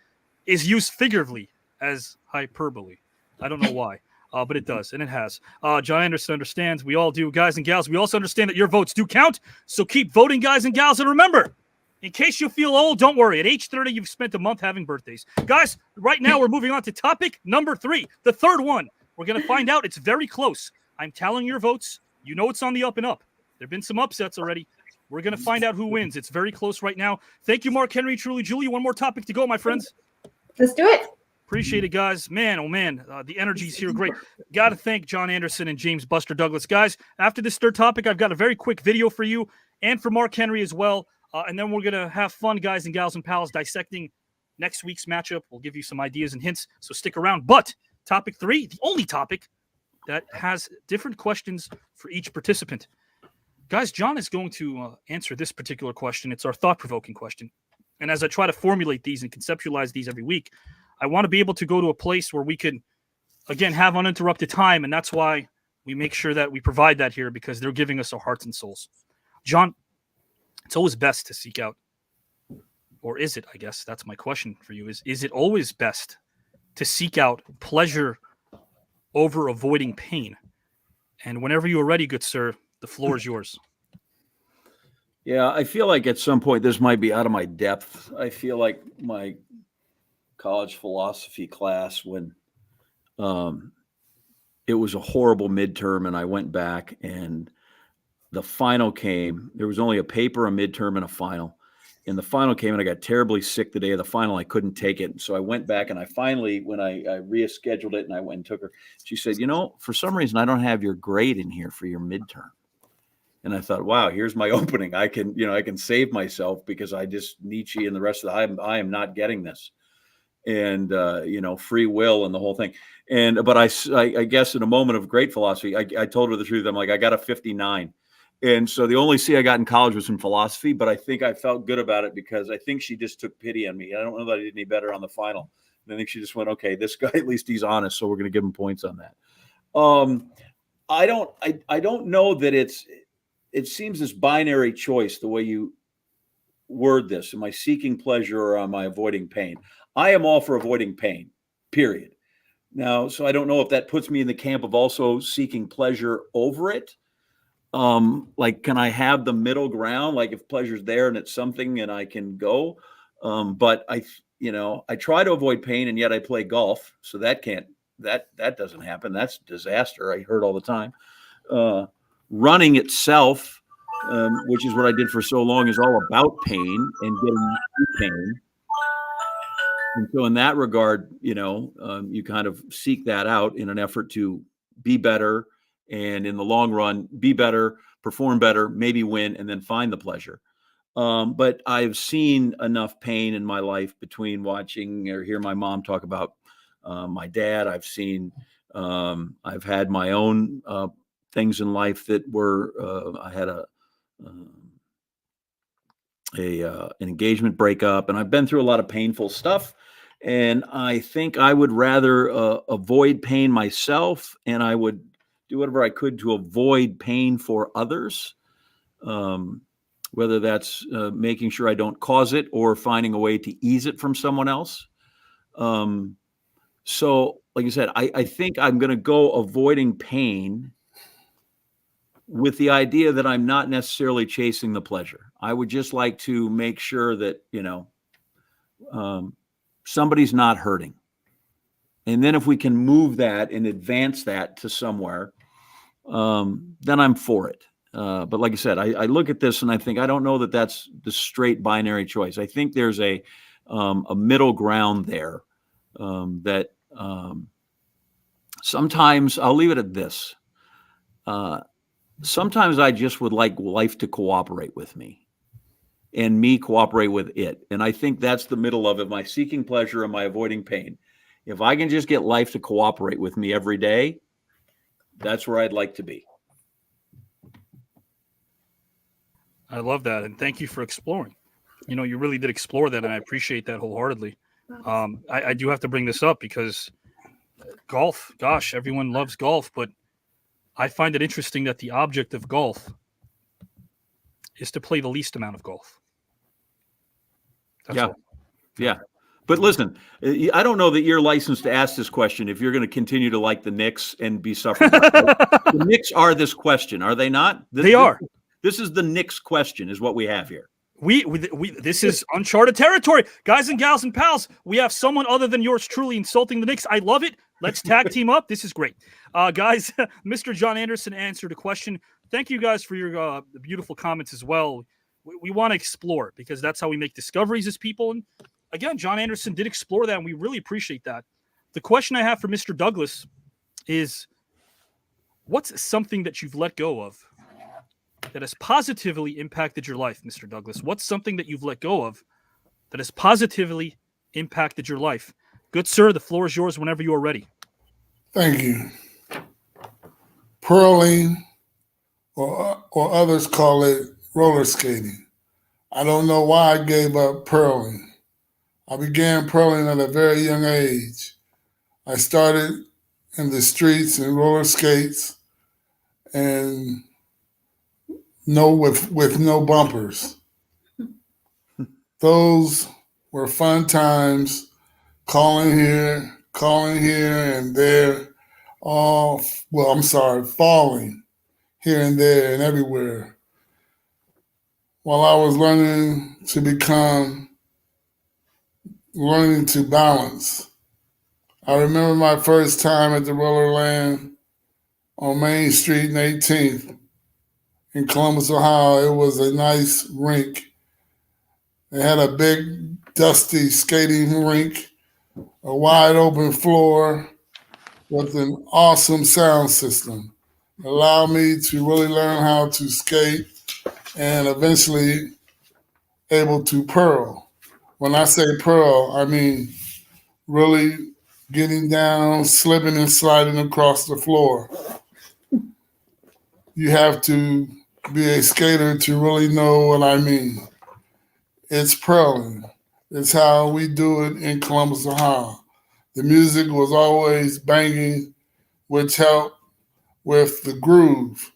is used figuratively as hyperbole. I don't know why, but it does, and it has. John Anderson understands. We all do, guys and gals. We also understand that your votes do count, so keep voting, guys and gals. And remember, in case you feel old, don't worry. At age 30, you've spent a month having birthdays. Guys, right now we're moving on to topic number 3, the third one. We're going to find out. It's very close. I'm tallying your votes. You know it's on the up and up. There have been some upsets already. We're going to find out who wins. It's very close right now. Thank you, Mark Henry, Truly Julie. One more topic to go, my friends. Let's do it. Appreciate it, guys. Man, oh, man, the energy's here. Great. Got to thank John Anderson and James Buster Douglas. Guys, after this third topic, I've got a very quick video for you and for Mark Henry as well. And then we're going to have fun, guys and gals and pals, dissecting next week's matchup. We'll give you some ideas and hints, so stick around. But topic 3, the only topic that has different questions for each participant. Guys, John is going to answer this particular question. It's our thought-provoking question. And as I try to formulate these and conceptualize these every week, I want to be able to go to a place where we can, again, have uninterrupted time. And that's why we make sure that we provide that here, because they're giving us our hearts and souls. John, it's always best to seek out, or is it, I guess, that's my question for you, is it always best to seek out pleasure over avoiding pain? And whenever you are ready, good sir, the floor is yours. Yeah, I feel like at some point this might be out of my depth. I feel like my college philosophy class, when it was a horrible midterm and I went back and the final came. There was only a paper, a midterm, and a final. And the final came and I got terribly sick the day of the final. I couldn't take it. So I went back and I finally, when I rescheduled it and I went and took her, she said, you know, for some reason I don't have your grade in here for your midterm. And I thought, wow, here's my opening. I can save myself because I just Nietzsche and the rest of I am not getting this. And, free will and the whole thing. But I guess in a moment of great philosophy, I told her the truth. I'm like, I got a 59. And so the only C I got in college was in philosophy, but I think I felt good about it because I think she just took pity on me. I don't know that I did any better on the final. And I think she just went, okay, this guy, at least he's honest. So we're going to give him points on that. I don't know that it seems this binary choice, the way you word this. Am I seeking pleasure or am I avoiding pain? I am all for avoiding pain, period. Now, so I don't know if that puts me in the camp of also seeking pleasure over it. like, can I have the middle ground? Like if pleasure's there and it's something and I can go. But I try to avoid pain, and yet I play golf. So that doesn't happen. That's disaster. I hurt all the time. Running itself, which is what I did for so long, is all about pain and getting through pain. And so in that regard, you kind of seek that out in an effort to be better. And in the long run, be better, perform better, maybe win, and then find the pleasure. But I've seen enough pain in my life between watching or hear my mom talk about my dad. I've had my own things in life that were, I had an engagement breakup, and I've been through a lot of painful stuff. And I think I would rather avoid pain myself, and I would do whatever I could to avoid pain for others, whether that's making sure I don't cause it or finding a way to ease it from someone else. So, like I said, I think I'm going to go avoiding pain with the idea that I'm not necessarily chasing the pleasure. I would just like to make sure that, somebody's not hurting. And then if we can move that and advance that to somewhere, then I'm for it. But like I said, I look at this and I think, I don't know that that's the straight binary choice. I think there's a middle ground there that sometimes I'll leave it at this. Sometimes I just would like life to cooperate with me and me cooperate with it. And I think that's the middle of it. Am I seeking pleasure? Am I avoiding pain? If I can just get life to cooperate with me every day, that's where I'd like to be. I love that. And thank you for exploring. You really did explore that, and I appreciate that wholeheartedly. I do have to bring this up because golf, gosh, everyone loves golf, but I find it interesting that the object of golf is to play the least amount of golf. That's all. Yeah. But listen, I don't know that you're licensed to ask this question if you're going to continue to like the Knicks and be suffering. The Knicks are this question, are they not? They are. This is the Knicks question is what we have here. We this is uncharted territory. Guys and gals and pals, we have someone other than yours truly insulting the Knicks. I love it. Let's tag team up. This is great. Guys, Mr. John Anderson answered a question. Thank you guys for your beautiful comments as well. We want to explore because that's how we make discoveries as people. And again, John Anderson did explore that, and we really appreciate that. The question I have for Mr. Douglas is, what's something that you've let go of that has positively impacted your life, Mr. Douglas? What's something that you've let go of that has positively impacted your life? Good sir, the floor is yours whenever you are ready. Thank you. Pearling, or others call it roller skating. I don't know why I gave up pearling. I began pearling at a very young age. I started in the streets in roller skates and with no bumpers. Those were fun times, calling here and there, falling here and there and everywhere. While I was learning to balance. I remember my first time at the Rollerland on Main Street and 18th in Columbus, Ohio. It was a nice rink. They had a big, dusty skating rink, a wide open floor with an awesome sound system. It allowed me to really learn how to skate and eventually able to pearl. When I say pearl, I mean really getting down, slipping and sliding across the floor. You have to be a skater to really know what I mean. It's pearling. It's how we do it in Columbus, Ohio. The music was always banging, which helped with the groove.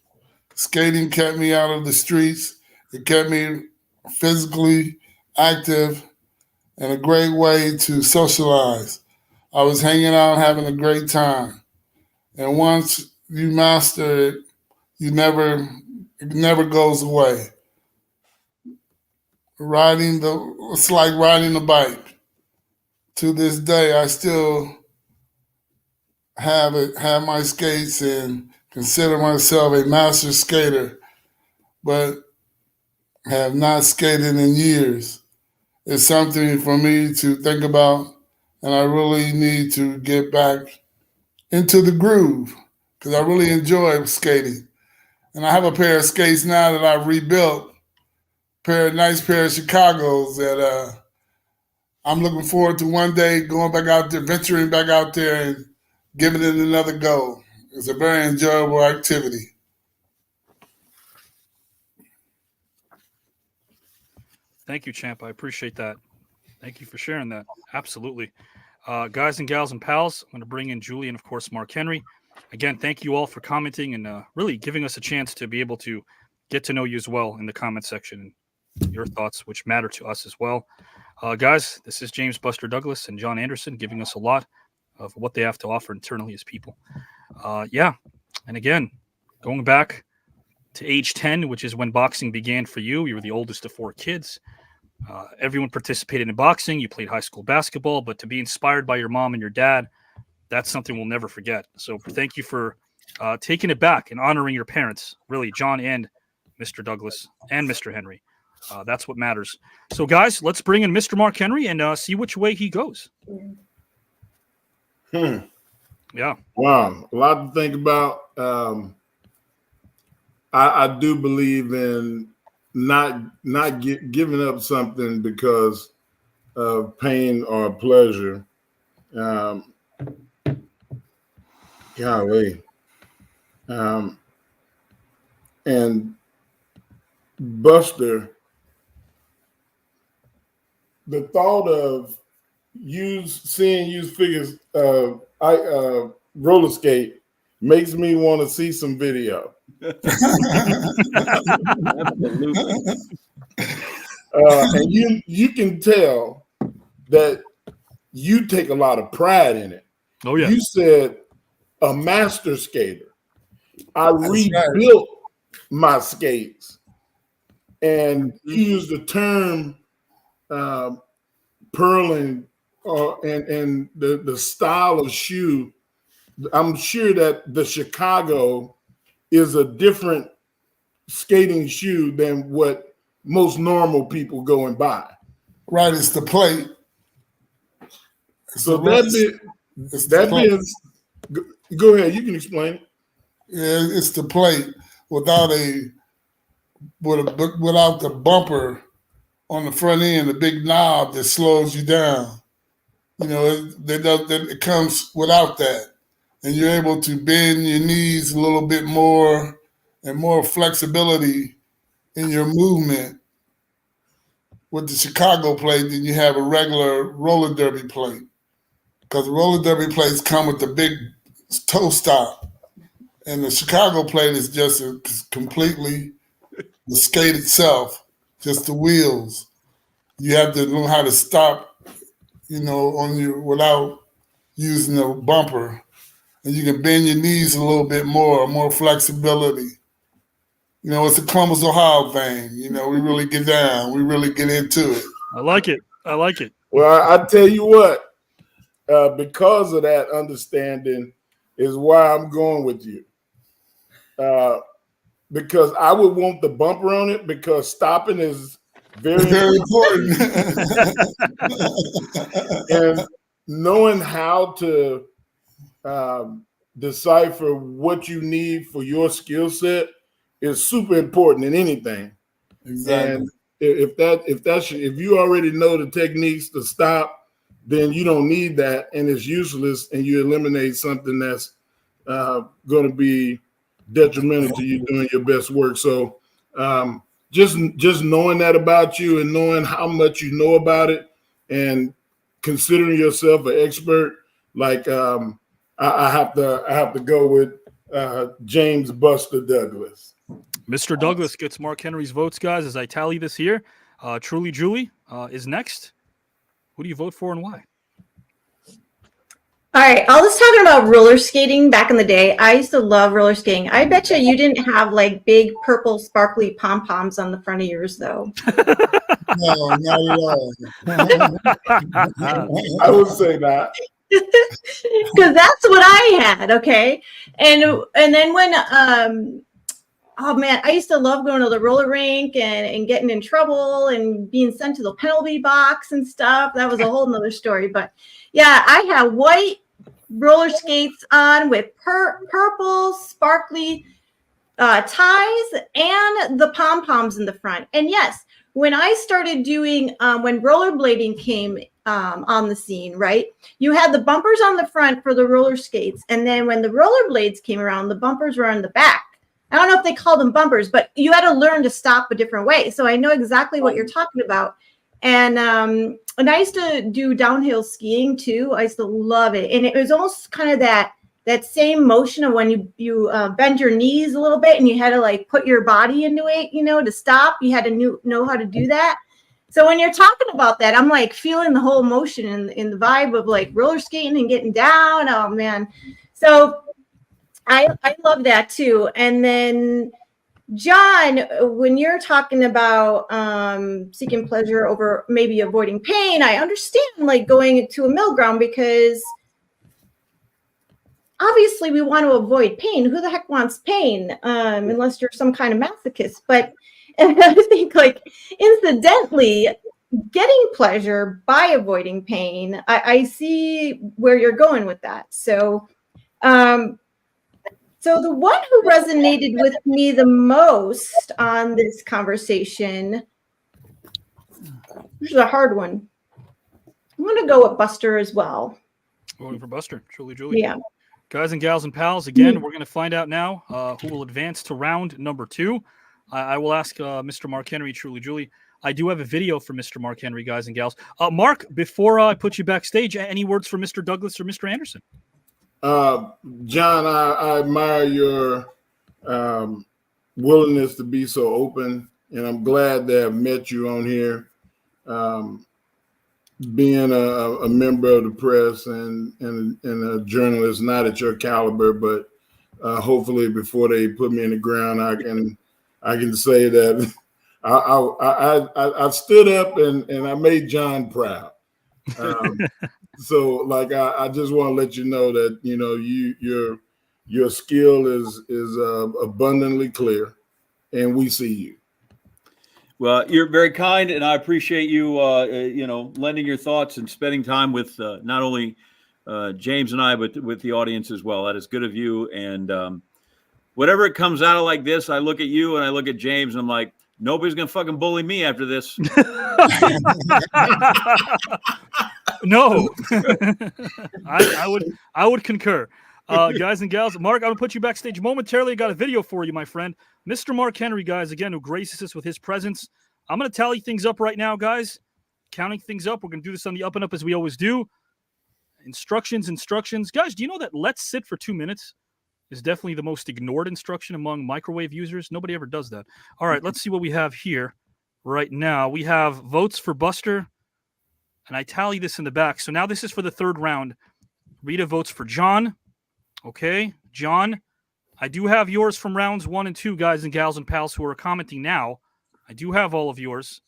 Skating kept me out of the streets. It kept me physically active and a great way to socialize. I was hanging out, having a great time. And once you master it, you never It never goes away. It's like riding a bike. To this day, I still have my skates and consider myself a master skater, but have not skated in years. It's something for me to think about, and I really need to get back into the groove because I really enjoy skating. And I have a pair of skates now that I've rebuilt, nice pair of Chicago's that I'm looking forward to one day going back out there, venturing back out there and giving it another go. It's a very enjoyable activity. Thank you, Champ. I appreciate that. Thank you for sharing that. Absolutely. Guys and gals and pals, I'm going to bring in Julie and, of course, Mark Henry. Again, thank you all for commenting and really giving us a chance to be able to get to know you as well in the comment section and your thoughts, which matter to us as well. Guys, this is James Buster Douglas and John Anderson giving us a lot of what they have to offer internally as people. Yeah. And again, going back to age 10, which is when boxing began for you. You were the oldest of 4 kids. Everyone participated in boxing. You played high school basketball, but to be inspired by your mom and your dad, that's something we'll never forget. So thank you for taking it back and honoring your parents, really, John and Mr. Douglas and Mr. Henry. That's what matters. So, guys, let's bring in Mr. Mark Henry and see which way he goes. Yeah. Wow. A lot to think about. I do believe in not giving up something because of pain or pleasure. Golly. And Buster, the thought of seeing you figures roller skate makes me want to see some video. And you can tell that you take a lot of pride in it. Oh yeah. You said a master skater. I rebuilt my skates, and you used the term purling and the style of shoe. I'm sure that the Chicago is a different skating shoe than what most normal people go and buy. Right, it's the plate. So that means, go ahead, you can explain it. Yeah, it's the plate without the bumper on the front end, the big knob that slows you down. You know, it comes without that. And you're able to bend your knees a little bit more and more flexibility in your movement with the Chicago plate than you have a regular roller derby plate. Because the roller derby plates come with the big toe stop. And the Chicago plate is just completely the skate itself, just the wheels. You have to know how to stop, without using the bumper. And you can bend your knees a little bit more flexibility. You know, it's a Columbus, Ohio thing. You know, we really get down. We really get into it. I like it. Well, I tell you what, because of that understanding is why I'm going with you. Because I would want the bumper on it because stopping is very important. And knowing how to decipher what you need for your skill set is super important in anything. Exactly. And if you already know the techniques to stop, then you don't need that, and it's useless, and you eliminate something that's going to be detrimental to you doing your best work. So just knowing that about you and knowing how much you know about it and considering yourself an expert, like I have to go with James Buster Douglas. Mr. Douglas gets Mark Henry's votes, guys, as I tally this here. Truly Julie is next. Who do you vote for and why? All right, I was talking about roller skating back in the day. I used to love roller skating. I bet you didn't have like big purple sparkly pom-poms on the front of yours, though. No, not at all. I would say that. Because that's what I had, okay? And then when oh man, I used to love going to the roller rink and getting in trouble and being sent to the penalty box and stuff. That was a whole nother story. But yeah, I had white roller skates on with purple sparkly ties and the pom-poms in the front. And yes, when I started doing when rollerblading came on the scene, right, you had the bumpers on the front for the roller skates, and then when the rollerblades came around, the bumpers were on the back. I don't know if they called them bumpers, but you had to learn to stop a different way. So I know exactly what you're talking about. And I used to do downhill skiing too. I used to love it. And it was almost kind of that same motion of when you bend your knees a little bit and you had to like put your body into it, to stop. You had to know how to do that. So when you're talking about that, I'm like feeling the whole motion in the vibe of like roller skating and getting down. Oh man. So I love that too. And then John, when you're talking about seeking pleasure over maybe avoiding pain, I understand like going to a middle ground because obviously we want to avoid pain. Who the heck wants pain unless you're some kind of masochist? But I think like incidentally getting pleasure by avoiding pain, I see where you're going with that. So so the one who resonated with me the most on this conversation, this is a hard one. I'm going to go with Buster as well. Going for Buster, Julie. Yeah. Guys and gals and pals, again, we're going to find out now who will advance to round number 2. I will ask Mr. Mark Henry, Julie. I do have a video for Mr. Mark Henry, guys and gals. Mark, before I put you backstage, any words for Mr. Douglas or Mr. Anderson? John, I admire your willingness to be so open, and I'm glad to have met you on here. Being a member of the press and a journalist, not at your caliber, but hopefully before they put me in the ground, I can say that I stood up and I made John proud. So like I just want to let you know that your skill is abundantly clear, and we see you. Well, you're very kind, and I appreciate you lending your thoughts and spending time with not only James and I, but with the audience as well. That is good of you. And whatever it comes out of like this, I look at you and I look at James, and I'm like, nobody's gonna fucking bully me after this. No, I would concur. Guys and gals, Mark, I'm going to put you backstage momentarily. I got a video for you, my friend. Mr. Mark Henry, guys, again, who graces us with his presence. I'm going to tally things up right now, guys. Counting things up. We're going to do this on the up and up as we always do. Instructions. Guys, do you know that let's sit for 2 minutes is definitely the most ignored instruction among microwave users? Nobody ever does that. All right, let's see what we have here right now. We have votes for Buster, and I tally this in the back. So now this is for the third round. Rita votes for John. Okay, John, I do have yours from rounds 1 and 2, guys and gals and pals who are commenting now. I do have all of yours.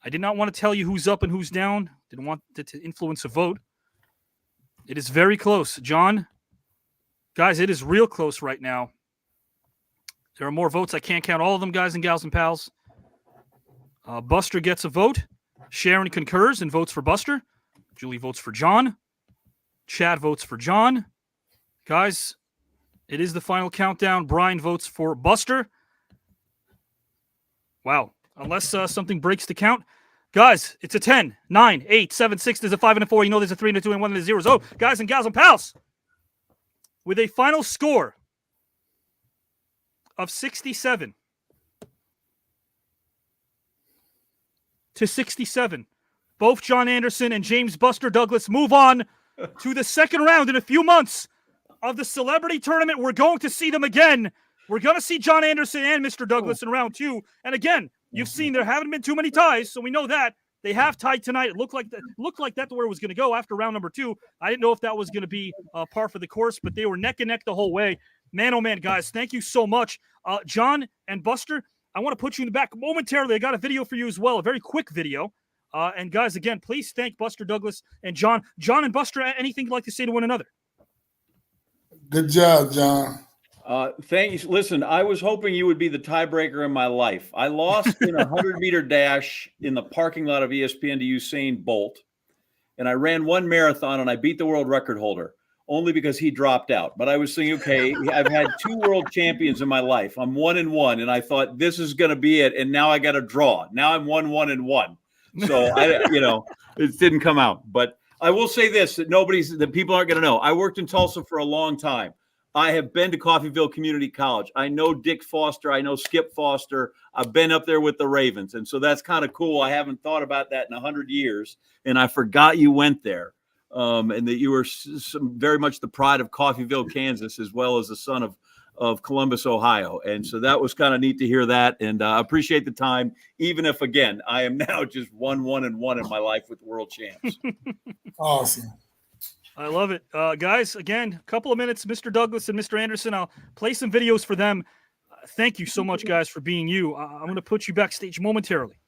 I did not want to tell you who's up and who's down. Didn't want it to influence a vote. It is very close. John, guys, it is real close right now. There are more votes. I can't count all of them, guys and gals and pals. Buster gets a vote. Sharon concurs and votes for Buster. Julie votes for John. Chad votes for John. Guys, it is the final countdown. Brian votes for Buster. Wow. Unless something breaks the count. Guys, it's a 10, 9, 8, 7, 6. There's a 5 and a 4. You know there's a 3 and a 2 and 1 and a 0. So, guys and gals and pals, with a final score of 67 to 67, both John Anderson and James Buster Douglas move on to the second round in a few months of the celebrity tournament. We're going to see them again. We're going to see John Anderson and Mr. Douglas in round 2. And again, you've seen there haven't been too many ties, so we know that. They have tied tonight. It looked like that's where it was going to go after round number 2. I didn't know if that was going to be par for the course, but they were neck and neck the whole way. Man, oh man, guys, thank you so much. John and Buster, I want to put you in the back momentarily. I got a video for you as well, a very quick video. And guys, again, please thank Buster Douglas and John. John and Buster, anything you'd like to say to one another? Good job, John. Thank you. Listen, I was hoping you would be the tiebreaker in my life. I lost in a 100-meter dash in the parking lot of ESPN to Usain Bolt, and I ran one marathon, and I beat the world record holder only because he dropped out. But I was thinking, okay, I've had 2 world champions in my life. I'm 1-1, and I thought this is going to be it, and now I got to draw. Now I'm 1-1-1. So it didn't come out. But I will say this: that people aren't going to know. I worked in Tulsa for a long time. I have been to Coffeyville Community College. I know Dick Foster. I know Skip Foster. I've been up there with the Ravens. And so that's kind of cool. I haven't thought about that in 100 years. And I forgot you went there and that you were very much the pride of Coffeyville, Kansas, as well as the son of Columbus, Ohio. And so that was kind of neat to hear that. And I appreciate the time, even if, again, I am now just 1-1-1 in my life with world champs. Awesome. I love it. Guys, again, a couple of minutes, Mr. Douglas and Mr. Anderson. I'll play some videos for them. Thank you so much, guys, for being you. I'm going to put you backstage momentarily.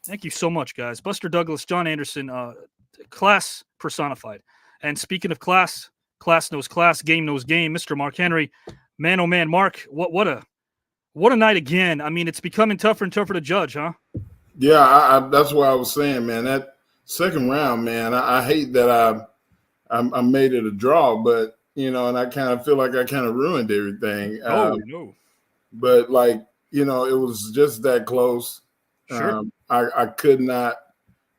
Thank you so much, guys. Buster Douglas, John Anderson, class personified. And speaking of class knows class, game knows game. Mr. Mark Henry, man, oh man, Mark, what a night again. I mean, it's becoming tougher and tougher to judge, huh? Yeah, that's what I was saying, man. That second round, man, I hate that I made it a draw, but and I kind of feel like I kind of ruined everything. No. But it was just that close. Sure. I could not,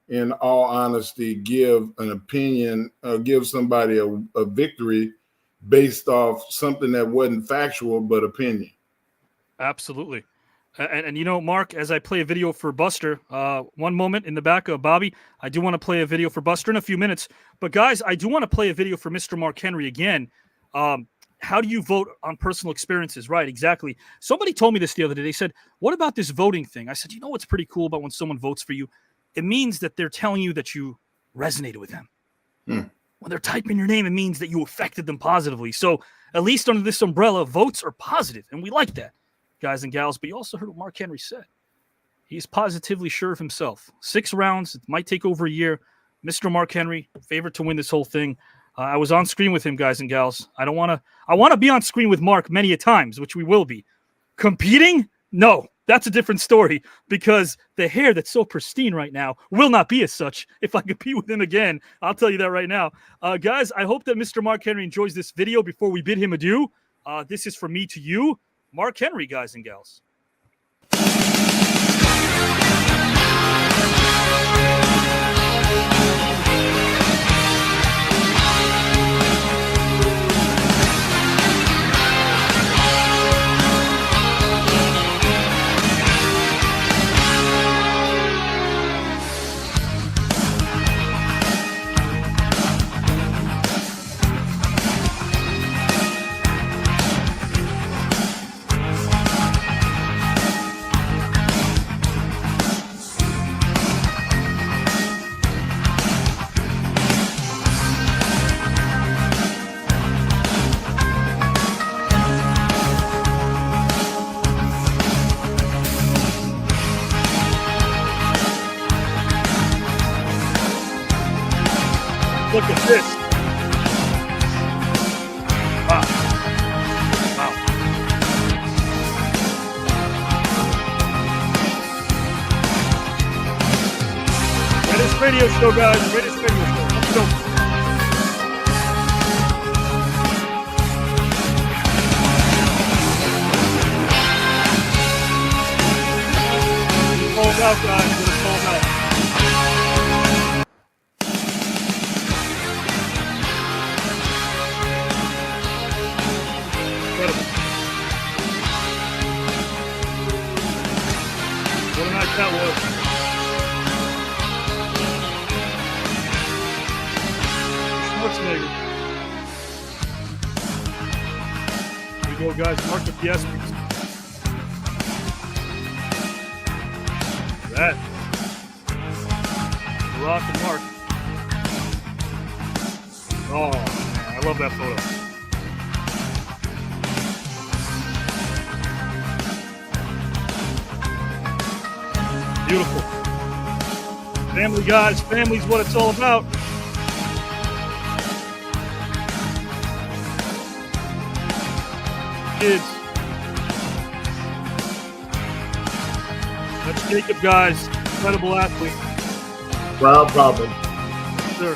in all honesty, give an opinion, give somebody a victory based off something that wasn't factual but opinion. Absolutely. And Mark, as I play a video for Buster, one moment in the back of Bobby, I do want to play a video for Buster in a few minutes. But guys, I do want to play a video for Mr. Mark Henry again. How do you vote on personal experiences? Right, exactly. Somebody told me this the other day. They said, what about this voting thing? I said, what's pretty cool about when someone votes for you? It means that they're telling you that you resonated with them. When they're typing your name, it means that you affected them positively. So at least under this umbrella, votes are positive, and we like that, guys and gals. But you also heard what Mark Henry said. He's positively sure of himself. 6 rounds. It might take over a year. Mr. Mark Henry, favorite to win this whole thing. I was on screen with him, guys and gals. I want to be on screen with Mark many a times, which we will be. Competing? No, that's a different story, because the hair that's so pristine right now will not be as such if I compete with him again. I'll tell you that right now. Guys, I hope that Mr. Mark Henry enjoys this video before we bid him adieu. This is from me to you, Mark Henry, guys and gals. Look at this. Wow. Greatest radio show, guys. Greatest radio show. Let's go. Sold out, guys. We're sold out. What a night that was. Schwarzenegger. Here we go, guys. Mark with the ESPN. That. Rock and Mark. Oh, man, I love that photo. Beautiful. Family, guys. Family's what it's all about. Kids. That's Jacob, guys. Incredible athlete. Proud papa. Sure.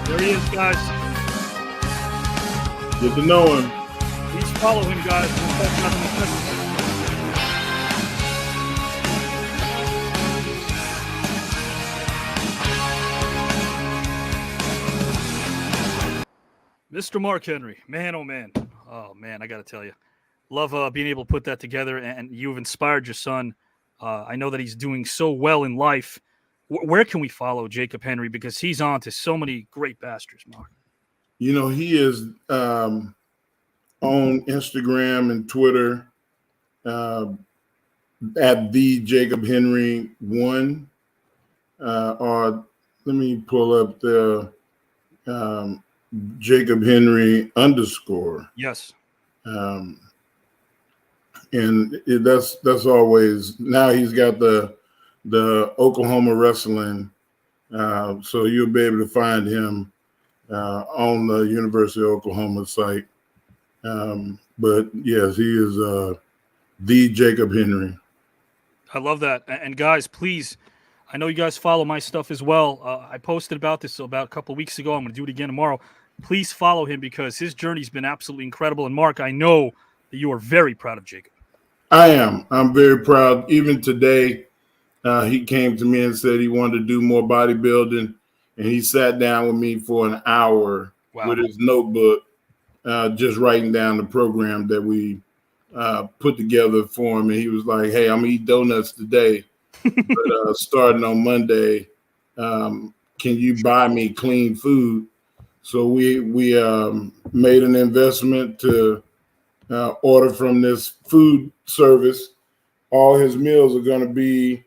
There he is, guys. Get to know him. Please follow him, guys. We'll talk about him in a second. Mr. Mark Henry, man, oh man. Oh man, I got to tell you. Love being able to put that together, and you've inspired your son. I know that he's doing so well in life. Where can we follow Jacob Henry? Because he's on to so many great bastards, Mark. You know, he is on Instagram and Twitter at the Jacob Henry 1. Or let me pull up the Jacob Henry _. Yes. And that's always, now he's got the Oklahoma wrestling, so you'll be able to find him on the University of Oklahoma site. But yes, he is the Jacob Henry. I love that. And guys, please, I know you guys follow my stuff as well. I posted about this about a couple of weeks ago. I'm going to do it again tomorrow. Please follow him because his journey's been absolutely incredible. And Mark, I know that you are very proud of Jacob. I am. I'm very proud. Even today, he came to me and said he wanted to do more bodybuilding, and he sat down with me for an hour with his notebook, just writing down the program that we put together for him. And he was like, "Hey, I'm gonna eat donuts today, but starting on Monday, can you buy me clean food?" So we made an investment to order from this food service. All his meals are going to be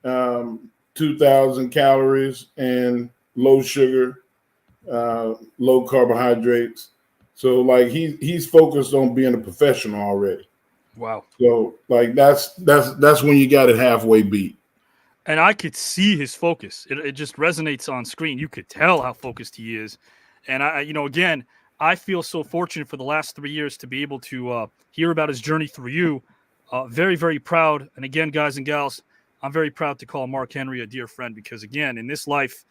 2,000 calories and low sugar, low carbohydrates. So like he's focused on being a professional already. Wow. So like that's when you got it halfway beat. And I could see his focus. It just resonates on screen. You could tell how focused he is. And again, I feel so fortunate for the last 3 years to be able to hear about his journey through you. Very, very proud. And again, guys and gals, I'm very proud to call Mark Henry a dear friend because, again, in this life,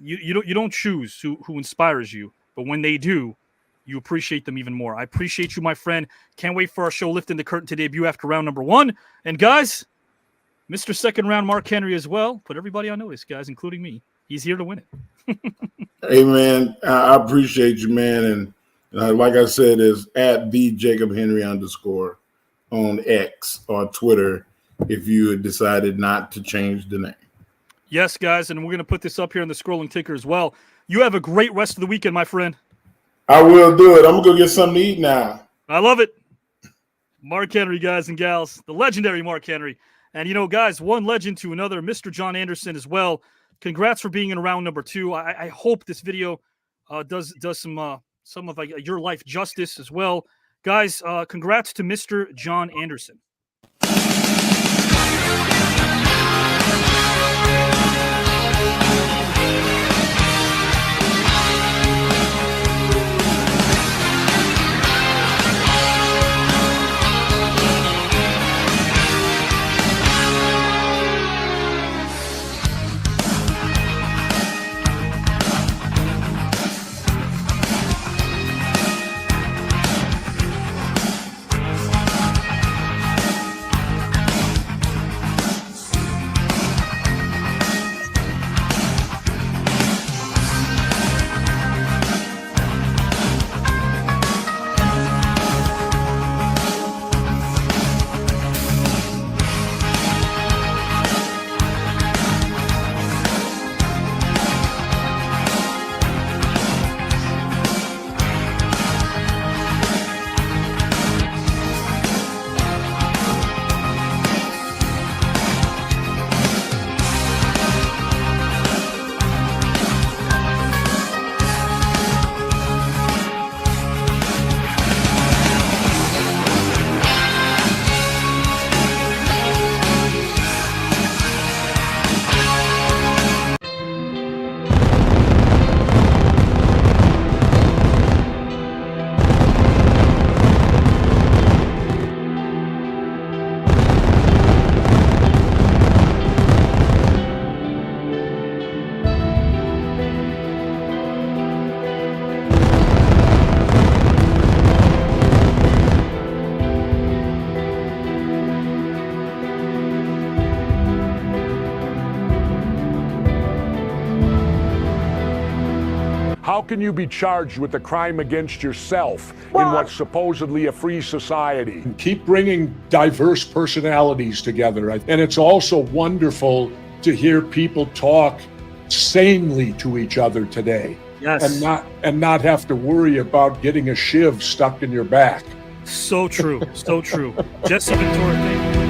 you don't choose who inspires you. But when they do, you appreciate them even more. I appreciate you, my friend. Can't wait for our show Lifting the Curtain to debut after round number 1. And, guys, Mr. Second Round Mark Henry as well. Put everybody on notice, guys, including me. He's here to win it. Hey, man, I appreciate you, man. And like I said, is at the Jacob Henry _ on X or Twitter if you had decided not to change the name. Yes, guys, and we're going to put this up here on the scrolling ticker as well. You have a great rest of the weekend, my friend. I will do it. I'm going to go get something to eat now. I love it. Mark Henry, guys and gals, the legendary Mark Henry. And, guys, one legend to another, Mr. John Anderson as well. Congrats for being in round number 2. I hope this video does some of your life justice as well. Guys, congrats to Mr. John Anderson. can you be charged with a crime against yourself in what's supposedly a free society? Keep bringing diverse personalities together. And it's also wonderful to hear people talk sanely to each other today. Yes. And not have to worry about getting a shiv stuck in your back. So true. So true. Jesse Ventura, thank you.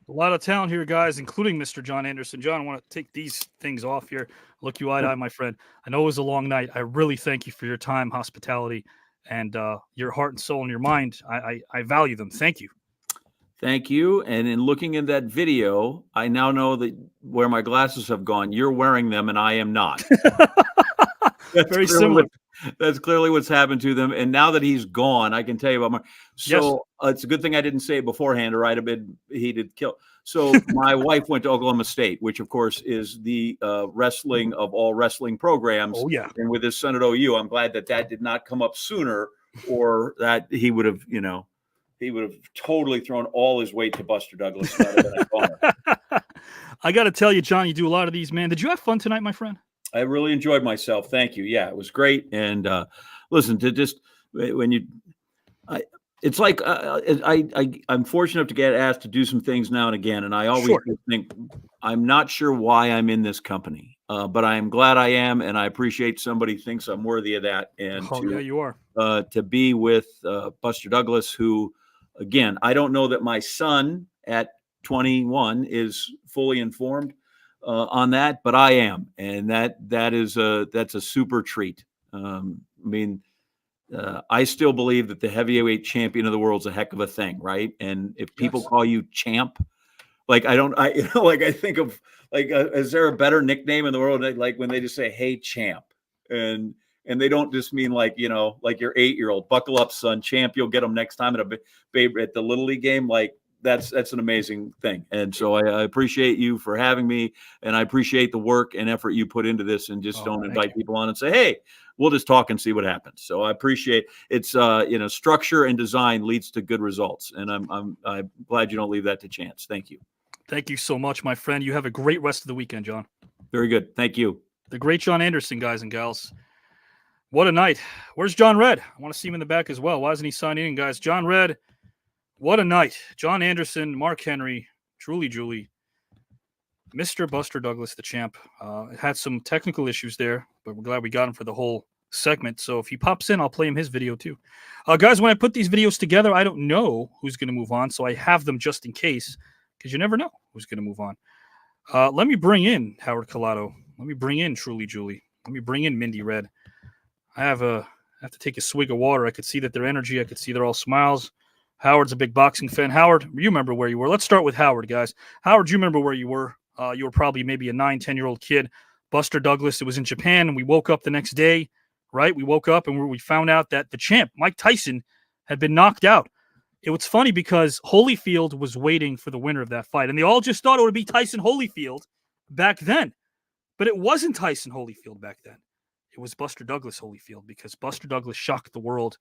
A lot of talent here, guys, including Mr. John Anderson. John, I want to take these things off here. Look you eye to eye, my friend. I know it was a long night. I really thank you for your time, hospitality, and your heart and soul and your mind. I value them. Thank you. Thank you. And in looking at that video, I now know that where my glasses have gone, you're wearing them and I am not. Very similar. That's clearly what's happened to them. And now that he's gone, I can tell you about my. So it's a good thing I didn't say it beforehand, or I'd have been heated kill. So my wife went to Oklahoma State, which of course is the wrestling of all wrestling programs. Oh yeah. And with his son at OU, I'm glad that did not come up sooner, or that he would have, he would have totally thrown all his weight to Buster Douglas. I got to tell you, John, you do a lot of these, man. Did you have fun tonight, my friend? I really enjoyed myself. Thank you. Yeah, it was great. And listen, to just when you, it's like I'm fortunate enough to get asked to do some things now and again. And I always think I'm not sure why I'm in this company, but I am glad I am. And I appreciate somebody thinks I'm worthy of that. And yeah, you are. To be with Buster Douglas, who, again, I don't know that my son at 21 is fully informed on that, but I am, and that's a super treat. I still believe that the heavyweight champion of the world is a heck of a thing, right? And if people call you champ, I think of is there a better nickname in the world? Like when they just say, "Hey, champ," and they don't just mean like your 8-year-old, buckle up, son, champ. You'll get them next time at the Little League game. That's an amazing thing. And so I appreciate you for having me, and I appreciate the work and effort you put into this, and just don't invite people on and say, "Hey, we'll just talk and see what happens." So I appreciate it's structure and design leads to good results. And I'm glad you don't leave that to chance. Thank you. Thank you so much, my friend. You have a great rest of the weekend, John. Very good. Thank you. The great John Anderson, guys and gals. What a night. Where's John Red? I want to see him in the back as well. Why isn't he signing in, guys? John Red. What a night. John Anderson, Mark Henry, Julie, Mr. Buster Douglas, the champ. Had some technical issues there, but we're glad we got him for the whole segment. So if he pops in, I'll play him his video too. Guys, when I put these videos together, I don't know who's going to move on, so I have them just in case, because you never know who's going to move on. Let me bring in Howard Collado. Let me bring in Truly Julie. Let me bring in Mindy Red. I have to take a swig of water. I could see that their energy. I could see they're all smiles. Howard's a big boxing fan. Howard, you remember where you were. Let's start with Howard, guys. Howard, you remember where you were. You were probably maybe a 9-10-year-old kid. Buster Douglas, it was in Japan, and we woke up the next day, right? We woke up, and we found out that the champ, Mike Tyson, had been knocked out. It was funny because Holyfield was waiting for the winner of that fight, and they all just thought it would be Tyson Holyfield back then. But it wasn't Tyson Holyfield back then. It was Buster Douglas Holyfield, because Buster Douglas shocked the world.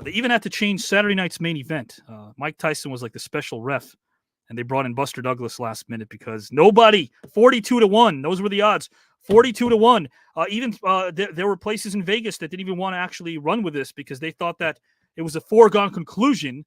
They even had to change Saturday night's main event. Mike Tyson was like the special ref, and they brought in Buster Douglas last minute because nobody, 42-1, those were the odds, 42-1. There were places in Vegas that didn't even want to actually run with this because they thought that it was a foregone conclusion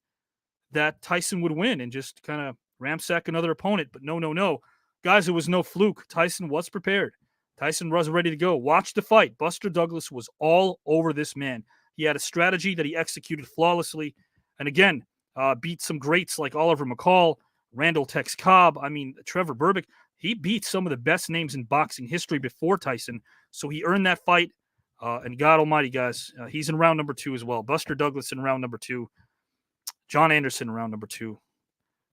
that Tyson would win and just kind of ramsack another opponent. But no. Guys, it was no fluke. Tyson was prepared. Tyson was ready to go. Watch the fight. Buster Douglas was all over this man. He had a strategy that he executed flawlessly. And again, beat some greats like Oliver McCall, Randall Tex Cobb. I mean, Trevor Berbick. He beat some of the best names in boxing history before Tyson. So he earned that fight. And God almighty, guys, he's in round number 2 as well. Buster Douglas in round number 2. John Anderson in round number 2.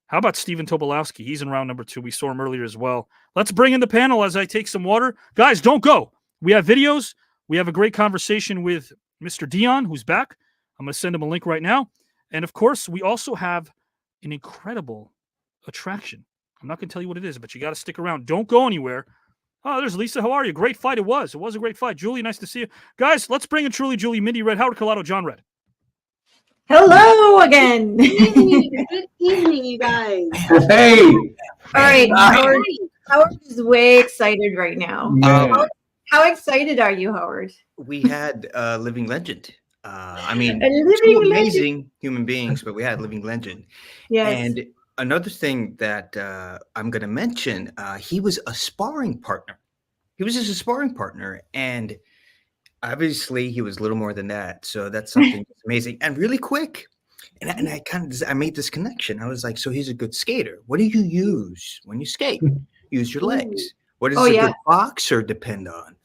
How about Stephen Tobolowsky? He's in round number 2. We saw him earlier as well. Let's bring in the panel as I take some water. Guys, don't go. We have videos. We have a great conversation with Mr. Dion, who's back. I'm going to send him a link right now. And, of course, we also have an incredible attraction. I'm not going to tell you what it is, but you got to stick around. Don't go anywhere. Oh, there's Lisa. How are you? Great fight it was. It was a great fight. Julie, nice to see you. Guys, let's bring in Truly Julie, Mindy Red, Howard Collado, John Red. Hello again. Good evening, you guys. Hey. All right. Howard is way excited right now. How excited are you, Howard? We had a living legend. I mean, A living two legend. amazing human beings, but we had a living legend. Yes. And another thing that I'm going to mention, he was a sparring partner. He was just a sparring partner. And obviously, he was a little more than that. So that's something that's amazing and really quick. And I made this connection. I was like, so he's a good skater. What do you use when you skate? Use your legs. What does a good boxer depend on?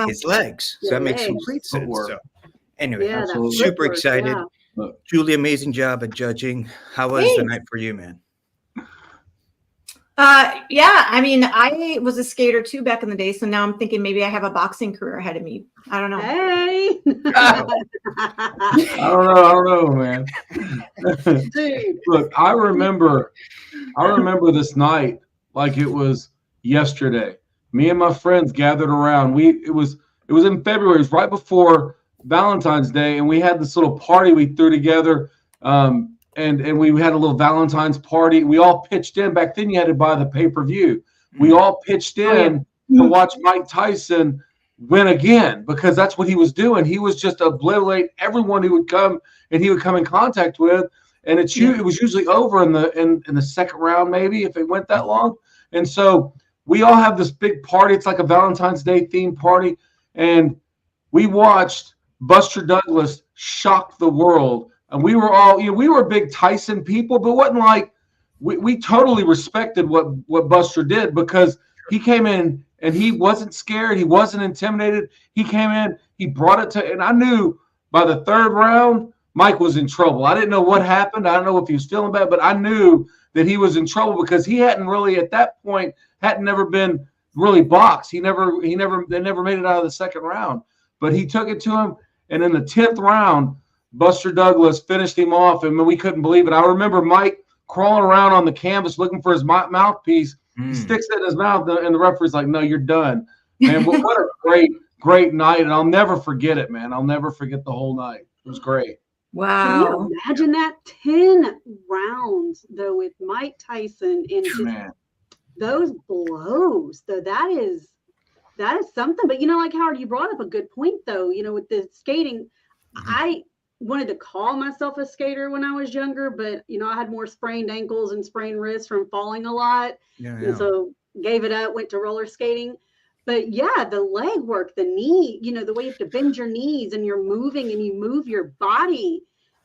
His legs. So that makes complete sense. So anyway, I'm super excited. Julie, amazing job at judging. How was the night for you, man? Yeah, I mean, I was a skater too back in the day, so now I'm thinking maybe I have a boxing career ahead of me. I don't know. Hey, I don't know, man. Look, I remember this night like it was yesterday. Me and my friends gathered around. It was in February. It was right before Valentine's Day, and we had this little party we threw together. And we had a little Valentine's party. We all pitched in. Back then, you had to buy the pay-per-view. We all pitched in to watch Mike Tyson win again because that's what he was doing. He was just obliterate everyone who would come and he would come in contact with. And it was usually over in the second round, maybe if it went that long. And so we all have this big party. It's like a Valentine's Day themed party, and we watched Buster Douglas shock the world. And we were all, we were big Tyson people, but wasn't like we totally respected what Buster did because he came in and he wasn't scared, he wasn't intimidated. He came in, he brought it to, and I knew by the third round Mike was in trouble. I didn't know what happened. I don't know if he was feeling bad, but I knew that he was in trouble because he hadn't really at that point never been really boxed. They never made it out of the second round, but he took it to him, and in the 10th round. Buster Douglas finished him off, and we couldn't believe it. I remember Mike crawling around on the canvas looking for his mouthpiece. He sticks it in his mouth, and the referee's like, no, you're done. Man, what a great night, and I'll never forget it, man. I'll never forget the whole night. It was great. Wow. Can you imagine that? 10 rounds, though, with Mike Tyson and just those blows, though, that is something. But, like, Howard, you brought up a good point, though, with the skating. I wanted to call myself a skater when I was younger, but I had more sprained ankles and sprained wrists from falling a lot. And so gave it up, went to roller skating. But yeah, the leg work, the knee, the way you have to bend your knees and you're moving and you move your body.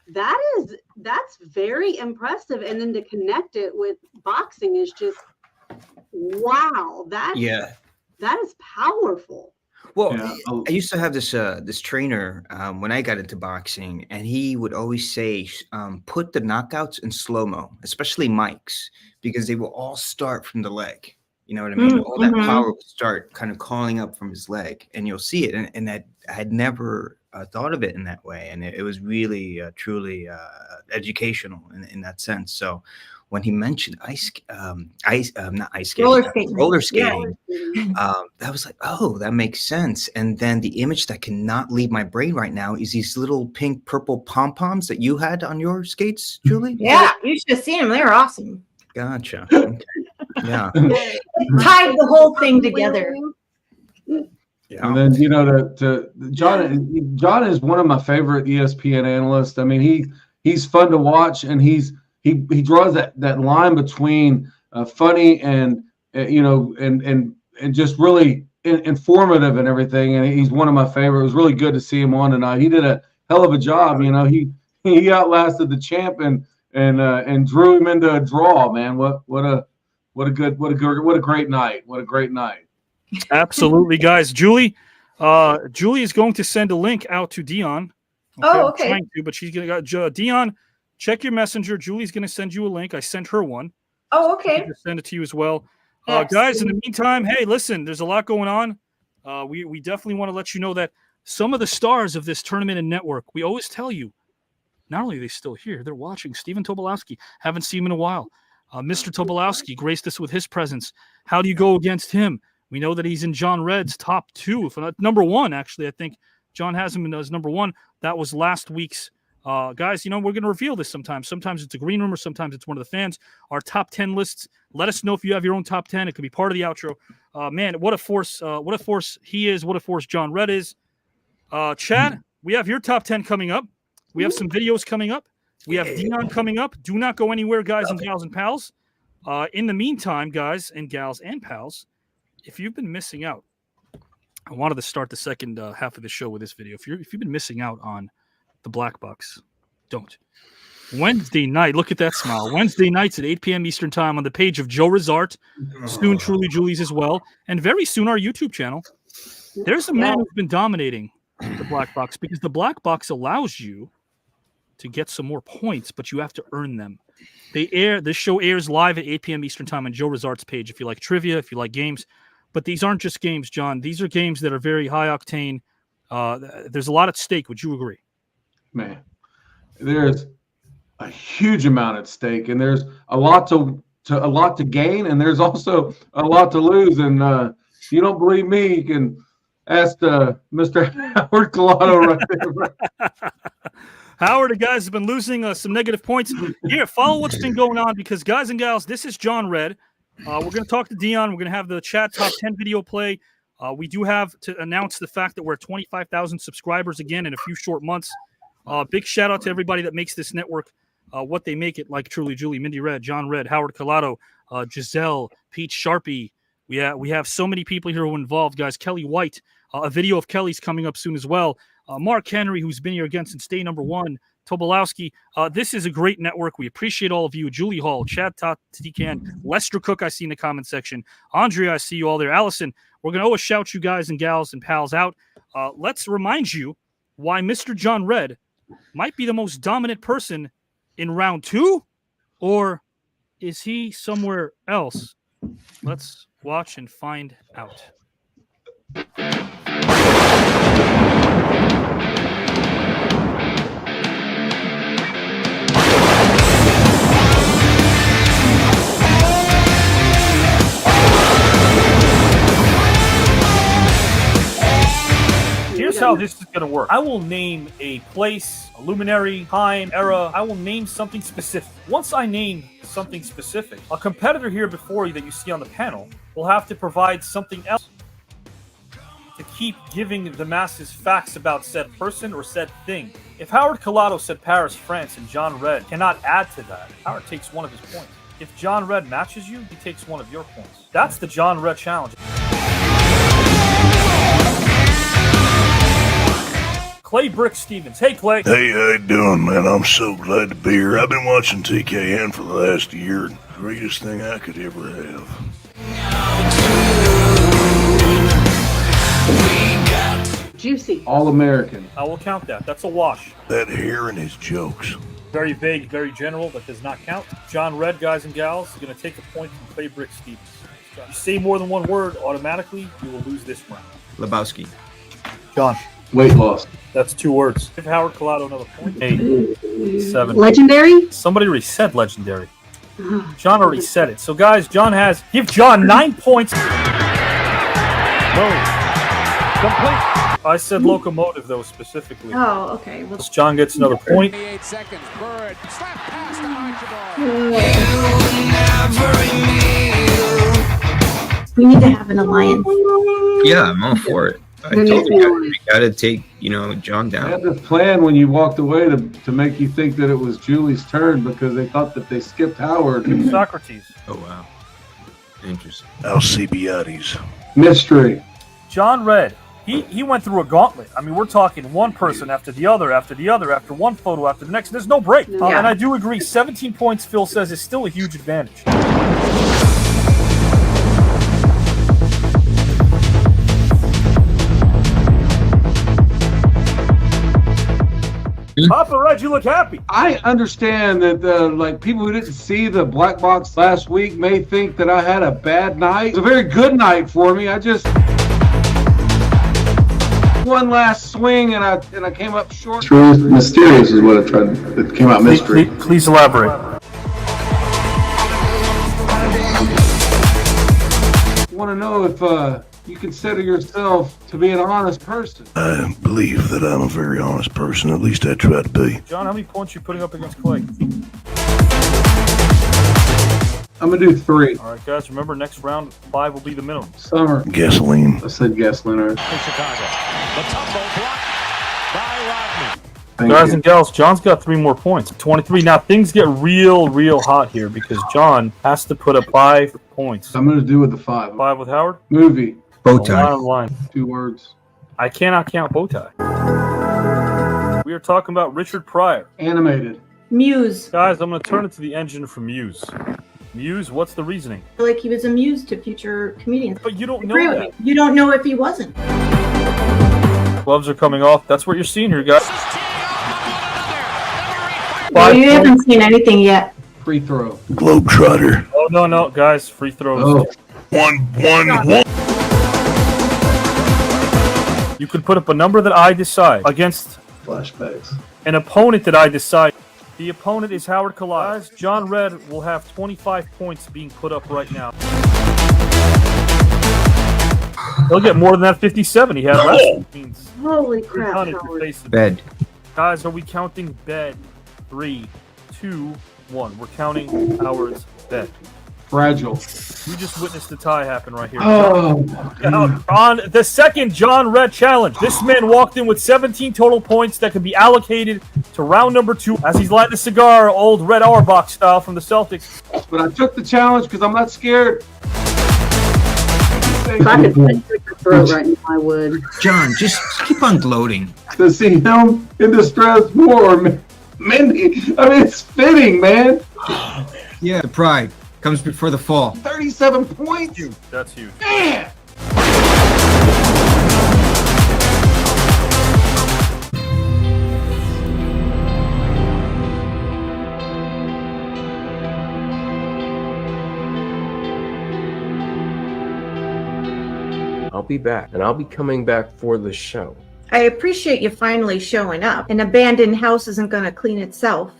That's very impressive. And then to connect it with boxing is just wow. That is powerful. Well, I used to have this trainer when I got into boxing, and he would always say, put the knockouts in slow-mo, especially Mike's, because they will all start from the leg. You know what I mean? All that power will start kind of calling up from his leg, and you'll see it. And I had never thought of it in that way, and it was really, truly educational in that sense. So when he mentioned roller skating, that was like, oh, that makes sense. And then the image that cannot leave my brain right now is these little pink purple pom-poms that you had on your skates, Julie. Yeah, you should have seen them. They were awesome. Gotcha. Okay. Yeah. Tied the whole thing together. Yeah. And then to John is one of my favorite ESPN analysts. I mean, he's fun to watch, and he draws that line between funny and and just really informative and everything. And he's one of my favorite. It was really good to see him on tonight. He did a hell of a job. He outlasted the champ and drew him into a draw. Man, what a great night. What a great night. Absolutely, guys. Julie is going to send a link out to Dion. Okay. I'm trying to, but she's gonna go. Dion, check your messenger. Julie's going to send you a link. I sent her one. Oh, okay. Send it to you as well. Guys, in the meantime, hey, listen, there's a lot going on. We definitely want to let you know that some of the stars of this tournament and network, we always tell you, not only are they still here, they're watching. Stephen Tobolowsky, haven't seen him in a while. Mr. Tobolowsky graced us with his presence. How do you go against him? We know that he's in John Red's top 2, if not number 1, actually. I think John has him as number 1. That was last week's Guys, we're going to reveal this sometimes. Sometimes it's a green room, or sometimes it's one of the fans. Our top 10 lists. Let us know if you have your own top 10. It could be part of the outro. Man, what a force! What a force he is! What a force John Red is. Chad, we have your top 10 coming up. We have some videos coming up. We have Dion coming up. Do not go anywhere, guys and gals and pals. In the meantime, guys and gals and pals, if you've been missing out, I wanted to start the second half of the show with this video. If you've been missing out on the Black Box, don't. Wednesday night, look at that smile. Wednesday nights at 8 p.m. Eastern Time on the page of Joe Rizart, soon Truly Julie's as well, and very soon our YouTube channel. There's a man who's been dominating the Black Box because the Black Box allows you to get some more points, but you have to earn them. This show airs live at 8 p.m. Eastern Time on Joe Rizart's page if you like trivia, if you like games. But these aren't just games, John. These are games that are very high octane. There's a lot at stake. Would you agree? Man, there's a huge amount at stake, and there's a lot to gain, and there's also a lot to lose. And if you don't believe me, you can ask Mr. Howard Collado right there. Howard, the guys have been losing some negative points. Here, follow what's been going on because, guys and gals, this is John Red. We're going to talk to Dion. We're going to have the chat top 10 video play. We do have to announce the fact that we're at 25,000 subscribers again in a few short months. Big shout out to everybody that makes this network what they make it, like Truly Julie, Mindy Red, John Red, Howard Collado, Giselle, Pete Sharpie. We have so many people here who are involved, guys. Kelly White, a video of Kelly's coming up soon as well. Mark Henry, who's been here again since day number one. Tobolowsky. This is a great network. We appreciate all of you. Julie Hall, Chad Tican, Lester Cook, I see in the comment section. Andrea, I see you all there. Allison, we're going to always shout you guys and gals and pals out. Let's remind you why Mr. John Red might be the most dominant person in round two, or is he somewhere else? Let's watch and find out. Here's how this is going to work. I will name a place, a luminary, time, era. I will name something specific. Once I name something specific, a competitor here before you that you see on the panel will have to provide something else to keep giving the masses facts about said person or said thing. If Howard Collado said Paris, France, and John Red cannot add to that, Howard takes one of his points. If John Red matches you, he takes one of your points. That's the John Red challenge. Clay Brick Stevens. Hey, Clay. Hey, how you doing, man? I'm so glad to be here. I've been watching TKN for the last year. Greatest thing I could ever have. Juicy. All American. I will count that. That's a wash. That hair and his jokes. Very vague, very general. That does not count. John Red, guys and gals, is going to take a point from Clay Brick Stevens. If you say more than one word, automatically, you will lose this round. Lebowski. John. Weight loss. That's 2 words. Give Howard Collado another point. 8, 7. Legendary? Somebody already said legendary. John already said it. So, guys, give John 9 points. No. Complete. I said locomotive, though, specifically. Oh, okay. Well, John gets another point. 28 seconds. Bird. Slap past the we need to have an alliance. Yeah, I'm all for it. I told you, you got to take, John I down. had this plan when you walked away to make you think that it was Julie's turn because they thought that they skipped Howard. Socrates. Oh, wow. Interesting. Alcibiades. Mystery. John Red. He went through a gauntlet. I mean, we're talking one person after the other, after one photo after the next. There's no break. And I do agree, 17 points, Phil says, is still a huge advantage. Papa Red, you look happy. I understand that people who didn't see the Black Box last week may think that I had a bad night. It was a very good night for me. I just one last swing and I came up short. It's really mysterious is what it came out mystery. Please elaborate. I want to know you consider yourself to be an honest person? I believe that I'm a very honest person. At least I try to be. John, how many points are you putting up against Clay? I'm going to do 3. All right, guys, remember next round 5 will be the minimum. Summer. Gasoline. I said gasoline. In Chicago. The tumble blocked by Rodney. Guys and gals, John's got 3 more points. 23. Now things get real hot here because John has to put up 5 points. I'm going to do with the 5. 5 with Howard? Movie. Bow tie. Line. 2 words. I cannot count bow tie. We are talking about Richard Pryor. Animated. Muse. Guys, I'm going to turn it to the engine for Muse. Muse, what's the reasoning? I feel like he was a muse to future comedians. But you don't know Agree with that. me. You don't know if he wasn't. Gloves are coming off. That's what you're seeing here, guys. Well, you haven't seen anything yet. Free throw. Globetrotter. Oh, no, guys. Free throws. Oh. One. You could put up a number that I decide against Flashbacks. an opponent that I decide. The opponent is Howard Kalai. John Red will have 25 points being put up right now. He'll get more than that 57 he had last week. Holy crap, Howard. Bed. Guys, are we counting bed? 3, 2, 1. We're counting Howard's bed. Fragile. We just witnessed the tie happen right here. Oh. On the second John Red challenge, this man walked in with 17 total points that can be allocated to round number 2 as he's lighting a cigar, old Red Auerbach style from the Celtics. But I took the challenge because I'm not scared. If I could punch you in your throat right now, I would. John, just keep on gloating. To see him in distress more, Mindy. I mean, it's fitting, man. Yeah, the pride comes before the fall. 37 points. That's huge. Man. I'll be back, and I'll be coming back for the show. I appreciate you finally showing up. An abandoned house isn't going to clean itself.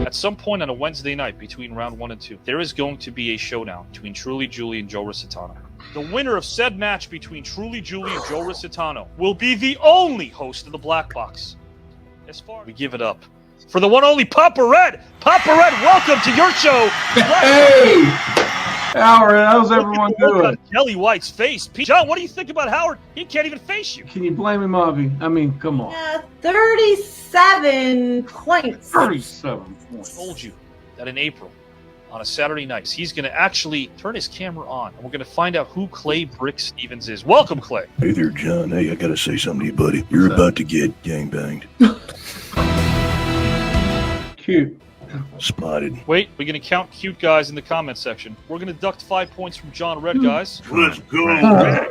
At some point on a Wednesday night between round 1 and 2, there is going to be a showdown between Truly Julie and Joe Rositano. The winner of said match between Truly Julie and Joe Rositano will be the only host of the Black Box. As far as we give it up for the one only Papa Red. Papa Red, welcome to your show. Hey, Howard, how's everyone doing? Kelly White's face. John, what do you think about Howard? He can't even face you. Can you blame him, Avi? I mean, come on. 37 points. 37 points. I told you that in April, on a Saturday night, he's going to actually turn his camera on, and we're going to find out who Clay Brick Stevens is. Welcome, Clay. Hey there, John. Hey, I gotta say something to you, buddy. You're about to get gangbanged. Cute. Spotted. Wait, we're going to count cute guys in the comment section. We're going to deduct 5 points from John Red, guys. Let's go. Yeah,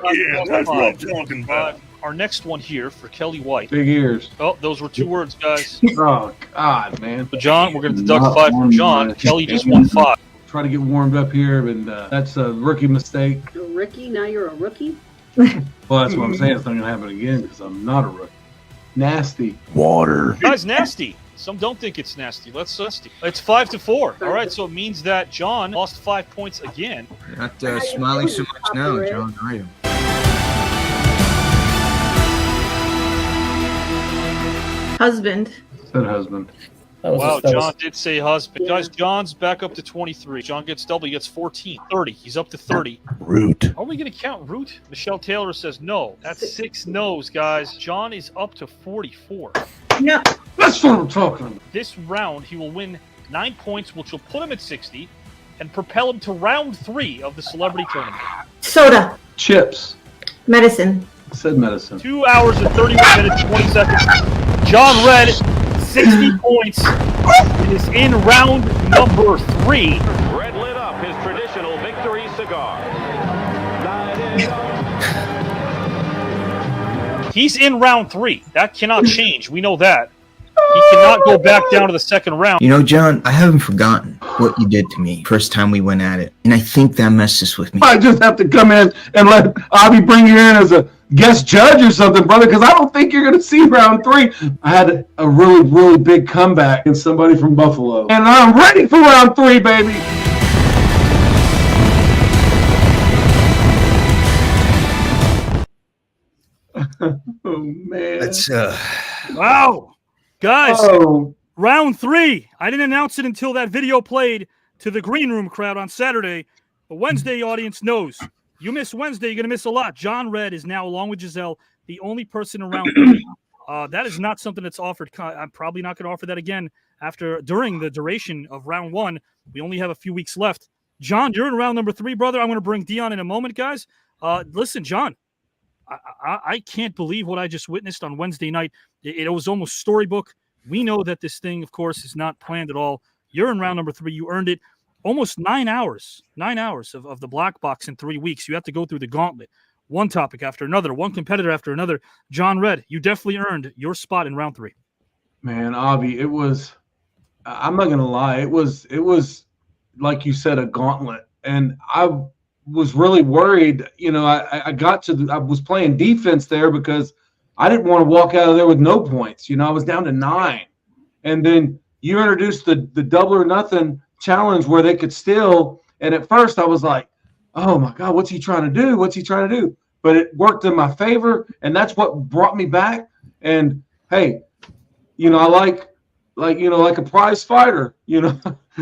that's what I'm talking about. Our next one here for Kelly White. Big ears. Oh, those were 2 words, guys. Oh, God, man. So John, we're going to deduct 5 from John. Kelly just won 5. Try to get warmed up here, and that's a rookie mistake. You're a rookie? Now you're a rookie? Well, that's what I'm saying. It's not going to happen again because I'm not a rookie. Nasty. Water. Guys, nasty. Some don't think it's nasty. It's 5-4. All right, so it means that John lost 5 points again. You're not smiling so much now, John, are you? Husband. Said husband. Wow, John did say husband. Guys, John's back up to 23. John gets double. He gets 14. 30. He's up to 30. Root. Are we going to count Root? Michelle Taylor says no. That's 6 no's, guys. John is up to 44. No. That's what I'm talking about. This round, he will win 9 points, which will put him at 60 and propel him to round 3 of the celebrity tournament. Soda. Chips. Medicine. Said medicine. 2 hours and 31 minutes, 20 seconds. John Red, 60 points. It is in round number 3. Red lit up his traditional victory cigar. He's in round 3. That cannot change. We know that. He cannot go back down to the second round. You know, John, I haven't forgotten what you did to me first time we went at it. And I think that messes with me. I just have to come in and let Avi bring you in as a guest judge or something, brother, because I don't think you're going to see round 3. I had a really, really big comeback against somebody from Buffalo. And I'm ready for round 3, baby. Oh man. Let's Wow. Guys, Oh. round 3. I didn't announce it until that video played to the green room crowd on Saturday. The Wednesday audience knows. You miss Wednesday, you're going to miss a lot. John Red is now, along with Giselle, the only person in round 3. That is not something that's offered. I'm probably not going to offer that again during the duration of round 1. We only have a few weeks left. John, you're in round number 3, brother. I'm going to bring Dion in a moment, guys. Listen, John, I can't believe what I just witnessed on Wednesday night. It was almost storybook. We know that this thing, of course, is not planned at all. You're in round number 3. You earned it. Almost 9 hours of the black box in 3 weeks. You have to go through the gauntlet, one topic after another, one competitor after another. John Red, you definitely earned your spot in round 3. Man, Avi, it was, I'm not going to lie. It was, like you said, a gauntlet. And I was really worried. You know, I was playing defense there because I didn't want to walk out of there with no points. You know, I was down to 9. And then you introduced the double or nothing challenge where they could steal. And at first I was like, oh my God, what's he trying to do? What's he trying to do? But it worked in my favor. And that's what brought me back. And hey, you know, I like a prize fighter, you know,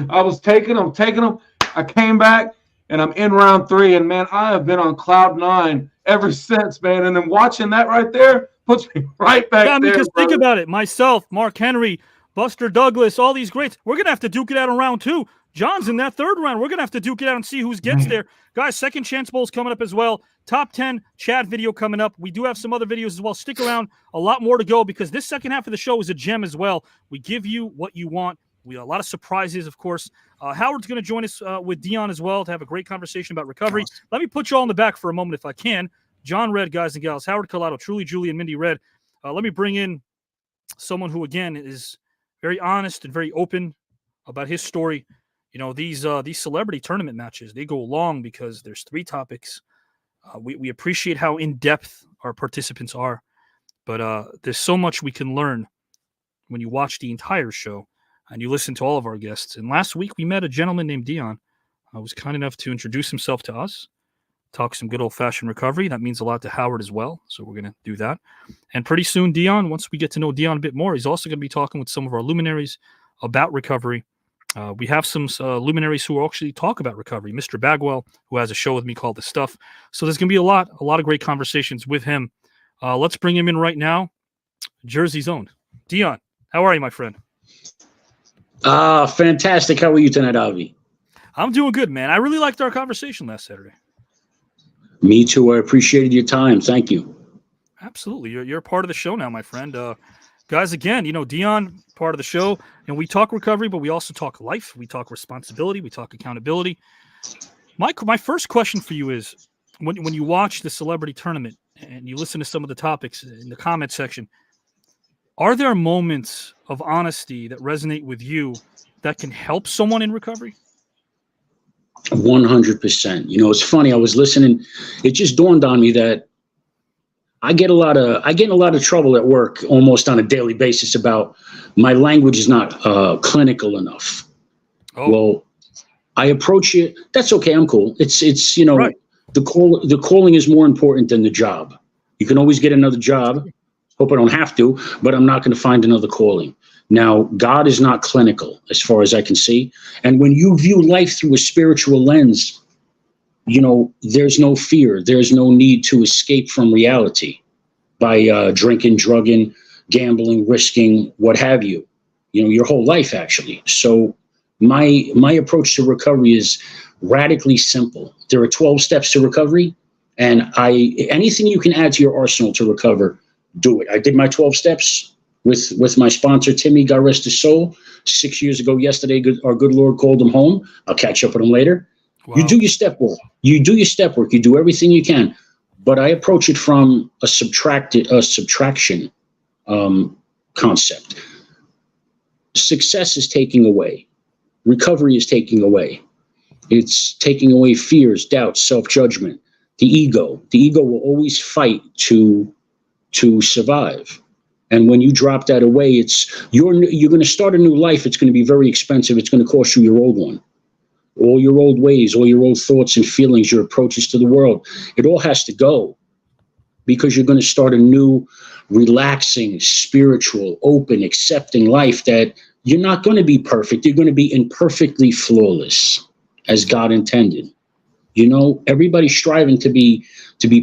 I was taking them. I came back and I'm in round 3. And man, I have been on cloud 9 ever since, man. And then watching that right there puts me right back there. Because think about it. Myself, Mark Henry, Buster Douglas, all these greats. We're going to have to duke it out in round 2. John's in that 3rd round. We're going to have to duke it out and see who gets there. Guys, second chance bowl's coming up as well. Top 10 Chad video coming up. We do have some other videos as well. Stick around. A lot more to go because this second half of the show is a gem as well. We give you what you want. We have a lot of surprises, of course. Howard's going to join us with Dion as well to have a great conversation about recovery. Awesome. Let me put you all in the back for a moment if I can. John Red, guys and gals. Howard Collado, Truly Julie, and Mindy Red. Let me bring in someone who, again, is very honest and very open about his story. You know, these celebrity tournament matches, they go long because there's 3 topics. We appreciate how in-depth our participants are, but there's so much we can learn when you watch the entire show and you listen to all of our guests. And last week we met a gentleman named Dion who was kind enough to introduce himself to us, talk some good old-fashioned recovery. That means a lot to Howard as well, so we're going to do that. And pretty soon, Dion, once we get to know Dion a bit more, he's also going to be talking with some of our luminaries about recovery. We have some luminaries who actually talk about recovery. Mr. Bagwell, who has a show with me called The Stuff. So there's going to be a lot of great conversations with him. Let's bring him in right now. Jersey's own Dion. How are you, my friend? Fantastic. How are you tonight, Avi? I'm doing good, man. I really liked our conversation last Saturday. Me too. I appreciated your time. Thank you. Absolutely. You're a part of the show now, my friend. Guys, again, you know, Dion, part of the show, and we talk recovery, but we also talk life. We talk responsibility. We talk accountability. My first question for you is, when you watch the celebrity tournament and you listen to some of the topics in the comment section, are there moments of honesty that resonate with you that can help someone in recovery? 100%. You know, it's funny. I was listening. It just dawned on me that I get in a lot of trouble at work almost on a daily basis about my language is not clinical enough. Oh. Well, I approach it. That's okay. I'm cool. It's you know, right. The calling is more important than the job. You can always get another job. Hope I don't have to, but I'm not going to find another calling. Now, God is not clinical as far as I can see. And when you view life through a spiritual lens, you know, there's no fear. There's no need to escape from reality by drinking, drugging, gambling, risking, what have you. You know, your whole life, actually. So my approach to recovery is radically simple. There are 12 steps to recovery, and anything you can add to your arsenal to recover, do it. I did my 12 steps with my sponsor, Timmy, God rest his soul, 6 years ago yesterday. Our good Lord called him home. I'll catch up with him later. Wow. You do your step work. You do your step work. You do everything you can. But I approach it from a subtraction concept. Success is taking away. Recovery is taking away. It's taking away fears, doubts, self-judgment, the ego. The ego will always fight to survive. And when you drop that away, you're going to start a new life. It's going to be very expensive. It's going to cost you your old one. All your old ways, all your old thoughts and feelings, your approaches to the world, it all has to go. because you're going to start a new, relaxing, spiritual, open, accepting life that you're not going to be perfect. You're going to be imperfectly flawless as God intended. You know, everybody's striving to be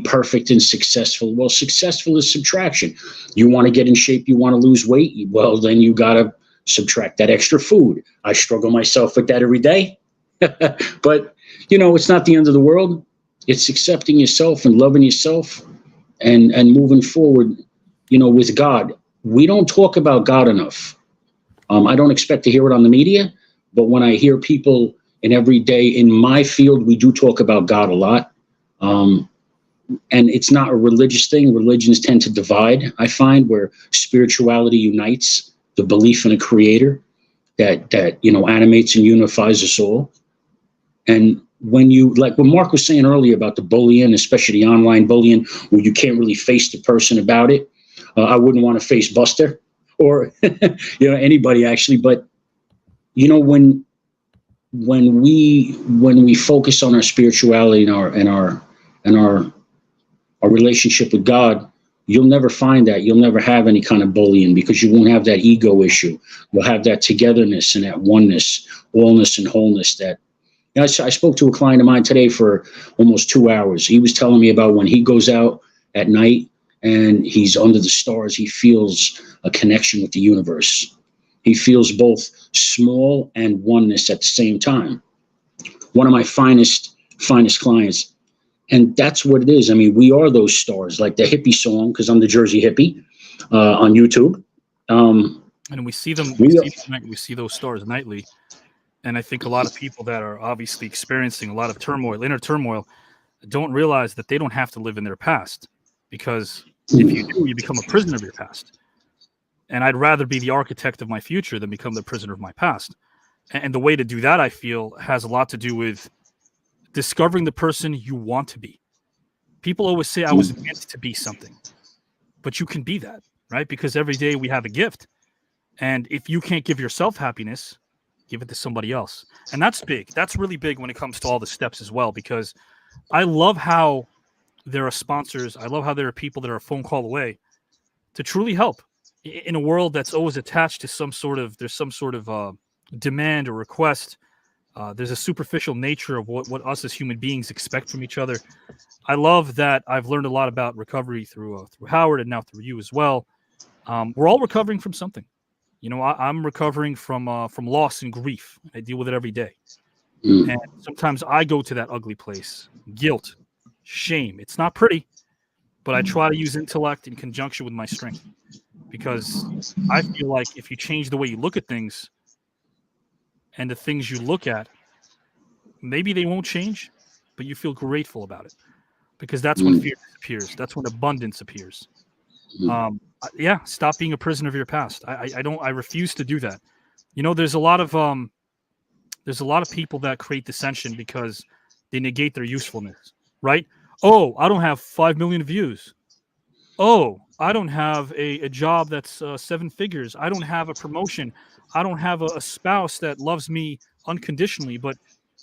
perfect and successful. Well, successful is subtraction. You want to get in shape, you want to lose weight. Well, then you got to subtract that extra food. I struggle myself with that every day. But, you know, it's not the end of the world. It's accepting yourself and loving yourself and moving forward, you know, with God. We don't talk about God enough. I don't expect to hear it on the media, but when I hear people in every day in my field, we do talk about God a lot. And it's not a religious thing. Religions tend to divide, I find, where spirituality unites, the belief in a creator that you know, animates and unifies us all. And when you, like what Mark was saying earlier about the bullying, especially the online bullying, where you can't really face the person about it. I wouldn't want to face Buster or you know, anybody actually. But you know, when we focus on our spirituality and our relationship with God, you'll never find that. You'll never have any kind of bullying because you won't have that ego issue. You'll have that togetherness and that oneness, allness and wholeness. That, you know, I spoke to a client of mine today for almost 2 hours. He was telling me about when he goes out at night and he's under the stars, he feels a connection with the universe. He feels both small and oneness at the same time. One of my finest clients. And that's what it is. I mean, we are those stars, like the hippie song, because I'm the Jersey hippie on YouTube. And we see them, we see those stars nightly. And I think a lot of people that are obviously experiencing a lot of turmoil, inner turmoil, don't realize that they don't have to live in their past. Because if you do, you become a prisoner of your past. And I'd rather be the architect of my future than become the prisoner of my past. And the way to do that, I feel, has a lot to do with discovering the person you want to be. People always say I was meant to be something, but you can be that, right? Because every day we have a gift. And if you can't give yourself happiness, give it to somebody else. And that's big. That's really big when it comes to all the steps as well, because I love how there are sponsors. I love how there are people that are a phone call away to truly help in a world that's always attached to some sort of demand or request. There's a superficial nature of what us as human beings expect from each other. I love that I've learned a lot about recovery through Howard and now through you as well. We're all recovering from something. You know, I'm recovering from loss and grief. I deal with it every day. And sometimes I go to that ugly place, guilt, shame. It's not pretty, but I try to use intellect in conjunction with my strength, because I feel like if you change the way you look at things and the things you look at, maybe they won't change, but you feel grateful about it, because that's when fear disappears. That's when abundance appears. Yeah, stop being a prisoner of your past. I refuse to do that. You know, there's a lot of people that create dissension because they negate their usefulness, right? Oh, I don't have 5 million views. Oh, I don't have a job that's 7 figures. I don't have a promotion. I don't have a spouse that loves me unconditionally. But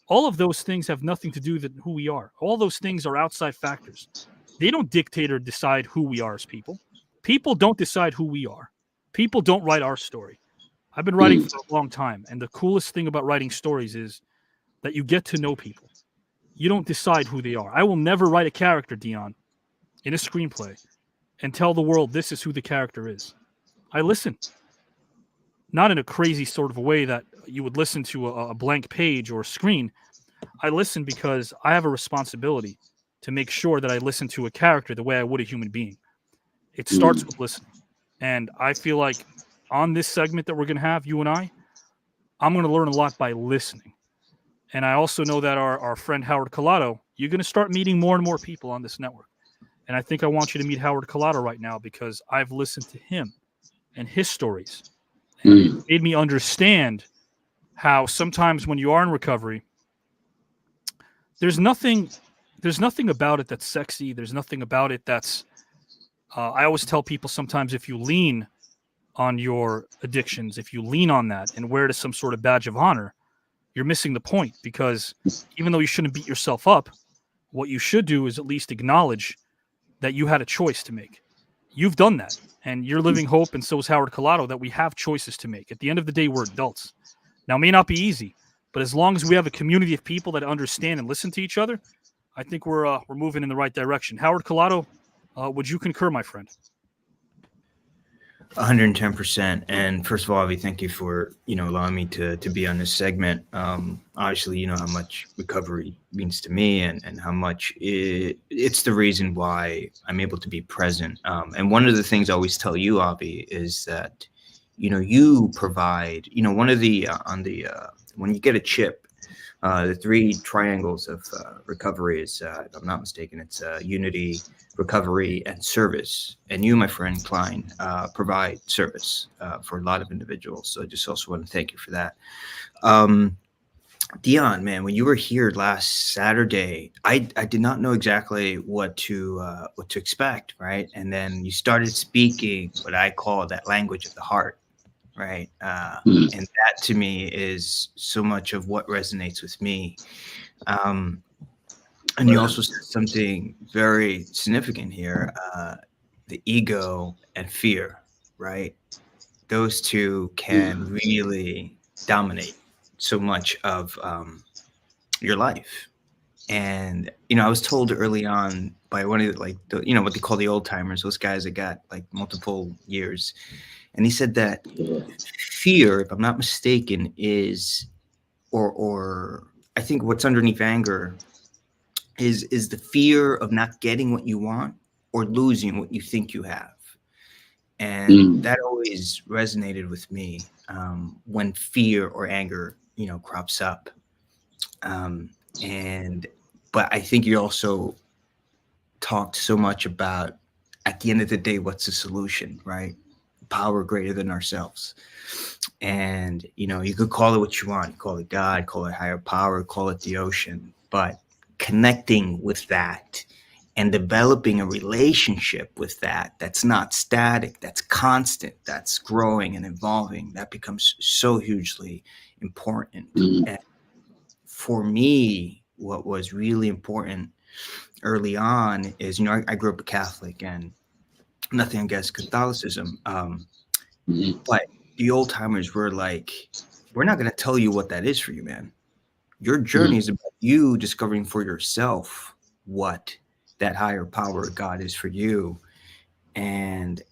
all of those things have nothing to do with who we are. All those things are outside factors. They don't dictate or decide who we are as people. People don't decide who we are. People don't write our story. I've been writing for a long time, and the coolest thing about writing stories is that you get to know people. You don't decide who they are. I will never write a character, Dion, in a screenplay and tell the world this is who the character is. I listen. Not in a crazy sort of a way that you would listen to a blank page or a screen. I listen because I have a responsibility to make sure that I listen to a character the way I would a human being. It starts with listening. And I feel like on this segment that we're going to have, you and I'm going to learn a lot by listening. And I also know that our friend Howard Collado, you're going to start meeting more and more people on this network. And I think I want you to meet Howard Collado right now, because I've listened to him and his stories. And it made me understand how sometimes when you are in recovery, there's nothing about it that's sexy. There's nothing about it that's I always tell people sometimes if you lean on your addictions, if you lean on that and wear it as some sort of badge of honor, you're missing the point, because even though you shouldn't beat yourself up, what you should do is at least acknowledge that you had a choice to make. You've done that, and you're living hope, and so is Howard Collado, that we have choices to make. At the end of the day, we're adults. Now, it may not be easy, but as long as we have a community of people that understand and listen to each other, I think we're moving in the right direction. Howard Collado, would you concur, my friend? 110%. And first of all, Avi, thank you for, allowing me to be on this segment. Obviously, you know how much recovery means to me and how much it's the reason why I'm able to be present. And one of the things I always tell you, Avi, is that, you provide, one of the, when you get a chip, the 3 triangles of recovery is, if I'm not mistaken, it's unity, recovery, and service. And you, my friend Klein, provide service for a lot of individuals. So I just also want to thank you for that. Dion, man, when you were here last Saturday, I did not know exactly what to expect, right? And then you started speaking what I call that language of the heart, right? And that to me is so much of what resonates with me. And you also said something very significant here, the ego and fear, right? Those two can really dominate so much of your life. And, I was told early on by one of what they call the old timers, those guys that got like multiple years. And he said that fear, if I'm not mistaken, is, or I think what's underneath anger is the fear of not getting what you want or losing what you think you have. And that always resonated with me when fear or anger, crops up. But I think you also talked so much about, at the end of the day, what's the solution, right? Power greater than ourselves. And, you could call it what you want. Call it God, call it higher power, call it the ocean. But connecting with that and developing a relationship with that's not static, that's constant, that's growing and evolving, that becomes so hugely important. And for me, what was really important early on is, I grew up a Catholic, and nothing against Catholicism, but the old timers were like, we're not going to tell you what that is for you, man. Your journey is about you discovering for yourself what that higher power of God is for you. And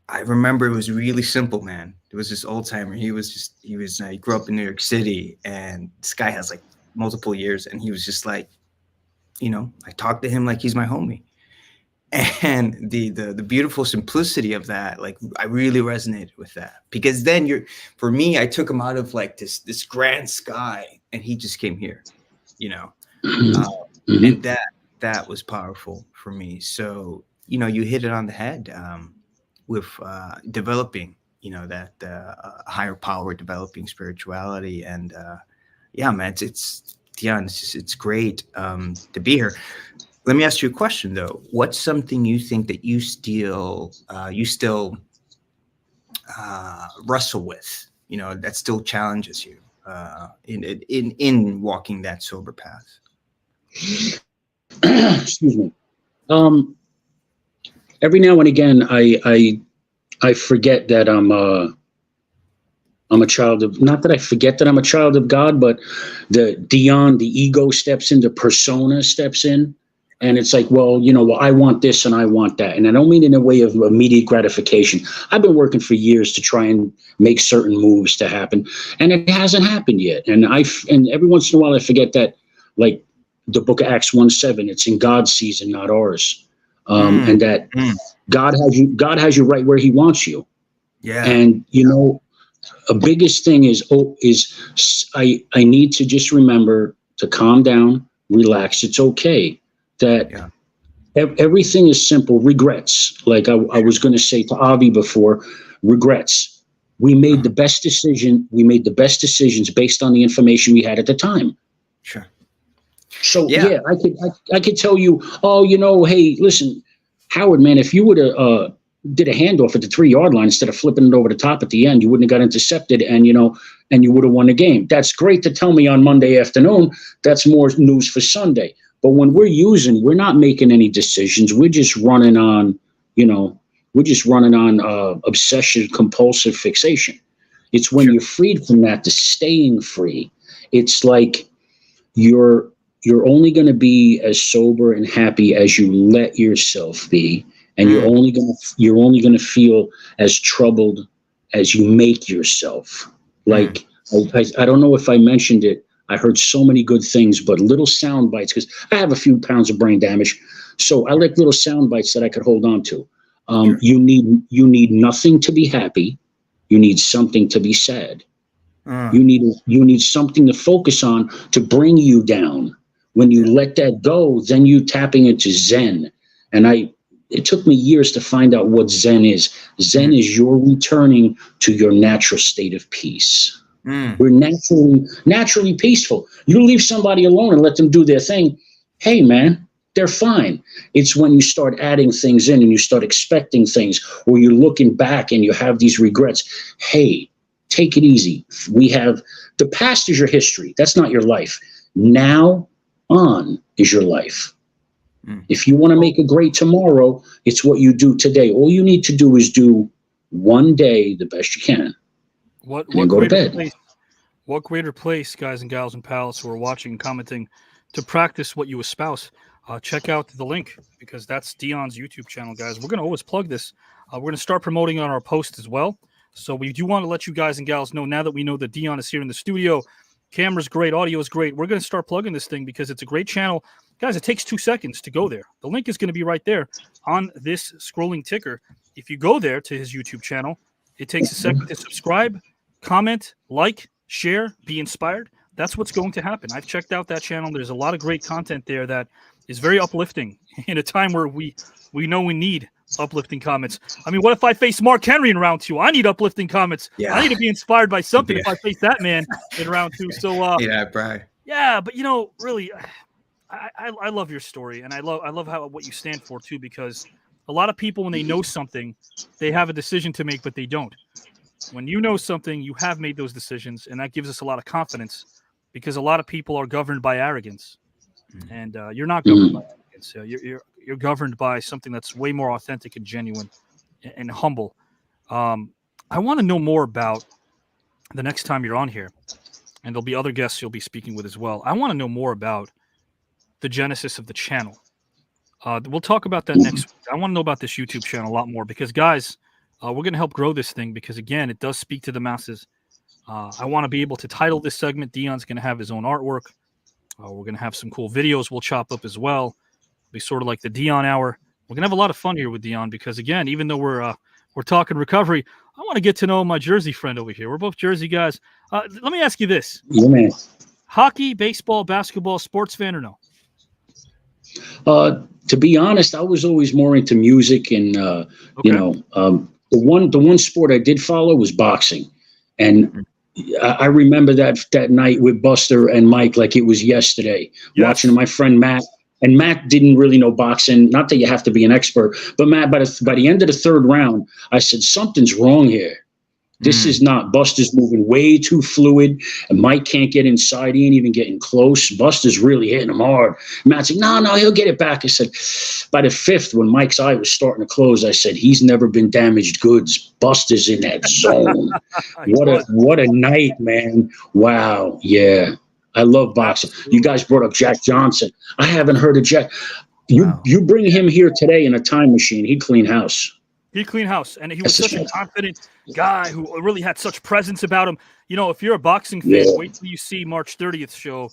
I remember it was really simple, man. There was this old timer. He grew up in New York City, and this guy has like multiple years. And he was just like, I talked to him like he's my homie. And the beautiful simplicity of that, like, I really resonated with that, because then for me, I took him out of like this grand sky, and he just came here, and that was powerful for me. So, you hit it on the head with developing, that higher power, developing spirituality. And yeah, man, it's great to be here. Let me ask you a question, though. What's something you think that you still wrestle with, that still challenges you in walking that sober path? Excuse me. Every now and again, I forget that I'm a child of, not that I forget that I'm a child of God, but the ego steps in, the persona steps in. And it's like, well, I want this and I want that. And I don't mean in a way of immediate gratification. I've been working for years to try and make certain moves to happen, and it hasn't happened yet. And every once in a while I forget that, like the book of Acts 1:7, it's in God's season, not ours. And that God has you right where he wants you. Yeah. And, a biggest thing is I need to just remember to calm down, relax. It's okay. That everything is simple. Regrets, like I was going to say to Avi before, regrets. We made the best decision. We made the best decisions based on the information we had at the time. Sure. So yeah, I could tell you, hey, listen, Howard, man, if you would have did a handoff at the 3-yard line instead of flipping it over the top at the end, you wouldn't have got intercepted, and you would have won the game. That's great to tell me on Monday afternoon. That's more news for Sunday. But when we're not making any decisions. We're just running on, obsession, compulsive fixation. It's when you're freed from that to staying free. It's like you're only going to be as sober and happy as you let yourself be, and you're only going to feel as troubled as you make yourself. Like I don't know if I mentioned it. I heard so many good things, but little sound bites, because I have a few pounds of brain damage, so I like little sound bites that I could hold on to. You need nothing to be happy. You need something to be sad. You need something to focus on to bring you down. When you let that go, then you tapping into Zen. And it took me years to find out what Zen is. Zen is your returning to your natural state of peace. We're naturally peaceful. You leave somebody alone and let them do their thing. Hey, man, they're fine. It's when you start adding things in and you start expecting things, or you're looking back and you have these regrets. Hey, take it easy. The past is your history. That's not your life. Now on is your life. If you want to make a great tomorrow, it's what you do today. All you need to do is do one day the best you can. What go to bed. What greater place, guys and gals and pals who are watching and commenting, to practice what you espouse? Check out the link, because that's Dion's YouTube channel, guys. We're going to always plug this. We're going to start promoting on our post as well. So we do want to let you guys and gals know, now that we know that Dion is here in the studio, camera's great, audio is great, we're going to start plugging this thing because it's a great channel. Guys, it takes 2 seconds to go there. The link is going to be right there on this scrolling ticker. If you go there to his YouTube channel, it takes a second to subscribe, comment, like, share, be inspired. That's what's going to happen. I've checked out that channel. There's a lot of great content there that is very uplifting in a time where we know we need uplifting comments. I mean, what if I face Mark Henry in round 2? I need uplifting comments. Yeah. I need to be inspired by something if I face that man in round 2. So Brad. Yeah, but really, I love your story, and I love what you stand for too, because a lot of people, when they know something, they have a decision to make, but they don't. When you know something, you have made those decisions, and that gives us a lot of confidence, because a lot of people are governed by arrogance, and you're not governed by arrogance. You're governed by something that's way more authentic and genuine and humble. I want to know more about the next time you're on here, and there'll be other guests you'll be speaking with as well. I want to know more about the genesis of the channel. We'll talk about that next week. I want to know about this YouTube channel a lot more, because, guys, we're going to help grow this thing, because, again, it does speak to the masses. I want to be able to title this segment. Dion's going to have his own artwork. We're going to have some cool videos we'll chop up as well. It'll be sort of like the Dion Hour. We're going to have a lot of fun here with Dion, because, again, even though we're talking recovery, I want to get to know my Jersey friend over here. We're both Jersey guys. Let me ask you this. Yeah, man. Hockey, baseball, basketball, sports fan or no? To be honest, I was always more into music, and the one sport I did follow was boxing, and I remember that night with Buster and Mike like it was yesterday. Yes. Watching my friend Matt, and Matt didn't really know boxing. Not that you have to be an expert, but Matt, by the end of the 3rd round, I said, something's wrong here. This is not. Buster's moving way too fluid, and Mike can't get inside. He ain't even getting close. Buster's really hitting him hard. Matt's like, no, he'll get it back. I said, by the 5th, when Mike's eye was starting to close, I said, he's never been damaged goods. Buster's in that zone. What a night, man. Wow. Yeah. I love boxing. You guys brought up Jack Johnson. I haven't heard of Jack. You bring him here today in a time machine, he'd clean house. He cleaned house, and he was such a confident guy who really had such presence about him. If you're a boxing fan, wait till you see March 30th show.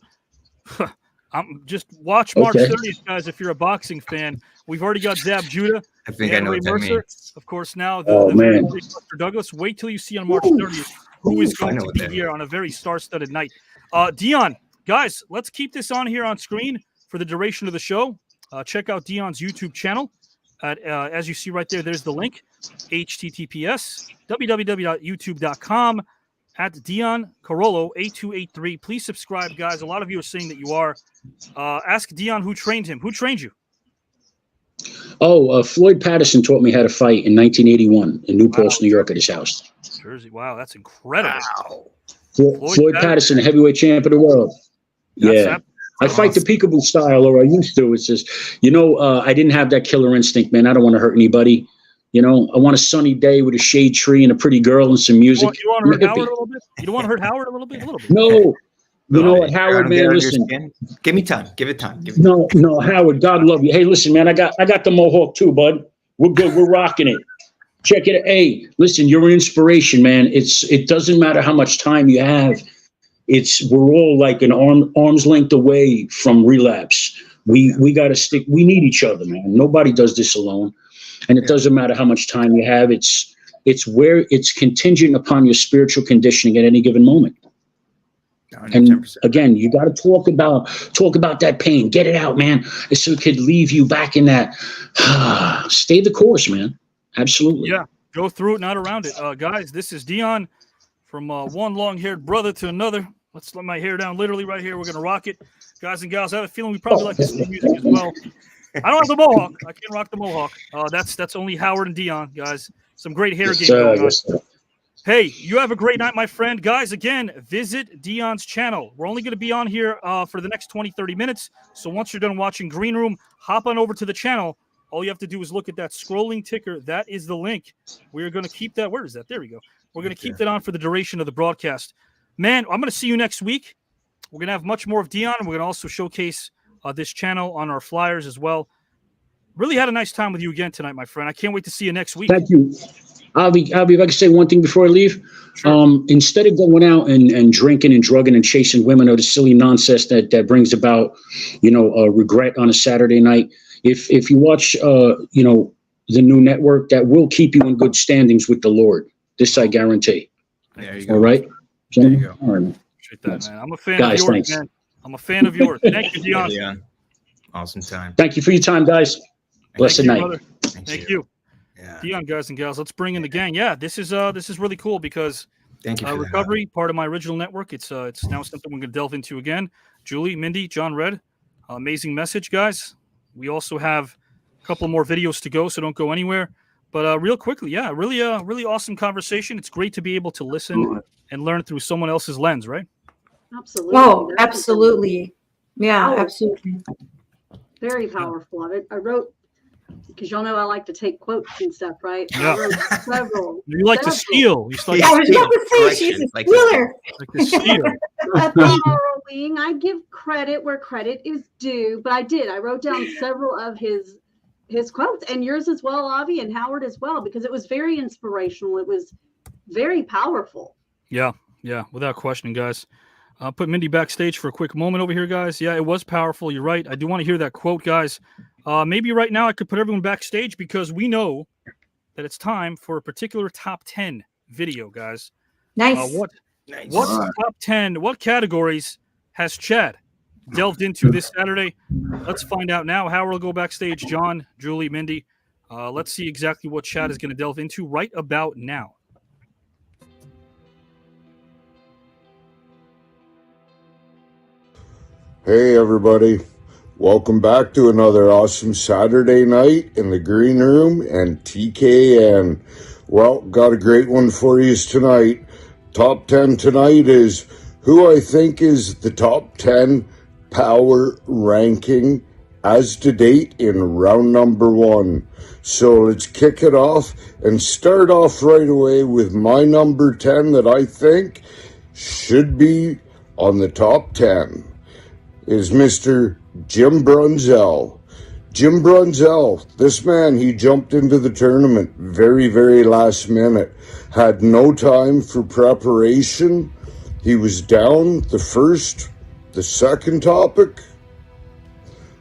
Just watch March 30th, guys, if you're a boxing fan. We've already got Zab Judah. I think I know what that means. Of course, now the Buster Douglas. Wait till you see on March 30th who is going to be here on a very star-studded night. Dion, guys, let's keep this on here on screen for the duration of the show. Check out Dion's YouTube channel. As you see right there, there's the link, https www.youtube.com @Dion Carollo 8283. Please subscribe, guys. A lot of you are saying that you are. Ask Dion who trained him. Who trained you? Floyd Patterson taught me how to fight in 1981 in New Paltz, New York, at his house. Jersey. Wow, that's incredible. Floyd Patterson, heavyweight champ of the world. I fight the peekaboo style, or I used to. It's just, I didn't have that killer instinct, man. I don't want to hurt anybody. I want a sunny day with a shade tree and a pretty girl and some music. You want to hurt Howard a little bit? You don't want to hurt Howard a little bit? A little bit. No. You know what, Howard, man, listen. Give me time. Give it time. No, Howard, God love you. Hey, listen, man, I got the mohawk too, bud. We're good. We're rocking it. Check it. Hey, listen, you're an inspiration, man. It doesn't matter how much time you have. We're all like an arm's length away from relapse. We got to stick. We need each other, man. Nobody does this alone. And it doesn't matter how much time you have. It's contingent upon your spiritual conditioning at any given moment. 110%. And again, you got to talk about that pain. Get it out, man. So it could leave you back in that. Stay the course, man. Absolutely. Yeah, go through it, not around it. Guys, this is Dion from one long-haired brother to another. Let's let my hair down literally right here. We're going to rock it. Guys and gals, I have a feeling we probably like this music as well. I don't have the mohawk. I can't rock the mohawk. That's only Howard and Dion, guys. Some great hair game going on. Hey, you have a great night, my friend. Guys, again, visit Dion's channel. We're only going to be on here for the next 20, 30 minutes. So once you're done watching Green Room, hop on over to the channel. All you have to do is look at that scrolling ticker. That is the link. We're going to keep that. Where is that? There we go. We're going to keep that on for the duration of the broadcast. Man, I'm going to see you next week. We're going to have much more of Dion. We're going to also showcase this channel on our flyers as well. Really had a nice time with you again tonight, my friend. I can't wait to see you next week. Thank you. Avi, if I could say one thing before I leave. Sure. Instead of going out and drinking and drugging and chasing women or the silly nonsense that brings about, regret on a Saturday night, if you watch, the new network, that will keep you in good standings with the Lord. This I guarantee. There you go. All right? There you go. All right. Appreciate that, man. I'm a fan of yours, thanks. man. I'm a fan of yours. Thank you, Dion. Yeah. Awesome time. Thank you for your time, guys. Blessed night. Brother. Thank you. Yeah. Dion, guys and gals, let's bring in the gang. Yeah, this is really cool because thank you for recovery, part of my original network. It's now something we're going to delve into again. Julie, Mindy, John Red, amazing message, guys. We also have a couple more videos to go, so don't go anywhere. But real quickly, yeah, really awesome conversation. It's great to be able to listen and learn through someone else's lens, right? Absolutely. Oh, absolutely. Yeah, absolutely. Very powerful. I wrote, because y'all know I like to take quotes and stuff, right? Yeah. I wrote several. You like to steal. You start I was about to say she's a stealer. like to steal. At the borrowing, I give credit where credit is due, but I did. I wrote down several of his quotes, and yours as well, Avi, and Howard as well, because it was very inspirational. It was very powerful. Yeah, without question, guys. I'll put Mindy backstage for a quick moment over here, guys. Yeah, it was powerful. You're right. I do want to hear that quote, guys. Maybe right now I could put everyone backstage because we know that it's time for a particular top 10 video, guys. Nice. What top 10, what categories has Chad delved into this Saturday? Let's find out now. Howard will go backstage. John, Julie, Mindy. Let's see exactly what Chad is going to delve into right about now. Hey, everybody. Welcome back to another awesome Saturday night in the Green Room and TKN. Well, got a great one for you tonight. Top 10 tonight is who I think is the top 10 power ranking as to date in round number 1. So let's kick it off and start off right away with my number 10 that I think should be on the top 10 is Mr. Jim Brunzell. Jim Brunzell, this man, he jumped into the tournament very, very last minute. Had no time for preparation. He was down the first, the second topic,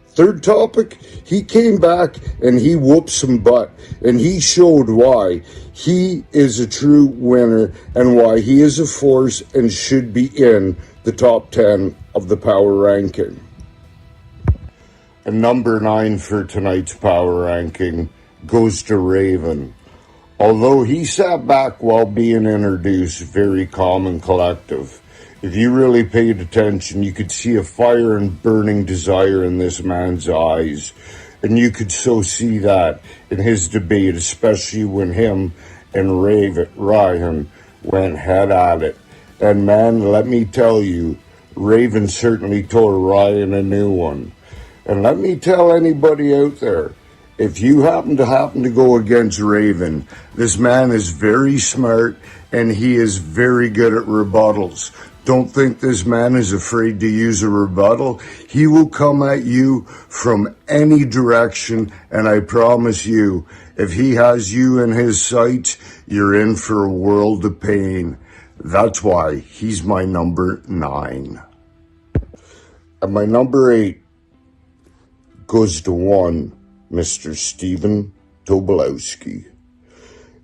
third topic. He came back and he whooped some butt. And he showed why he is a true winner and why he is a force and should be in the top 10 of the power ranking. And number 9 for tonight's power ranking goes to Raven. Although he sat back while being introduced, very calm and collective. If you really paid attention, you could see a fire and burning desire in this man's eyes. And you could so see that in his debate, especially when him and Ryan went head at it. And man, let me tell you, Raven certainly tore Ryan a new one. And let me tell anybody out there, if you happen to go against Raven, this man is very smart and he is very good at rebuttals. Don't think this man is afraid to use a rebuttal. He will come at you from any direction, and I promise you, if he has you in his sights, you're in for a world of pain. That's why he's my number 9. And my number 8 goes to one Mr. Stephen Tobolowsky.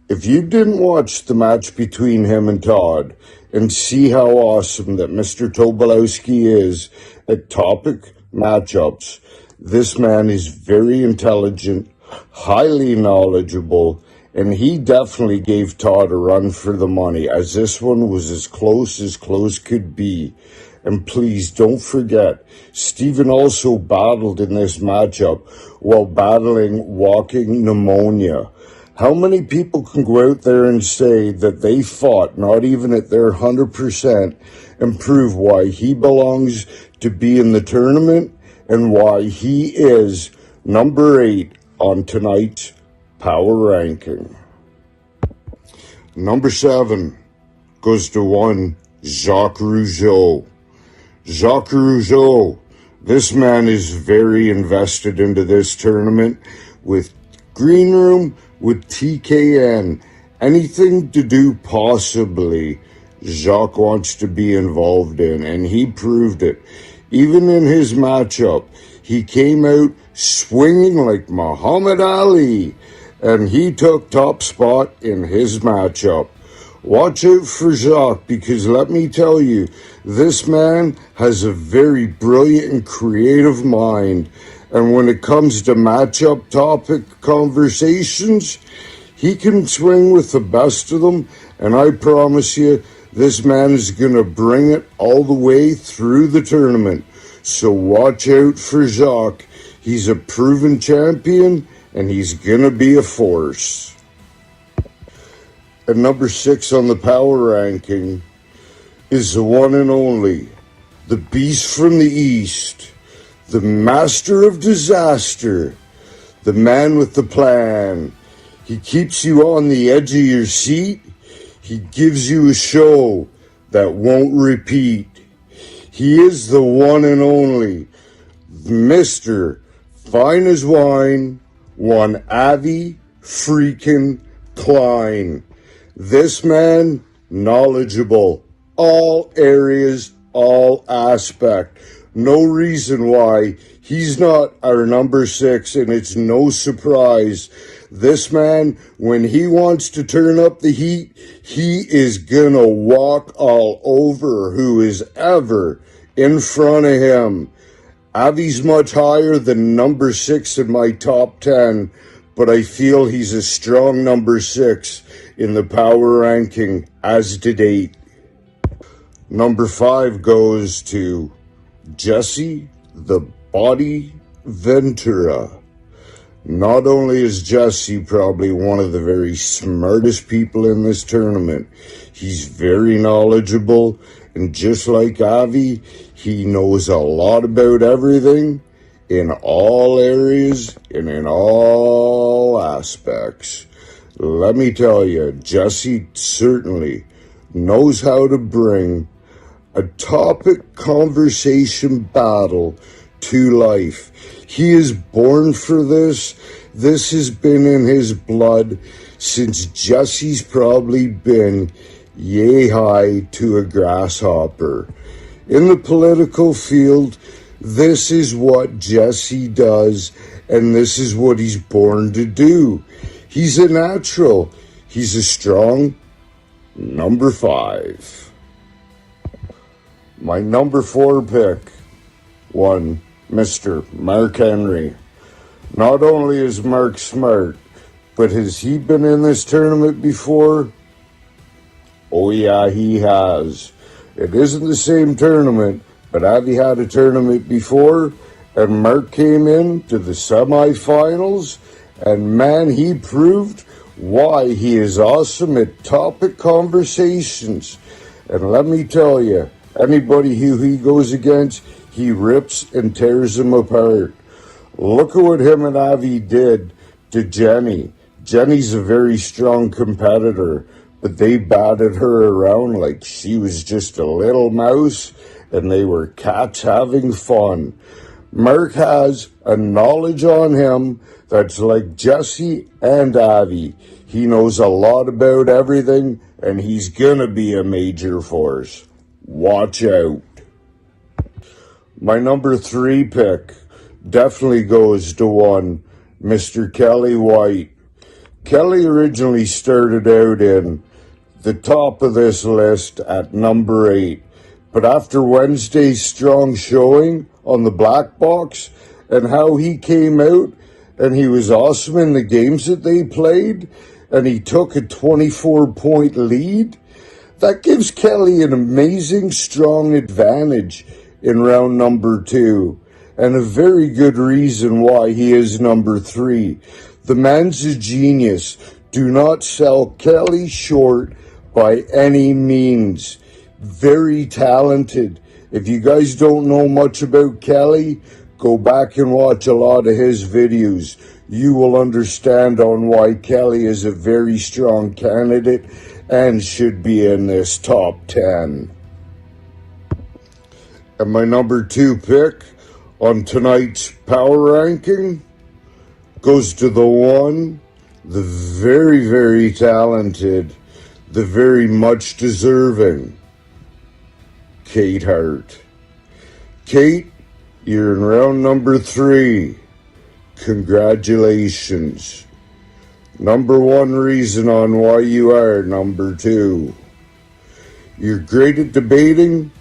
If you didn't watch the match between him and Todd and see how awesome that Mr. Tobolowsky is at topic matchups, this man is very intelligent, highly knowledgeable, and he definitely gave Todd a run for the money, as this one was as close could be. And please don't forget, Stephen also battled in this matchup while battling walking pneumonia. How many people can go out there and say that they fought not even at their 100% and prove why he belongs to be in the tournament and why he is number 8 on tonight's power ranking? Number 7 goes to one Jacques Rougeau. Jacques Rougeau, this man is very invested into this tournament with Green Room, with TKN. Anything to do possibly, Jacques wants to be involved in, and he proved it. Even in his matchup, he came out swinging like Muhammad Ali, and he took top spot in his matchup. Watch out for Jacques, because let me tell you, this man has a very brilliant and creative mind. And when it comes to matchup topic conversations, he can swing with the best of them. And I promise you, this man is going to bring it all the way through the tournament. So watch out for Jacques. He's a proven champion, and he's going to be a force. At number 6 on the power ranking is the one and only, the beast from the East, the master of disaster, the man with the plan. He keeps you on the edge of your seat. He gives you a show that won't repeat. He is the one and only Mr. Fine as Wine, one Avi freaking Klein. This man, knowledgeable, all areas, all aspect. No reason why he's not our number 6, and it's no surprise. This man, when he wants to turn up the heat, he is gonna walk all over who is ever in front of him. Avi's much higher than number 6 in my top 10, but I feel he's a strong number 6 in the power ranking as to date. Number 5 goes to Jesse the Body Ventura. Not only is Jesse probably one of the very smartest people in this tournament, he's very knowledgeable, and just like Avi, he knows a lot about everything in all areas and in all aspects. Let me tell you, Jesse certainly knows how to bring a topic conversation battle to life. He is born for this. This has been in his blood since Jesse's probably been yay high to a grasshopper. In the political field, this is what Jesse does, and this is what he's born to do. He's a natural. He's a strong number 5. My number 4 pick, one Mr. Mark Henry. Not only is Mark smart, but has he been in this tournament before? Oh yeah, he has. It isn't the same tournament, but Avi had a tournament before, and Mark came in to the semifinals, and man, he proved why he is awesome at topic conversations. And let me tell you, Anybody who he goes against, he rips and tears them apart. Look at what him and Avi did to Jenny. Jenny's a very strong competitor, but they batted her around like she was just a little mouse, and they were cats having fun. Mark has a knowledge on him that's like Jesse and Avi. He knows a lot about everything, and he's gonna be a major force. Watch out. My number 3 pick definitely goes to one, Mr. Kelly White. Kelly originally started out in the top of this list at number 8, but after Wednesday's strong showing on the black box and how he came out and he was awesome in the games that they played and he took a 24-point lead, that gives Kelly an amazing strong advantage in round number 2, and a very good reason why he is number 3. The man's a genius. Do not sell Kelly short by any means. Very talented. If you guys don't know much about Kelly, go back and watch a lot of his videos. You will understand on why Kelly is a very strong candidate and should be in this top 10. And my number 2 pick on tonight's power ranking goes to the one, the very, very talented, the very much deserving Kate Hart. Kate, you're in round number 3. Congratulations. Number 1 reason on why you are number 2. You're great at debating.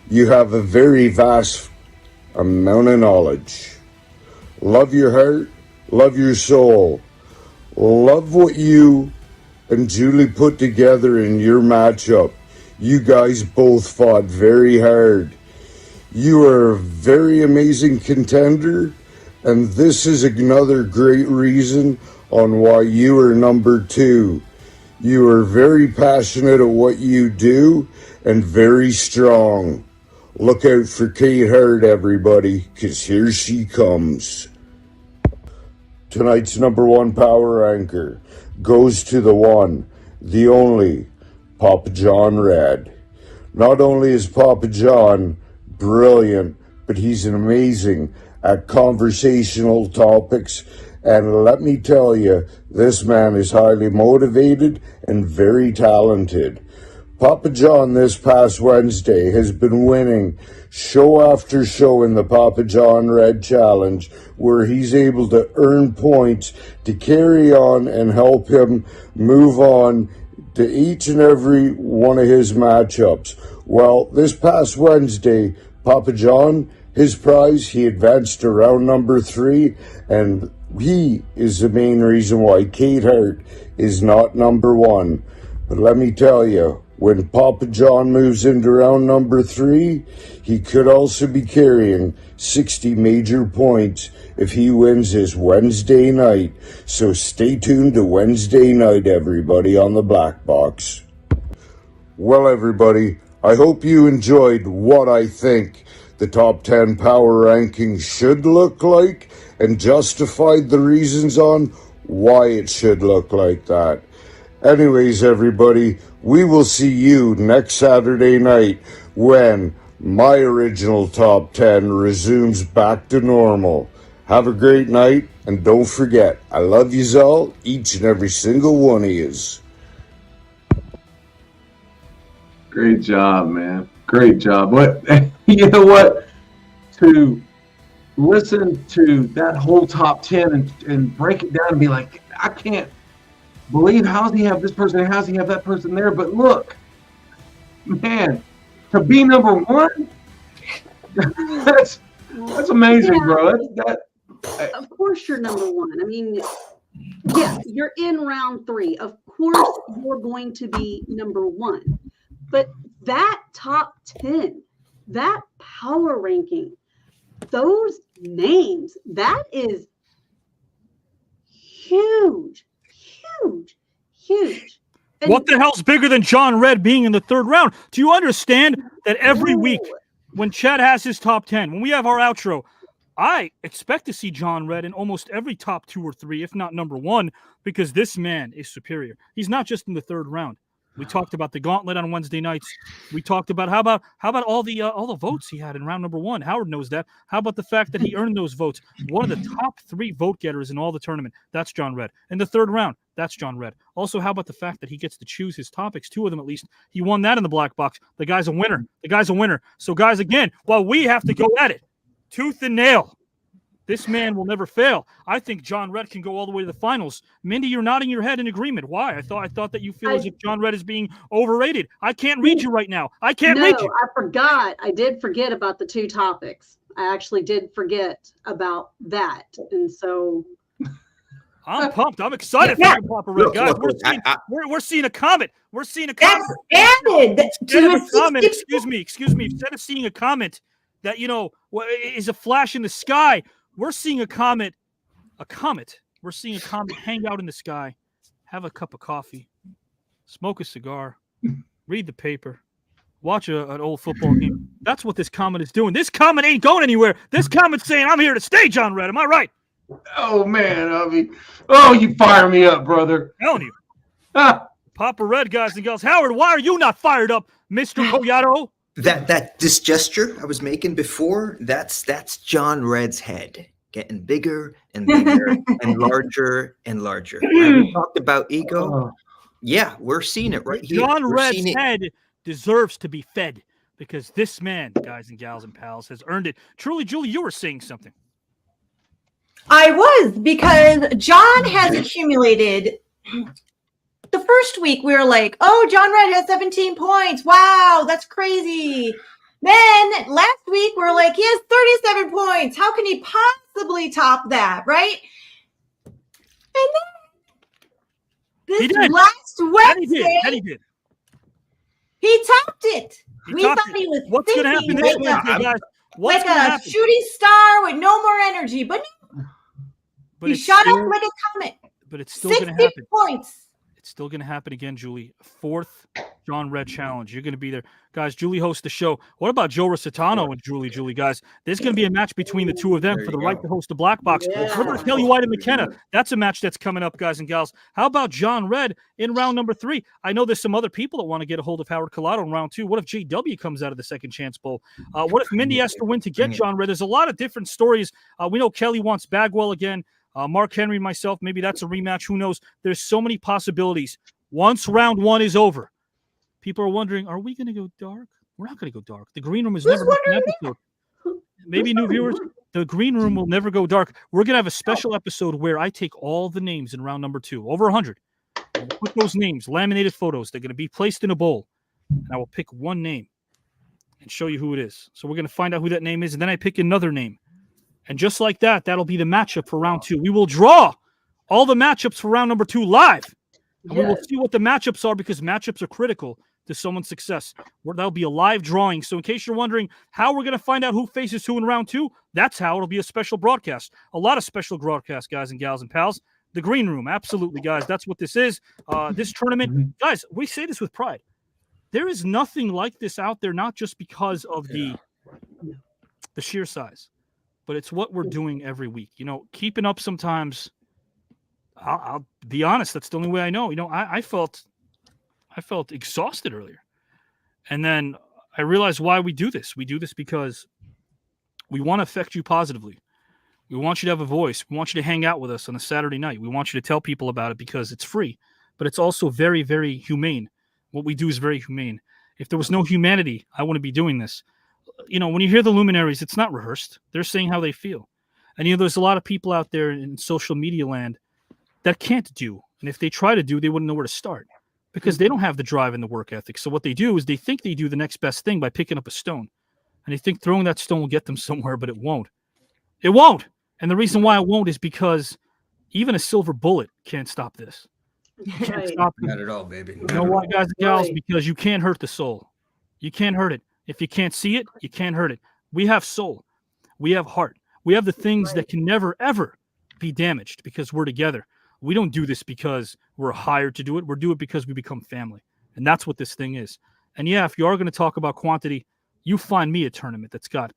You have a very vast amount of knowledge. Love your heart. Love your soul. Love what you and Julie put together in your matchup. You guys both fought very hard. You are a very amazing contender, and this is another great reason on why you are number 2. You are very passionate at what you do and very strong. Look out for Kate Hart, everybody, because here she comes. Tonight's number 1 power anchor goes to the one, the only, Papa John Red. Not only is Papa John brilliant, but he's amazing at conversational topics. And let me tell you, this man is highly motivated and very talented. Papa John this past Wednesday has been winning show after show in the Papa John Red Challenge, where he's able to earn points to carry on and help him move on to each and every one of his matchups. Well, this past Wednesday, Papa John, his prize, he advanced to round number 3, and he is the main reason why Kate Hart is not number 1. But let me tell you, when Papa John moves into round number 3, he could also be carrying 60 major points if he wins his Wednesday night. So stay tuned to Wednesday night, everybody, on the Black Box. Well, everybody, I hope you enjoyed what I think the top 10 power rankings should look like and justified the reasons on why it should look like that. Anyways, everybody, we will see you next Saturday night when my original top 10 resumes back to normal. Have a great night, and don't forget, I love yous all, each and every single one of yous. Great job, man. Great job. What you know what? To listen to that whole top 10 and break it down and be like, I can't believe how does he have this person, how does he have that person there? But look, man, to be number 1, that's amazing, Yeah. bro. Of course you're number 1. I mean, yeah, you're in round 3. Of course you're going to be number 1. But that top 10, that power ranking, those names, that is huge, huge, huge. What the hell's bigger than John Red being in the third round? Do you understand that every week when Chad has his top 10, when we have our outro, I expect to see John Red in almost every top 2 or 3, if not number 1, because this man is superior. He's not just in the third round. We talked about the gauntlet on Wednesday nights. We talked about how about all the votes he had in round number 1. Howard knows that. How about the fact that he earned those votes? One of the top 3 vote getters in all the tournament. That's John Red. In the third round, that's John Red. Also, how about the fact that he gets to choose his topics, 2 of them at least. He won that in the black box. The guy's a winner. The guy's a winner. So, guys, again, while we have to go at it, tooth and nail, this man will never fail. I think John Red can go all the way to the finals. Mindy, you're nodding your head in agreement. Why? I thought that you feel as if John Red is being overrated. I can't read you right now. I can't read you. I forgot. I did forget about the 2 topics. I actually did forget about that. And so I'm pumped. I'm excited for you, Papa Red. Guys, we're seeing a comet. We're seeing a comet. Excuse me. Instead of seeing a comet that, is a flash in the sky, we're seeing a comet. We're seeing a comet hang out in the sky, have a cup of coffee, smoke a cigar, read the paper, watch an old football game. That's what this comet is doing. This comet ain't going anywhere. This comet's saying, I'm here to stay, John Red. Am I right? Oh, man, Avi. Oh, you fire me up, brother. I'm telling you. Papa Red, guys and gals. Howard, why are you not fired up, Mr. Collado? This gesture I was making before, that's John Red's head getting bigger and bigger and larger and larger. We talked about ego. Yeah, we're seeing it right here. John Red's head deserves to be fed because this man, guys and gals and pals, has earned it. Truly, Julie, you were saying something. I was, because John has accumulated. The first week we were like, oh, John Red has 17 points. Wow, that's crazy. Then last week we were like, he has 37 points. How can he possibly top that, right? And then this last Wednesday, he topped it. We thought he was What's going to happen this Wednesday, guys? Like a shooting star with no more energy. But he shot up like a comet. But it's still going to happen. 60 points. It's still going to happen again, Julie. 4th John Red Challenge. You're going to be there. Guys, Julie hosts the show. What about Joe Rositano and Julie, guys? There's going to be a match between the 2 of them for the right to host the Black Box. What about Kelly White and McKenna? That's a match that's coming up, guys and gals. How about John Red in round number 3? I know there's some other people that want to get a hold of Howard Collado in round 2. What if JW comes out of the Second Chance Bowl? What if Mindy has to win to get John Red? There's a lot of different stories. We know Kelly wants Bagwell again. Mark Henry, myself, maybe that's a rematch. Who knows? There's so many possibilities. Once round 1 is over, people are wondering, are we going to go dark? We're not going to go dark. The Green Room is never an episode. Maybe new viewers, the Green Room will never go dark. We're going to have a special episode where I take all the names in round number 2, over 100. I'll put those names, laminated photos. They're going to be placed in a bowl. And I will pick one name and show you who it is. So we're going to find out who that name is. And then I pick another name. And just like that, that'll be the matchup for round 2. We will draw all the matchups for round number 2 live. And we will see what the matchups are because matchups are critical to someone's success. That'll be a live drawing. So in case you're wondering how we're going to find out who faces who in round 2, that's how it'll be a special broadcast. A lot of special broadcasts, guys and gals and pals. The Green Room, absolutely, guys. That's what this is. This tournament, guys, we say this with pride. There is nothing like this out there, not just because of the sheer size, but it's what we're doing every week. Keeping up sometimes, I'll be honest, that's the only way I know. I felt exhausted earlier. And then I realized why we do this. We do this because we want to affect you positively. We want you to have a voice. We want you to hang out with us on a Saturday night. We want you to tell people about it because it's free, but it's also very, very humane. What we do is very humane. If there was no humanity, I wouldn't be doing this. When you hear the luminaries, it's not rehearsed. They're saying how they feel. And, there's a lot of people out there in social media land that can't do. And if they try to do, they wouldn't know where to start because they don't have the drive and the work ethic. So what they do is they think they do the next best thing by picking up a stone. And they think throwing that stone will get them somewhere, but it won't. It won't. And the reason why it won't is because even a silver bullet can't stop this. You can't stop it. Not at all, baby. You know why, guys and gals? Because you can't hurt the soul. You can't hurt it. If you can't see it, you can't hurt it. We have soul. We have heart. We have the things that can never, ever be damaged because we're together. We don't do this because we're hired to do it. We're doing it because we become family. And that's what this thing is. And yeah, if you are going to talk about quantity, you find me a tournament that's got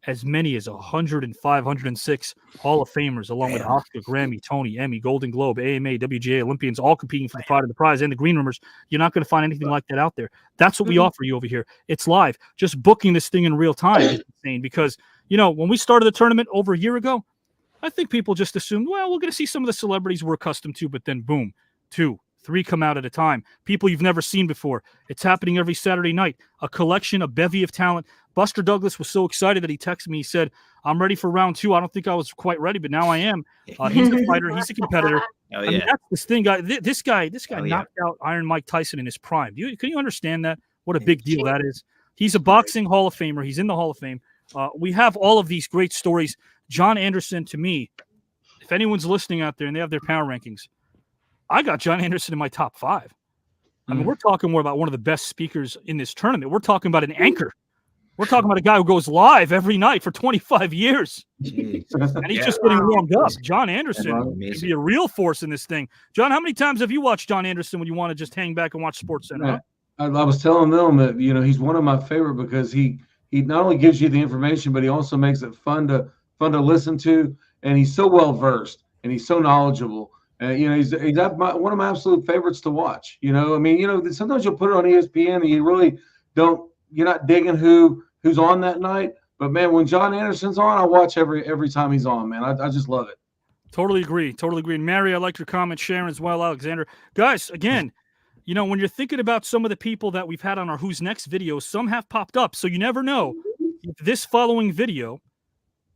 as many as 105, 106 Hall of Famers, along with Oscar, Grammy, Tony, Emmy, Golden Globe, AMA, WGA Olympians, all competing for the pride of the prize and the green roomers. You're not going to find anything like that out there. That's what we offer you over here. It's live. Just booking this thing in real time is insane because, you know, when we started the tournament over a year ago, I think people just assumed, well, we're going to see some of the celebrities we're accustomed to, but then boom, 2, 3 come out at a time. People you've never seen before. It's happening every Saturday night. A collection, a bevy of talent. Buster Douglas was so excited that he texted me. He said, I'm ready for round 2. I don't think I was quite ready, but now I am. He's a fighter. He's a competitor. Oh, I mean, that's this thing, guy. This guy knocked yeah. out Iron Mike Tyson in his prime. Can you understand that? What a big deal that is. He's a boxing Hall of Famer. He's in the Hall of Fame. We have all of these great stories. John Anderson, to me, if anyone's listening out there and they have their power rankings, I got John Anderson in my top 5. I mean, we're talking more about one of the best speakers in this tournament. We're talking about an anchor. We're talking about a guy who goes live every night for 25 years. Jeez. And he's just getting warmed up. John Anderson can be a real force in this thing. John, how many times have you watched John Anderson when you want to just hang back and watch SportsCenter? Huh? I was telling them that, you know, he's one of my favorite because he not only gives you the information, but he also makes it fun to listen to. And he's so well versed and he's so knowledgeable. You know, he's one of my absolute favorites to watch. You know, I mean, you know, sometimes you'll put it on ESPN and you really don't. You're not digging who's on that night. But man, when John Anderson's on, I watch every time he's on. Man, I just love it. Totally agree. And Mary, I like your comment. Sharon as well. Alexander, guys, again, you know, when you're thinking about some of the people that we've had on our Who's Next videos, some have popped up. So you never know if this following video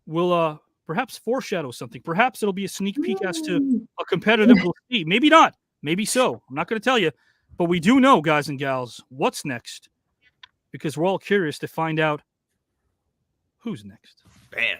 will perhaps foreshadow something. Perhaps it'll be a sneak peek as to a competitive we'll see. Maybe not. Maybe so. I'm not going to tell you. But we do know, guys and gals, what's next. Because we're all curious to find out who's next. Bam.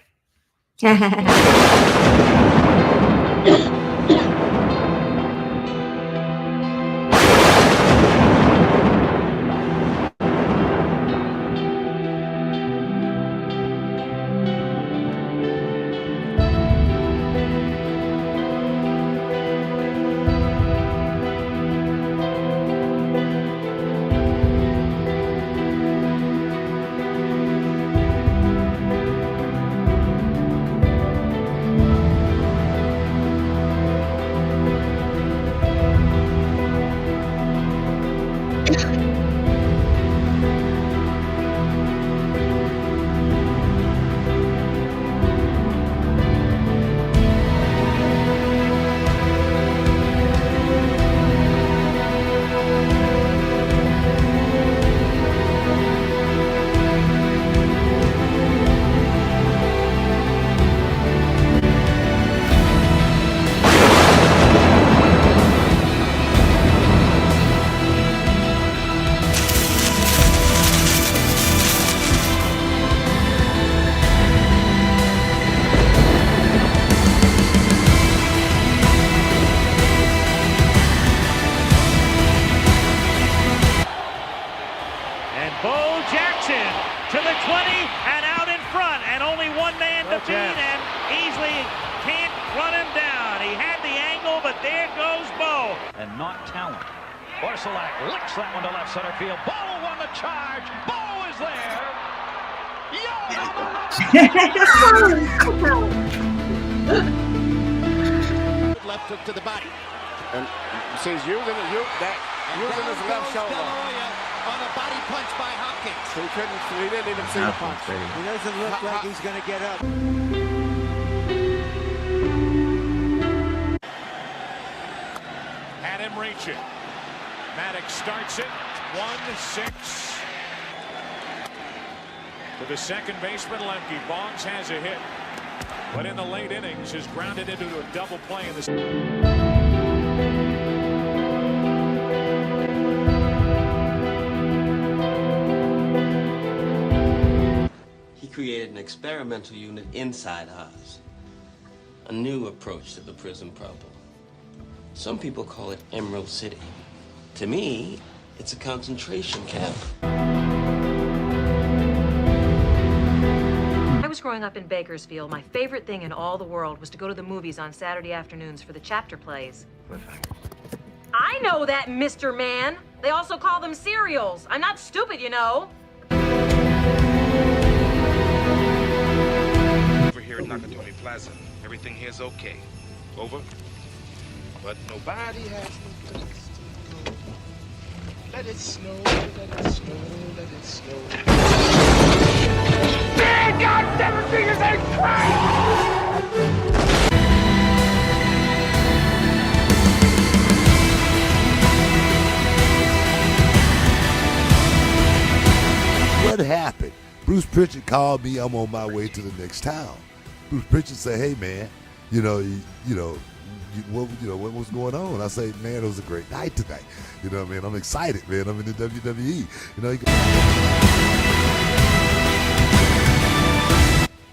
Left hook to the body. And so he's using his left shoulder. On a body punch by Hopkins. He didn't even see the punch. He doesn't look like he's going to get up. Had him reach it. Maddox starts it. 1-6. To the second baseman, Lemke. Boggs has a hit. But in the late innings, is grounded into a double play in the. He created an experimental unit inside Oz. A new approach to the prison problem. Some people call it Emerald City. To me, it's a concentration camp. I was growing up in Bakersfield. My favorite thing in all the world was to go to the movies on Saturday afternoons for the chapter plays. I know that, Mr. Man. They also call them cereals. I'm not stupid, you know. Over here at Nakatomi Plaza, everything here's okay. Over. But nobody has no place to go. Let it snow, let it snow, let it snow. Man, God, everything is a What happened? Bruce Pritchard called me. I'm on my way to the next town. Bruce Pritchard said, "Hey, man, what was going on?" I say, "Man, it was a great night tonight. You know what I mean? I'm excited, man. I'm in the WWE. You know."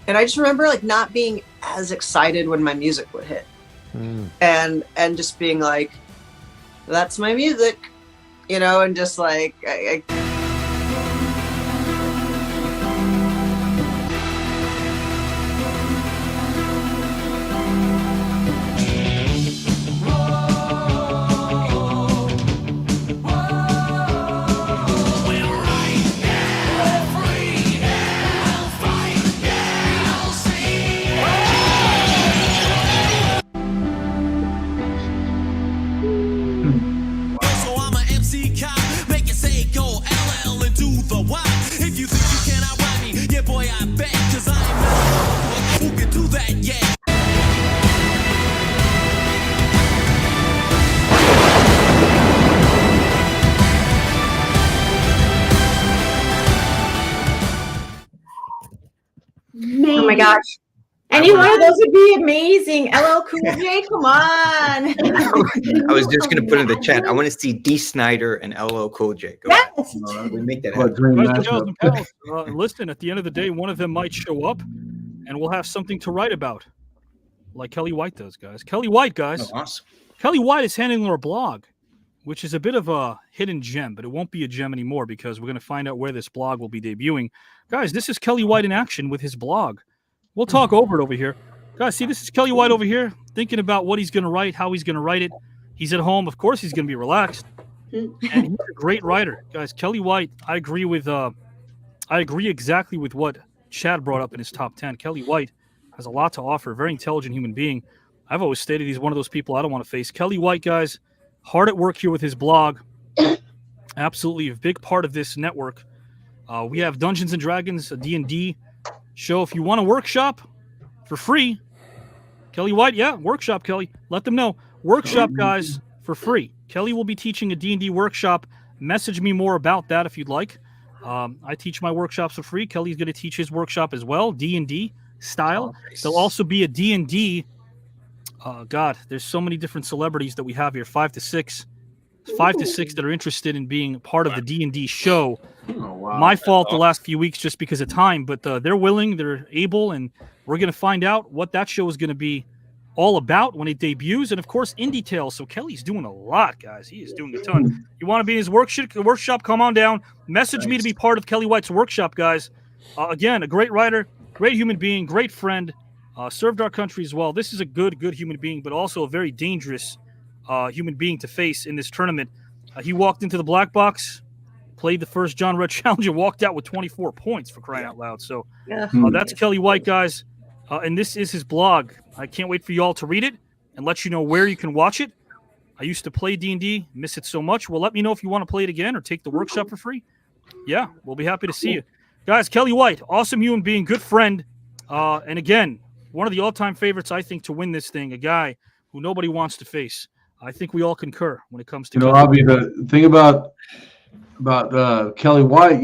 And I just remember like not being as excited when my music would hit, and just being like, "That's my music," and just like I Oh my gosh. Any one of those would be amazing. LL Cool J, come on. I was just going to put in the chat. I want to see D. Snyder and LL Cool J. Go yes. We make that Guys happen. and gals and pals, listen, at the end of the day, one of them might show up and we'll have something to write about, like Kelly White does, guys. Kelly White, guys. Oh, awesome. Kelly White is handling our blog, which is a bit of a hidden gem, but it won't be a gem anymore because we're going to find out where this blog will be debuting. Guys, this is Kelly White in action with his blog. We'll talk over it over here. Guys, see, this is Kelly White over here thinking about what he's going to write, how he's going to write it. He's at home. Of course, he's going to be relaxed. And he's a great writer. Guys, Kelly White, I agree exactly with what Chad brought up in his top 10. Kelly White has a lot to offer, very intelligent human being. I've always stated he's one of those people I don't want to face. Kelly White, guys, hard at work here with his blog. Absolutely a big part of this network. We have Dungeons & Dragons, a D&D show. If you want a workshop for free, Kelly White, workshop, Kelly. Let them know. Workshop, guys, for free. Kelly will be teaching a D&D workshop. Message me more about that if you'd like. I teach my workshops for free. Kelly's going to teach his workshop as well, D&D style. There'll also be a D&D. God, there's so many different celebrities that we have here, 5 to 6 that are interested in being part of the D&D show. Oh, wow. My fault the last few weeks just because of time, but they're willing, they're able, and we're going to find out what that show is going to be all about when it debuts, and of course, in detail. So Kelly's doing a lot, guys. He is doing a ton. You want to be in his workshop, come on down. Message me to be part of Kelly White's workshop, guys. Again, a great writer, great human being, great friend, served our country as well. This is a good human being, but also a very dangerous human being to face in this tournament. He walked into the black box, played the first John Red Challenge, and walked out with 24 points for crying out loud. So that's Kelly White, guys. And this is his blog. I can't wait for you all to read it and let you know where you can watch it. I used to play D&D, miss it so much. Well, let me know if you want to play it again or take the workshop for free. Yeah, we'll be happy to see you. Guys, Kelly White, awesome human being, good friend. And again, one of the all-time favorites, I think, to win this thing, a guy who nobody wants to face. I think we all concur when it comes to Avi, the thing about Kelly White,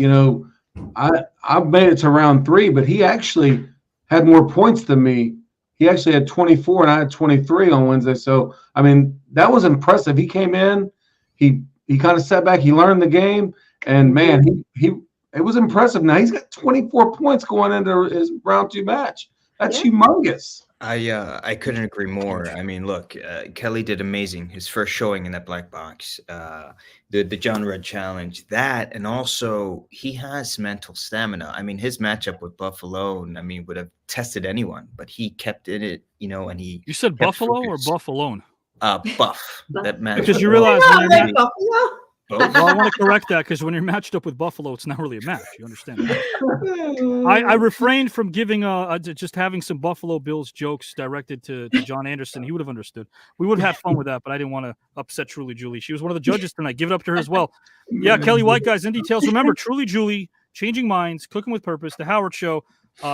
I've made it to round 3, but he actually had more points than me. He actually had 24 and I had 23 on Wednesday. So, I mean, that was impressive. He came in, he kind of sat back, he learned the game, and man, it was impressive. Now he's got 24 points going into his round 2 match. That's humongous. I couldn't agree more. I mean, look, Kelly did amazing. His first showing in that black box, the John Red Challenge, that, and also he has mental stamina. I mean, his matchup with Buffalo, would have tested anyone, but he kept in it, and he. You said Buffalo or Buffalone? Buff that matches. Because you realize when you're like Buffalo. well, I want to correct that because when you're matched up with Buffalo, it's not really a match. You understand that? I refrained from giving just having some Buffalo Bills jokes directed to John Anderson. He would have understood. We would have had fun with that, but I didn't want to upset Truly Julie. She was one of the judges tonight. Give it up to her as well. Yeah, Kelly White, guys, in details. Remember, Truly Julie, Changing Minds, Cooking with Purpose, The Howard Show,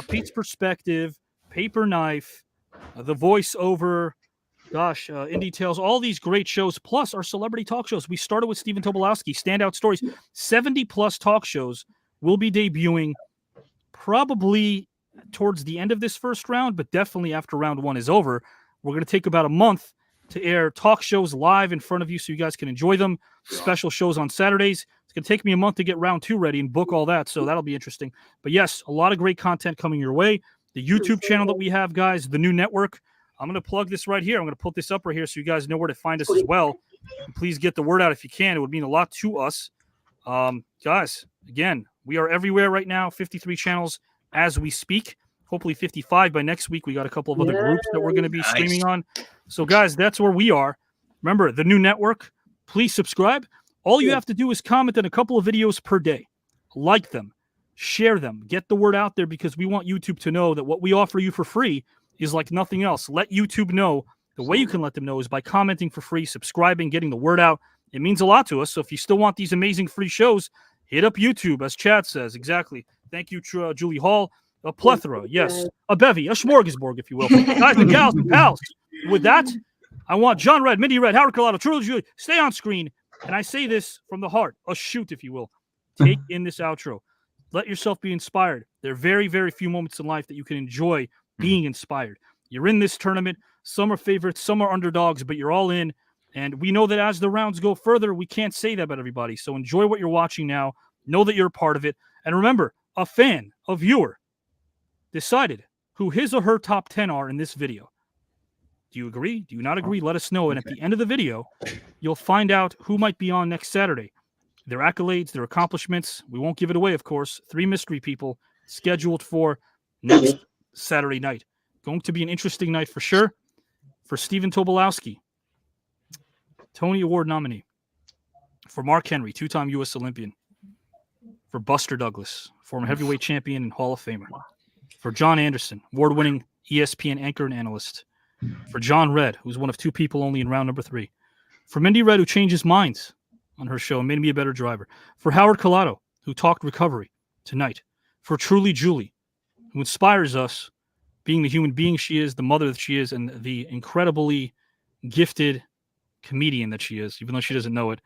Pete's Perspective, Paper Knife, The Voiceover. Gosh, in details, all these great shows, plus our celebrity talk shows. We started with Stephen Tobolowsky, Standout Stories. 70-plus talk shows will be debuting probably towards the end of this first round, but definitely after round 1 is over. We're going to take about a month to air talk shows live in front of you so you guys can enjoy them. Special shows on Saturdays. It's going to take me a month to get round 2 ready and book all that, so that'll be interesting. But yes, a lot of great content coming your way. The YouTube channel that we have, guys, the new network. I'm going to plug this right here. I'm going to put this up right here so you guys know where to find us as well. Please get the word out if you can. It would mean a lot to us. Guys, again, we are everywhere right now, 53 channels as we speak. Hopefully 55 by next week. We got a couple of other groups that we're going to be streaming on. So, guys, that's where we are. Remember, the new network, please subscribe. All you have to do is comment on a couple of videos per day. Like them. Share them. Get the word out there because we want YouTube to know that what we offer you for free is like nothing else. Let YouTube know. The way you can let them know is by commenting for free, subscribing, getting the word out. It means a lot to us. So if you still want these amazing free shows, hit up YouTube, as Chad says. Exactly. Thank you, Julie Hall. A plethora, yes. A bevy, a smorgasbord, if you will. Guys and gals and pals. With that, I want John Red, Mindy Red, Howard Colado, Truly Julie, stay on screen. And I say this from the heart, a shoot, if you will. Take in this outro. Let yourself be inspired. There are very, very few moments in life that you can enjoy being inspired. You're in this tournament. Some are favorites, some are underdogs, but you're all in. And we know that as the rounds go further, we can't say that about everybody. So enjoy what you're watching now. Know that you're a part of it. And remember, a fan, a viewer, decided who his or her top 10 are in this video. Do you agree? Do you not agree? Let us know. And at the end of the video, you'll find out who might be on next Saturday. Their accolades, their accomplishments. We won't give it away, of course. 3 mystery people scheduled for next Saturday night. Going to be an interesting night for sure. For Stephen Tobolowsky, Tony Award nominee. For Mark Henry, 2-time U.S. Olympian. For Buster Douglas, former heavyweight champion and Hall of Famer. For John Anderson, award-winning ESPN anchor and analyst. For John Red, who's one of 2 people only in round number 3. For Mindy Red, who changes minds on her show and made me a better driver. For Howard Colado, who talked recovery tonight. For Truly Julie, who inspires us, being the human being she is, the mother that she is, and the incredibly gifted comedian that she is, even though she doesn't know it.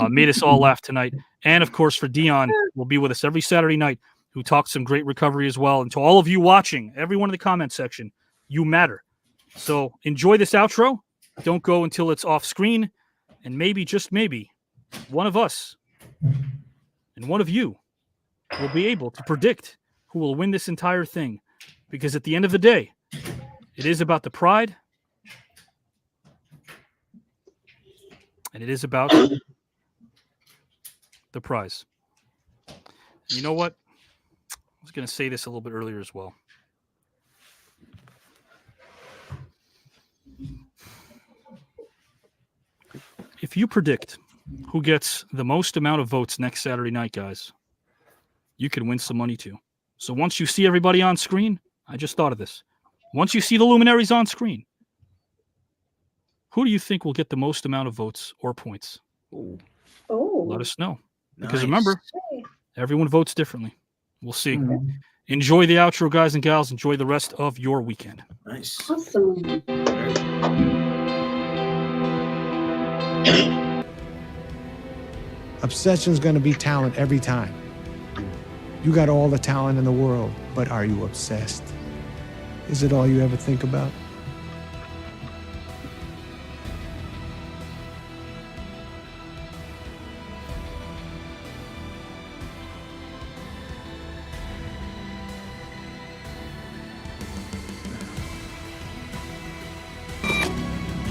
Made us all laugh tonight. And, of course, for Dion, will be with us every Saturday night, who talks some great recovery as well. And to all of you watching, everyone in the comment section, you matter. So enjoy this outro. Don't go until it's off screen. And maybe, just maybe, one of us and one of you will be able to predict who will win this entire thing. Because at the end of the day, it is about the pride. And it is about the prize. You know what? I was going to say this a little bit earlier as well. If you predict who gets the most amount of votes next Saturday night, guys, you can win some money too. So once you see everybody on screen, I just thought of this. Once you see the luminaries on screen, who do you think will get the most amount of votes or points? Let us know. Because remember, everyone votes differently. We'll see. Enjoy the outro, guys and gals. Enjoy the rest of your weekend. Nice. Awesome. Obsession's going to be talent every time. You got all the talent in the world, but are you obsessed? Is it all you ever think about?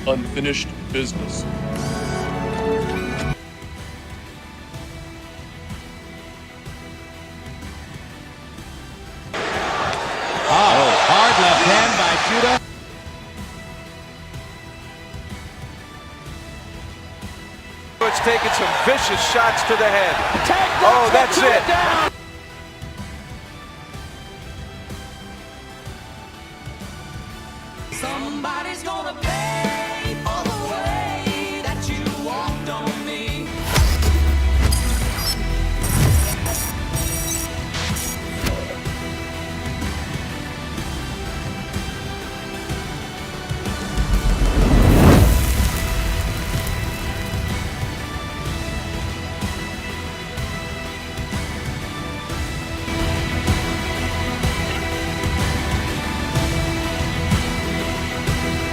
Unfinished business. Hard left hand by Judah. taking some vicious shots to the head. Oh, that's it. Somebody's gonna pay for the way that you walked on me.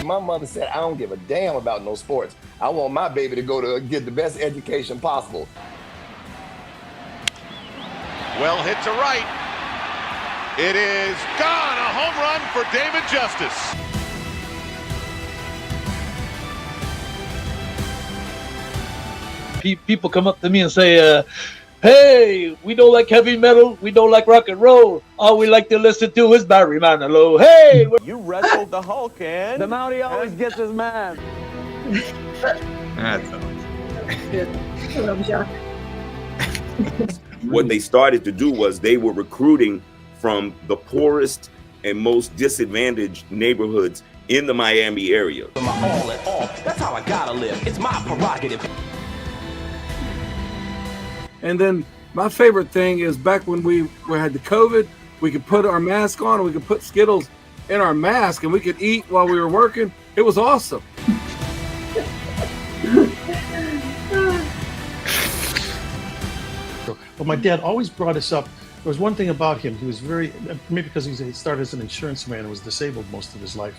My mother said, I don't give a damn about no sports. I want my baby to go to get the best education possible. Well hit to right. It is gone. A home run for David Justice. People come up to me and say, hey, we don't like heavy metal, we don't like rock and roll. All we like to listen to is Barry Manilow. Hey! You wrestled the Hulk, and the Mountie always gets his man. What they started to do was they were recruiting from the poorest and most disadvantaged neighborhoods in the Miami area. My all in all, that's how I gotta live. It's my prerogative. And then my favorite thing is back when we had the COVID, we could put our mask on, and we could put Skittles in our mask, and we could eat while we were working. It was awesome. But my dad always brought us up. There was one thing about him. He was very, maybe because he started as an insurance man and was disabled most of his life,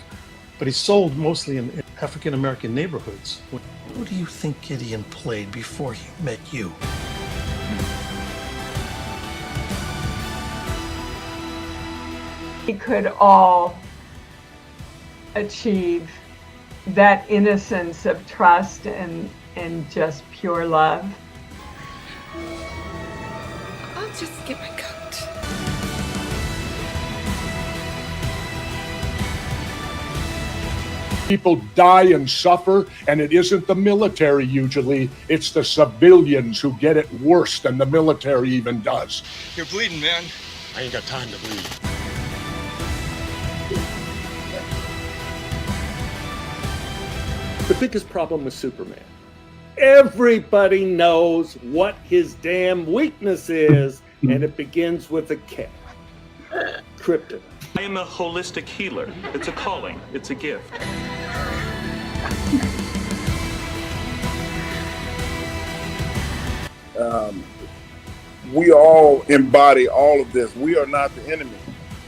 but he sold mostly in African-American neighborhoods. Who do you think Gideon played before he met you? We could all achieve that innocence of trust and just pure love. I'll just get my coat. People die and suffer, and it isn't the military usually, it's the civilians who get it worse than the military even does. You're bleeding, man. I ain't got time to bleed. The biggest problem with Superman. Everybody knows what his damn weakness is, and it begins with a K. Krypton. I am a holistic healer. It's a calling. It's a gift. We all embody all of this. We are not the enemy.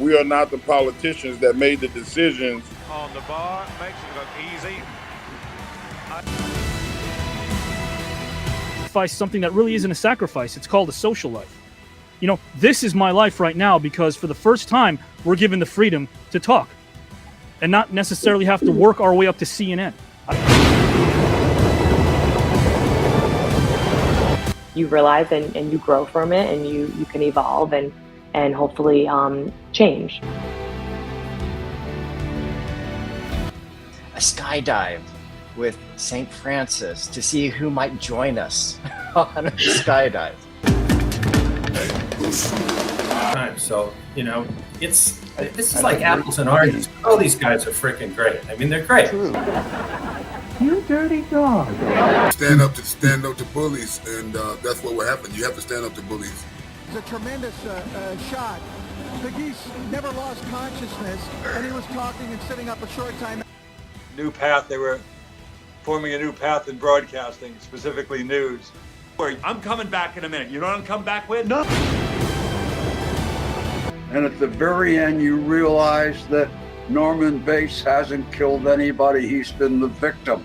We are not the politicians that made the decisions. On the bar, makes it look easy. Sacrifice something that really isn't a sacrifice. It's called a social life. You know, this is my life right now because for the first time, we're given the freedom to talk and not necessarily have to work our way up to CNN. You realize and you grow from it, and you can evolve and hopefully change. A skydive with St. Francis to see who might join us on a skydive. So, you know, this is like apples and oranges. All these guys are freaking great. I mean, they're great. You dirty dog. Stand up to bullies, and that's what will happen. You have to stand up to bullies. It's a tremendous shot. The geese never lost consciousness, and he was talking and sitting up a short time. New path. They were forming a new path in broadcasting, specifically news. I'm coming back in a minute. You know what I'm coming back with? No. And at the very end, you realize that Norman Bates hasn't killed anybody. He's been the victim.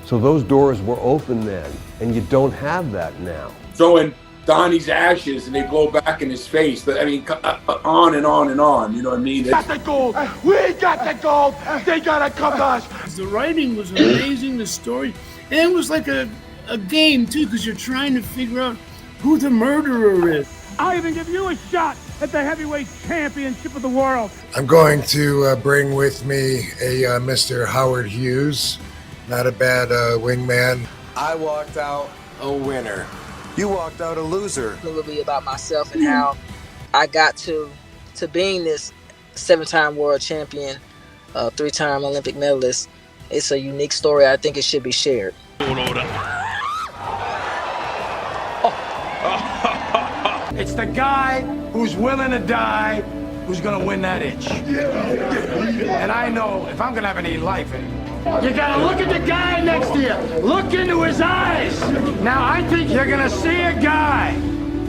So those doors were open then, and you don't have that now. Throwing Donnie's ashes and they blow back in his face. I mean, on and on and on. You know what I mean? Got the gold. We got the gold. They gotta come to us. The writing was amazing. The story, and it was like a game too, because you're trying to figure out who the murderer is. I'll even give you a shot at the heavyweight championship of the world. I'm going to bring with me a Mr. Howard Hughes. Not a bad wingman. I walked out a winner. You walked out a loser. It will be about myself and how I got to being this 7-time world champion, 3-time Olympic medalist. It's a unique story. I think it should be shared. It's the guy who's willing to die who's gonna win that inch. And I know if I'm gonna have any life in it, you gotta look at the guy next to you. Look into his eyes. Now I think you're gonna see a guy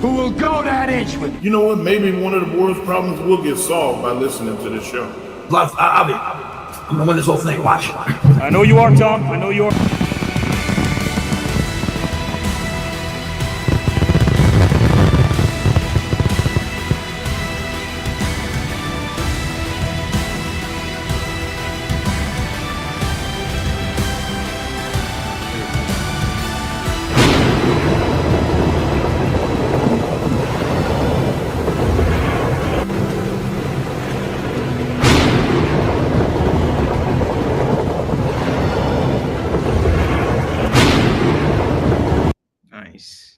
who will go that inch with you. You know what? Maybe one of the world's problems will get solved by listening to this show. I'm gonna win this whole thing. Watch. I know you are, Tom. I know you are. Nice.